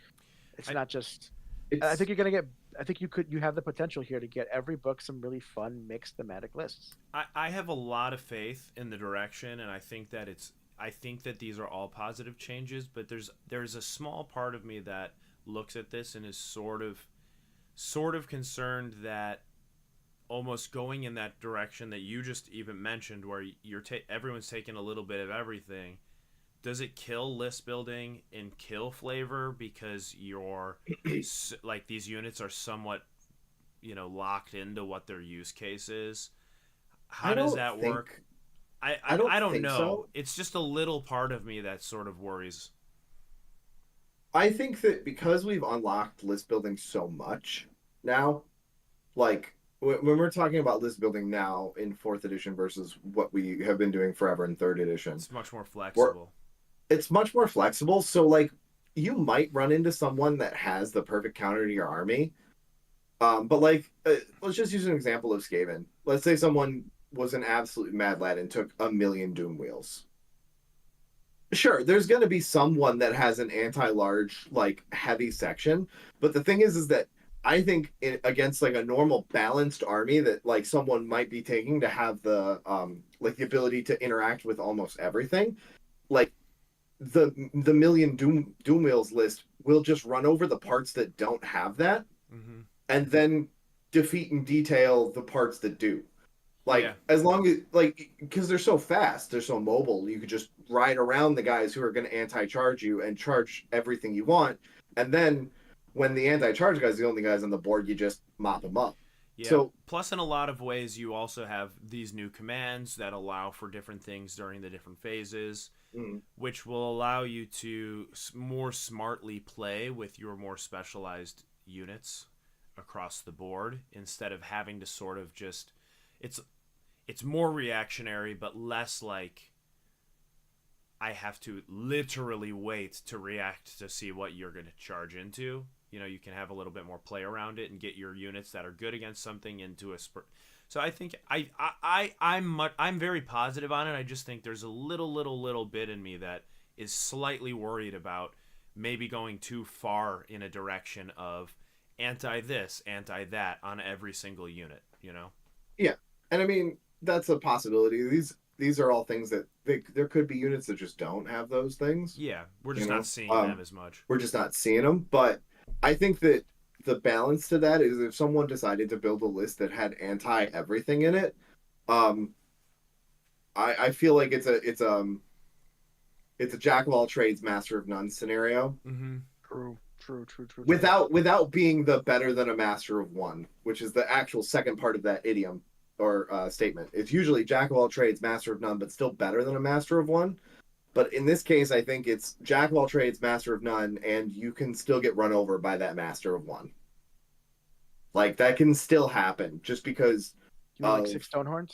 I not just. I It's think you're gonna get. I think you have the potential here to get every book some really fun mixed thematic lists. I have a lot of faith in the direction, and I think that these are all positive changes, but there's a small part of me that looks at this and is sort of concerned that almost going in that direction that you just even mentioned, where everyone's taking a little bit of everything. Does it kill list building and kill flavor because like these units are somewhat locked into what their use case is? How I does don't that think work? I I don't I don't think know. so. It's just a little part of me that sort of worries. I think that because we've unlocked list building so much now, like when we're talking about list building now in fourth edition versus what we have been doing forever in third edition, It's much more we're flexible. it's much more flexible. So like you might run into someone that has the perfect counter to your army. But like let's just use an example of Skaven. Let's say someone was an absolute mad lad and took a million Doom Wheels. Sure, there's going to be someone that has an anti-large like heavy section, but the thing is that I think against like a normal balanced army that like someone might be taking to have the like the ability to interact with almost everything, like the million Doom Wheels list will just run over the parts that don't have that Mm-hmm. and then defeat and detail the parts that do. Yeah. Like as long as like because they're so fast, they're so mobile, you could just ride around the guys who are going to anti-charge you and charge everything you want, and then when the anti-charge guy's the only guys on the board, you just mop them up. Yeah. So Plus, in a lot of ways, you also have these new commands that allow for different things during the different phases, mm, which will allow you to more smartly play with your more specialized units across the board instead of having to sort of just it's it's more reactionary but less like I have to literally wait to react to see what you're going to charge into. You know, you can have a little bit more play around it and get your units that are good against something into a So I think I'm very positive on it. I just think there's a little bit in me that is slightly worried about maybe going too far in a direction of anti this, anti that on every single unit, you know? yeah, and I mean that's a possibility. These are all things that there could be units that just don't have those things. Yeah, we're You just not know, seeing them as much. we're just not seeing them. But I think that the balance to that is if someone decided to build a list that had anti everything in it, um, I feel like it's a jack of all trades, master of none scenario. Mm-hmm. True. Without being the better than a master of one, which is the actual second part of that idiom or statement. It's usually jack of all trades, master of none, but still better than a master of one. But in this case, I think it's jack of all trades, master of none, and you can still get run over by that master of one. Like that can still happen just because You mean like of 6 Stonehorns?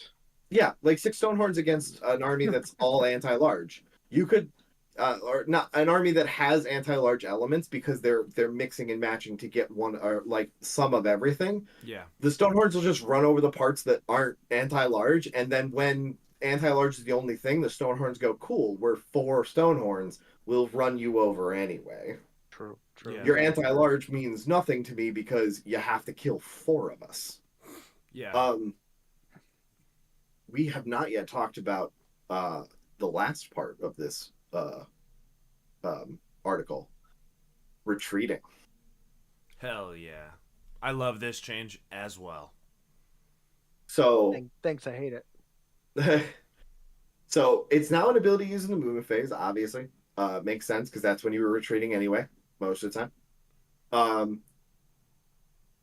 yeah, like six Stonehorns against an army that's all anti-large. You could or not an army that has anti-large elements because they're mixing and matching to get one or like some of everything. Yeah. The Stonehorns will just run over the parts that aren't anti-large, and then when anti-large is the only thing, the Stonehorns go, "Cool, we're four Stonehorns. We'll run you over anyway." True. Yeah. Your anti-large means nothing to me because you have to kill four of us. Yeah. Um, we have not yet talked about the last part of this article, retreating. Hell yeah. I love this change as well. So, Thanks, I hate it. so it's now an ability used in the movement phase. Obviously, makes sense because that's when you were retreating anyway, most of the time. Um,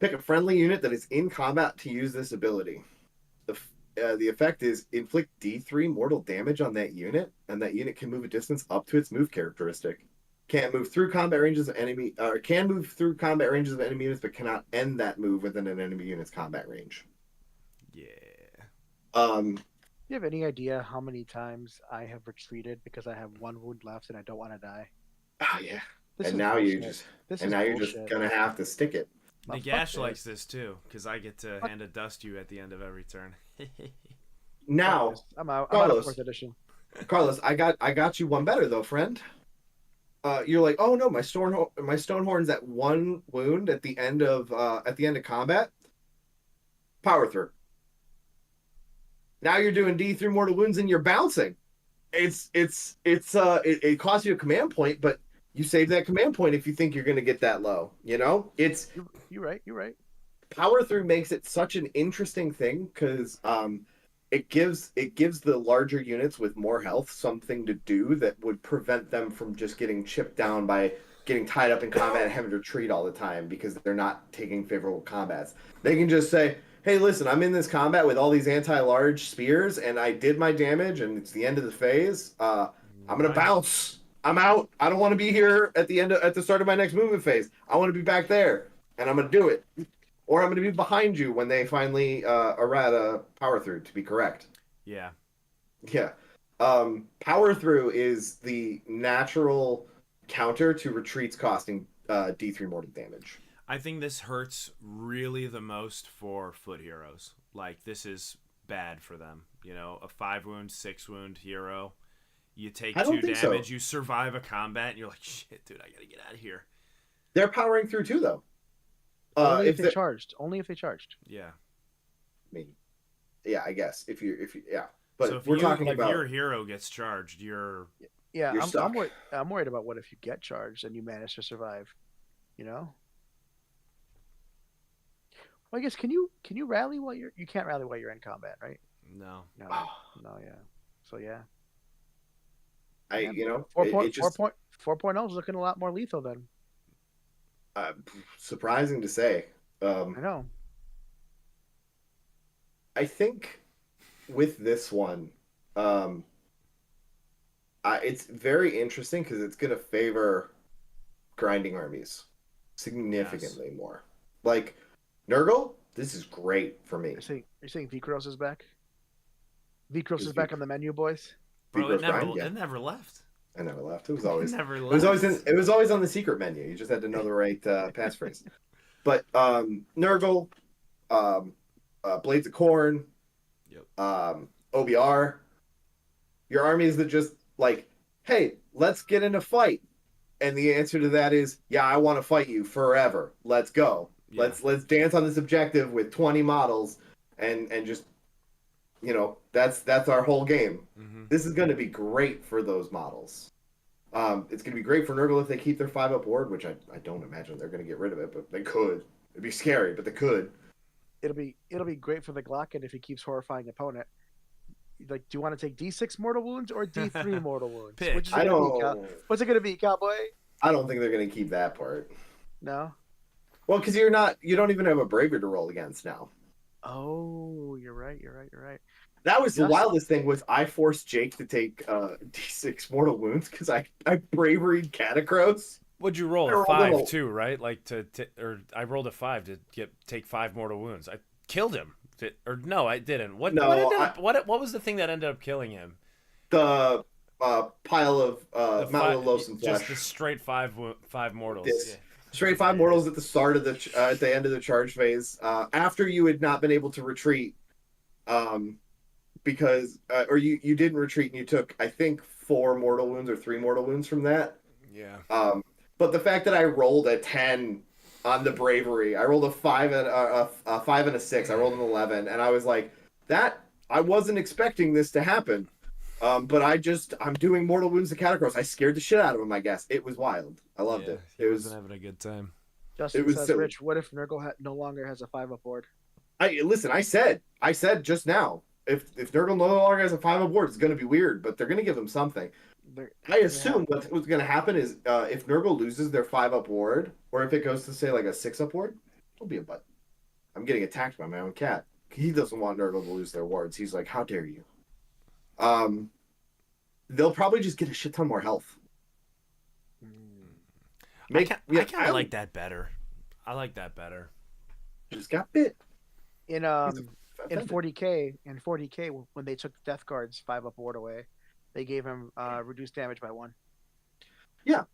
pick a friendly unit that is in combat to use this ability. The effect is inflict D3 mortal damage on that unit, and that unit can move a distance up to its move characteristic. Can't move through combat ranges of enemy, or can move through combat ranges of enemy units, but cannot end that move within an enemy unit's combat range. Yeah. Um, You have any idea how many times I have retreated because I have 1 wound left and I don't want to die? oh yeah, This and is now bullshit. you just, This and is now you're bullshit. just gonna have to stick it. Fuck Nagash this. likes this too, because I get to hand a dust you at the end of every turn. Now, I'm out of Carlos, 4th edition. Carlos, I got you one better though, friend. You're like, oh no, my Stonehorn's at 1 wound at the end of combat. Power through. Now you're doing D3 mortal wounds and you're bouncing. It costs you a command point, but you save that command point if you think you're gonna get that low. You know? It's You're right. power through makes it such an interesting thing because it gives the larger units with more health something to do that would prevent them from just getting chipped down by getting tied up in combat and having to retreat all the time because they're not taking favorable combats. They can just say, "Hey, listen, I'm in this combat with all these anti-large spears, and I did my damage, and it's the end of the phase. I'm gonna bounce. I'm out. I don't want to be here at the start of my next movement phase. I want to be back there, and I'm gonna do it." Or I'm going to be behind you when they finally errata power through, to be correct. Yeah. Yeah. Power through is the natural counter to retreats costing D3 mortal damage. I think this hurts really the most for foot heroes. Like, this is bad for them. You know, a 5 wound, 6 wound hero. You take I don't 2 think so. damage, you survive a combat, and you're like, shit, dude, I gotta get out of here. They're powering through too, though. Only if they charged. Only if they charged. Yeah. I mean, yeah, I guess if you yeah, but So if we're talking if about your hero gets charged, you're Yeah, You're stuck. I'm worried about what if you get charged and you manage to survive. You know. Well, I guess can you rally while you can't rally while you're in combat, right? No. No, no, yeah. So yeah, yeah. Four It point four just point 4.0 is looking a lot more lethal then. uh, surprising to say. I know. I think with this one, um, it's very interesting because it's going to favor grinding armies Yes. significantly more. Like Nurgle, this is great for me. You're saying Vikros is back? Vikros Is is back on the menu, boys. Bro, Vigros grind? Yeah, it never left. I never left. It was It always never in left. it was always on the secret menu. You just had to know the right passphrase. But Nurgle, um, Blades of Corn, Yep. OBR, your armies that just like, hey, let's get in a fight. And the answer to that is, yeah, I want to fight you forever. Let's go. Yeah. Let's dance on this objective with 20 models and just that's our whole game. Mm-hmm. This is going to be great for those models. It's going to be great for Nurgle if they keep their 5-up ward, which I don't imagine they're going to get rid of it, but they could. It'd be scary, but they could. It'll be great for the Glocken if he keeps horrifying opponent. Like, do you want to take D6 mortal wounds or D3 mortal wounds? Pick. Which is I it gonna be, don't. What's it gonna be, cowboy? I don't think they're going to keep that part. No. Well, because you don't even have a bravery to roll against now. Oh, you're right. You're right. You're right. That was the Just wildest thing was I forced Jake to take D6 mortal wounds because I bravaried Catacross. Would you roll They're a all 5 little- too, right? Like or I rolled a 5 to take 5 mortal wounds. I killed him. Or no, I didn't. No, What was the thing that ended up killing him? the pile of The Mountain of Loathsome just Flesh. the straight five mortals. This Yeah. straight 5 mortals at the start of at the end of the charge phase, after you had not been able to retreat, because or you didn't retreat and you took I think 4 mortal wounds or 3 mortal wounds from that. Yeah. But the fact that I rolled a 10 on the bravery, I rolled a 5 and a 5 and a 6. I rolled an 11, and I was like, that I wasn't expecting this to happen. But I'm doing mortal wounds to Catacross. I scared the shit out of him. I guess it was wild. I loved it. He It wasn't was. having a good time. Justin was says, silly. Rich, what if Nurgle no longer has a 5-up board? Listen. I said just now. If Nurgle no longer has a 5-up board, it's going to be weird. But they're going to give him something. I assume what's going to happen is if Nurgle loses their 5-up ward, or if it goes to say like a 6-up ward, it'll be a butt. I'm getting attacked by my own cat. He doesn't want Nurgle to lose their wards. He's like, how dare you? They'll probably just get a shit ton more health. I kind of like that better. I like that better. Just got bit. In 40k when they took Death Guard's 5-up ward away, they gave him reduced damage by 1. Yeah,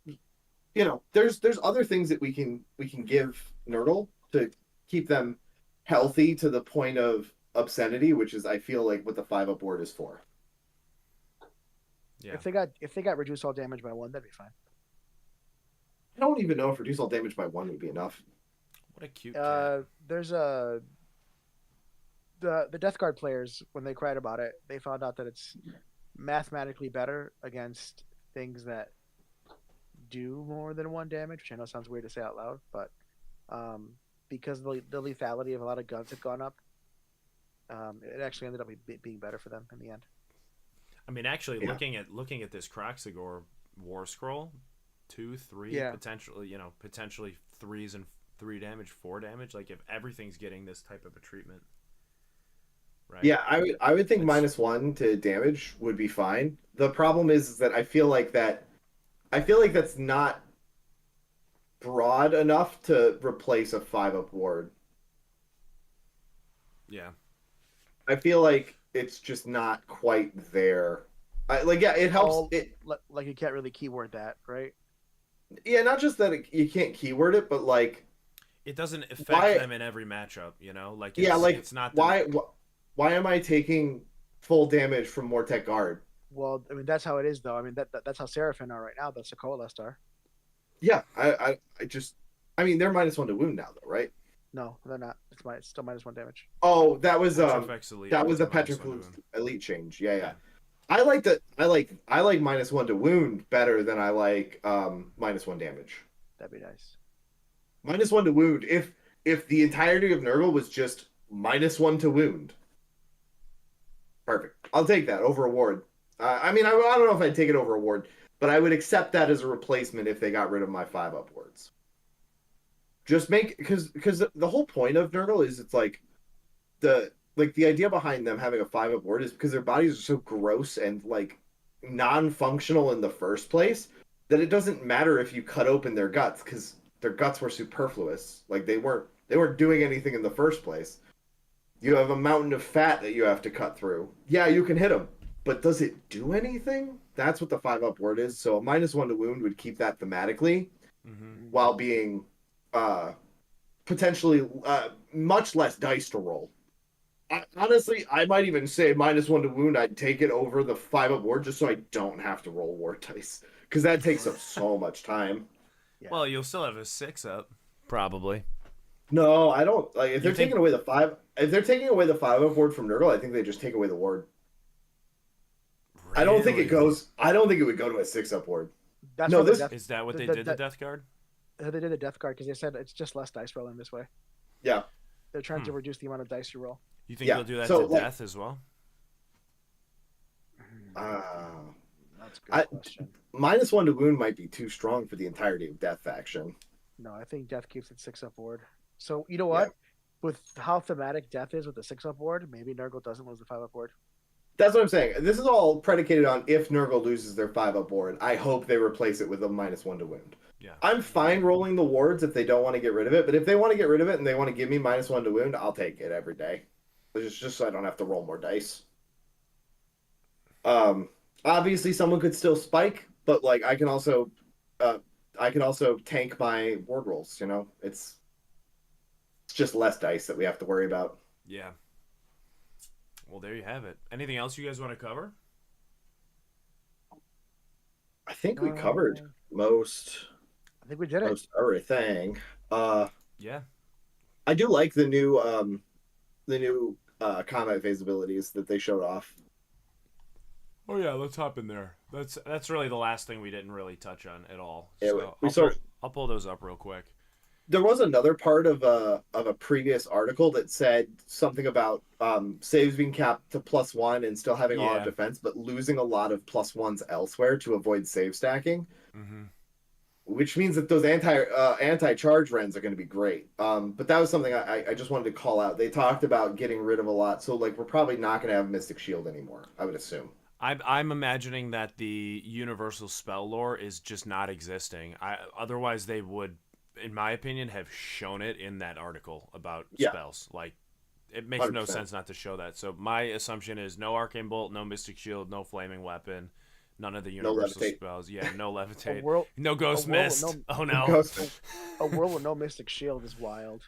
there's other things that we can give Nurgle to keep them healthy to the point of obscenity, which is I feel like what the 5-up ward is for. Yeah. If they got reduced all damage by 1, that'd be fine. I don't even know if reduce all damage by 1 would be enough. What a cute cat. There's the Death Guard players, when they cried about it, they found out that it's mathematically better against things that do more than 1 damage, which I know sounds weird to say out loud, but because the lethality of a lot of guns had gone up, it actually ended up being better for them in the end. I mean, actually, Yeah. looking at this Kroxigor War Scroll, 2, 3, Yeah. potentially 3s and 3 damage, 4 damage. Like if everything's getting this type of a treatment, right? Yeah, I would think -1 to damage would be fine. The problem is that I feel like that's not broad enough to replace a 5-up ward. Yeah. I feel like it's just not quite there. It helps. Like you can't really keyword that, right? Yeah, not just that you can't keyword it, but like it doesn't affect them in every matchup. Like it's not why am I taking full damage from Mortek Guard? Well, I mean that's how it is though. I mean that's how Seraphim are right now. That's a Coalesced are. Yeah, I mean they're -1 to wound now though, right? No, they're not. It's still -1 damage. Oh, that was Petrifex Elite, that was a -1 to Petrifex wound. Elite change. Yeah. I like that. I like -1 to wound better than I like -1 damage. That'd be nice. -1 to wound. If the entirety of Nurgle was just -1 to wound, Perfect. I'll take that over a ward. I mean, I don't know if I'd take it over a ward, but I would accept that as a replacement if they got rid of my 5-up wards. Just make because the whole point of Nurgle is it's like the idea behind them having a 5-up ward is because their bodies are so gross and like non-functional in the first place that it doesn't matter if you cut open their guts because their guts were superfluous. Like they weren't doing anything in the first place. You have a mountain of fat that you have to cut through. Yeah, you can hit them, but does it do anything? That's what the 5-up word is. So a -1 to wound would keep that thematically while being potentially much less dice to roll. Honestly, I might even say -1 to wound. I'd take it over the 5-up ward just so I don't have to roll war dice because that takes up so much time. Yeah. Well, you'll still have a 6-up, probably. No, I don't like if they're You think- taking away the 5. If they're taking away the 5-up ward from Nurgle, I think they just take away the ward. Really? I don't think it goes. I don't think it would go to a 6-up ward. That's No, what the this- death, Is that what they the- did to Death Guard? they did the death card because they said it's just less dice rolling this way. Yeah. They're trying to reduce the amount of dice you roll. You think Yeah, they'll do that so, to like- Death as well? That's a good I- question. -1 to wound might be too strong for the entirety of Death faction. No, I think death keeps it 6-up ward. So you know what? With how thematic death is with the 6-up ward, maybe Nurgle doesn't lose the 5-up ward. That's what I'm saying. This is all predicated on if Nurgle loses their 5-up ward. I hope they replace it with a -1 to wound. Yeah. I'm fine rolling the wards if they don't want to get rid of it, but if they want to get rid of it and they want to give me -1 to wound, I'll take it every day. It's just so I don't have to roll more dice. Obviously someone could still spike, but like I can also tank my ward rolls, you know? It's just less dice that we have to worry about. Yeah. Well, there you have it. Anything else you guys want to cover? I think we covered most I think we did it. everything. Yeah. I do like the new combat phase abilities that they showed off. Oh yeah, let's hop in there. That's really the last thing we didn't really touch on at all. Yeah, So I'll pull those up real quick. There was another part of a previous article that said something about saves being capped to +1 and still having all Yeah. defense, but losing a lot of +1s elsewhere to avoid save stacking. Mm-hmm. Which means that those anti-charge rends are going to be great. But that was something I just wanted to call out. They talked about getting rid of a lot, so like we're probably not going to have Mystic Shield anymore, I would assume. I'm imagining that the universal spell lore is just not existing. Otherwise they would, in my opinion, have shown it in that article about spells. Like, it makes no 100%. sense not to show that. So my assumption is no Arcane Bolt, no Mystic Shield, no Flaming Weapon, none of the universal Levitate. spells. Yeah, no Levitate. world- No Ghost a world Mist. with Oh no. Ghost- A world with no Mystic Shield is wild.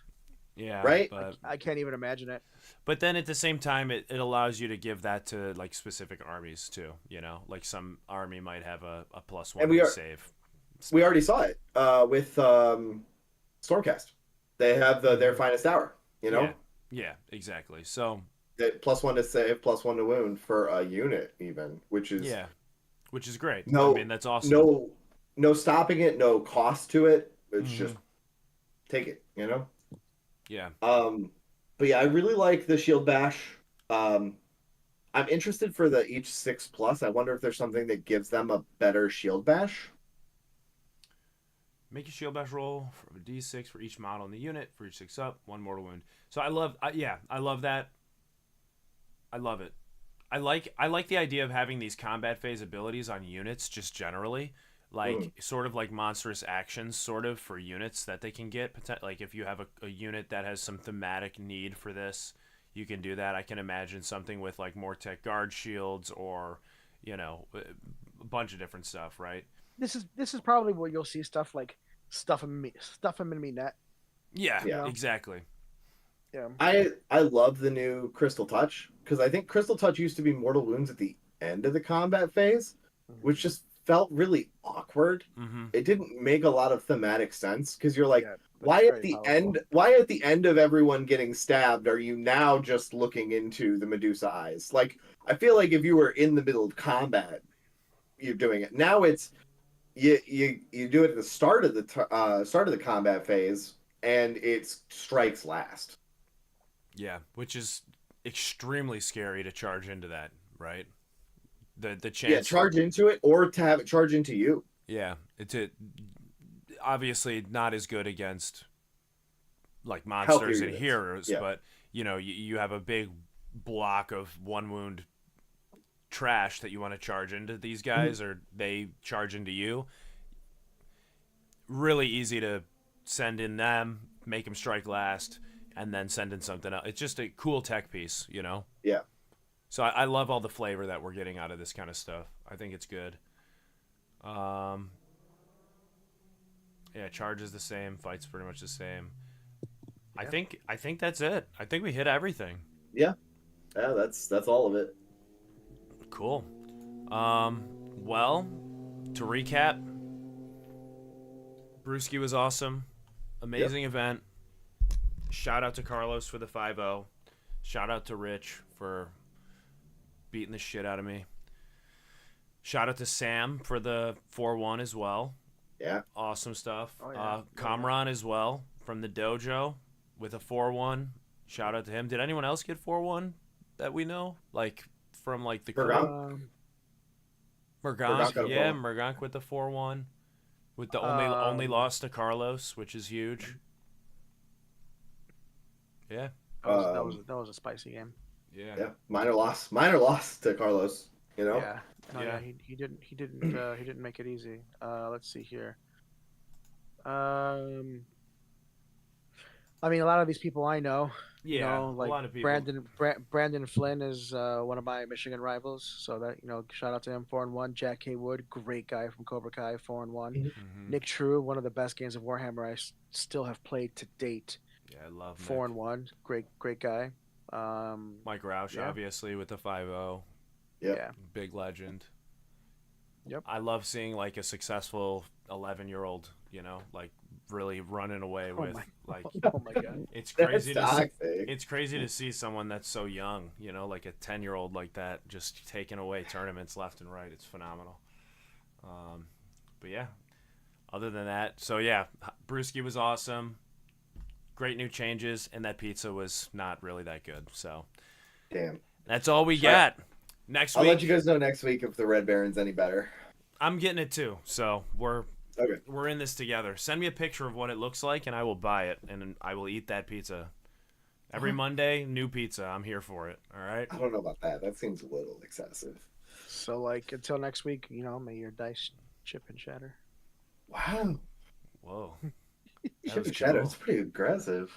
Yeah. Right? I can't even imagine it. But then at the same time, it allows you to give that to like specific armies too. You know, like some army might have a +1 And we to are- save. We already saw it with Stormcast. They have their finest hour, you know? Yeah, exactly. So That +1 to save, +1 to wound for a unit even, which is which is great. No- I mean, that's awesome. no stopping it, no cost to it. It's just take it, you know? Yeah. But yeah, I really like the Shield Bash. I'm interested for the each 6+. I wonder if there's something that gives them a better Shield Bash. Make a shield bash roll for a d6 for each model in the unit for each 6-up, 1 mortal wound. So I love that. I love it. I like the idea of having these combat phase abilities on units just generally, like sort of like monstrous actions sort of for units that they can get. Like if you have a unit that has some thematic need for this, you can do that. I can imagine something with like more tech guard shields or, you know, a bunch of different stuff, right? This is probably where you'll see stuff like stuff them in me net. Yeah, Yeah. exactly. Yeah. I love the new Crystal Touch because I think Crystal Touch used to be mortal wounds at the end of the combat phase, which just felt really awkward. Mm-hmm. It didn't make a lot of thematic sense because you're like, Yeah, why very at the powerful. end? Why at the end of everyone getting stabbed are you now just looking into the Medusa eyes? Like I feel like if you were in the middle of combat, you're doing it. Now it's you do it at the start of the combat phase, and it strikes last. Yeah, which is extremely scary to charge into that, right? The chance. Yeah, charge into it or to have it charge into you. Yeah, obviously not as good against like monsters Healthier and units. heroes, Yeah. but you have a big block of 1 wound trash that you want to charge into these guys, or they charge into you. Really easy to send in them, make them strike last, and then send in something else. It's just a cool tech piece, Yeah. So I love all the flavor that we're getting out of this kind of stuff. I think it's good. Yeah, charge is the same, fight's pretty much the same. Yeah. I think that's it. I think we hit everything. Yeah. Yeah, that's all of it. Cool. Well, to recap, Brewski was awesome. Amazing event. Shout out to Carlos for the 5-0. Shout out to Rich for beating the shit out of me. Shout out to Sam for the 4-1 as well. Yeah. Awesome stuff. Oh, yeah. Kamran as well from the dojo with a 4-1. Shout out to him. Did anyone else get 4-1 that we know? Like from like the Mergank? Mergank, got a yeah, 4-1. Mergank with the 4-1. With the only loss to Carlos, which is huge. Yeah. That was a spicy game. Yeah. Minor loss to Carlos, Yeah. No, Yeah. yeah. He didn't make it easy. Let's see here. I mean, a lot of these people I know. Yeah, like a lot of people. Brandon Flynn is one of my Michigan rivals, so that shout out to him. 4-1. Jack Haywood, great guy from Cobra Kai, 4-1. Mhm. Nick True, one of the best games of Warhammer I still have played to date. Yeah, I love Nick. 4-1, great guy. Mike Roush, yeah. obviously, with the 5-0. Yep. Yeah, Big legend. Yep. I love seeing like a successful 11-year-old, like really running away with like oh my god, it's crazy That's to see, toxic. it's crazy to see someone that's so young, like a 10-year-old like that just taking away tournaments left and right. It's phenomenal. But yeah, other than that, so yeah, Brewski was awesome. Great new changes, and that pizza was not really that good. So Damn. that's all we got. Next I'll week, let you guys know next week if the Red Baron's any better. I'm getting it too. So we're in this together. Send me a picture of what it looks like, and I will buy it, and I will eat that pizza. Every Monday, new pizza. I'm here for it. All right. I don't know about that. That seems a little excessive. So like until next week, may your dice chip and shatter. Wow. Whoa. Chip and shadow. It's pretty aggressive.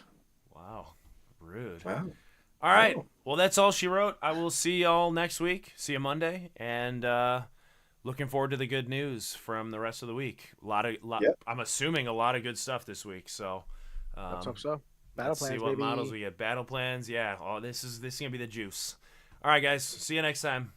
Wow. Rude. Wow. All right. Wow. Well, that's all she wrote. I will see y'all next week. See you Monday, and looking forward to the good news from the rest of the week. Yep. I'm assuming a lot of good stuff this week. So Let's hope so. Battle let's plans, see what baby. models we get. Battle plans. Yeah. Oh, this is gonna be the juice. All right, guys. See you next time.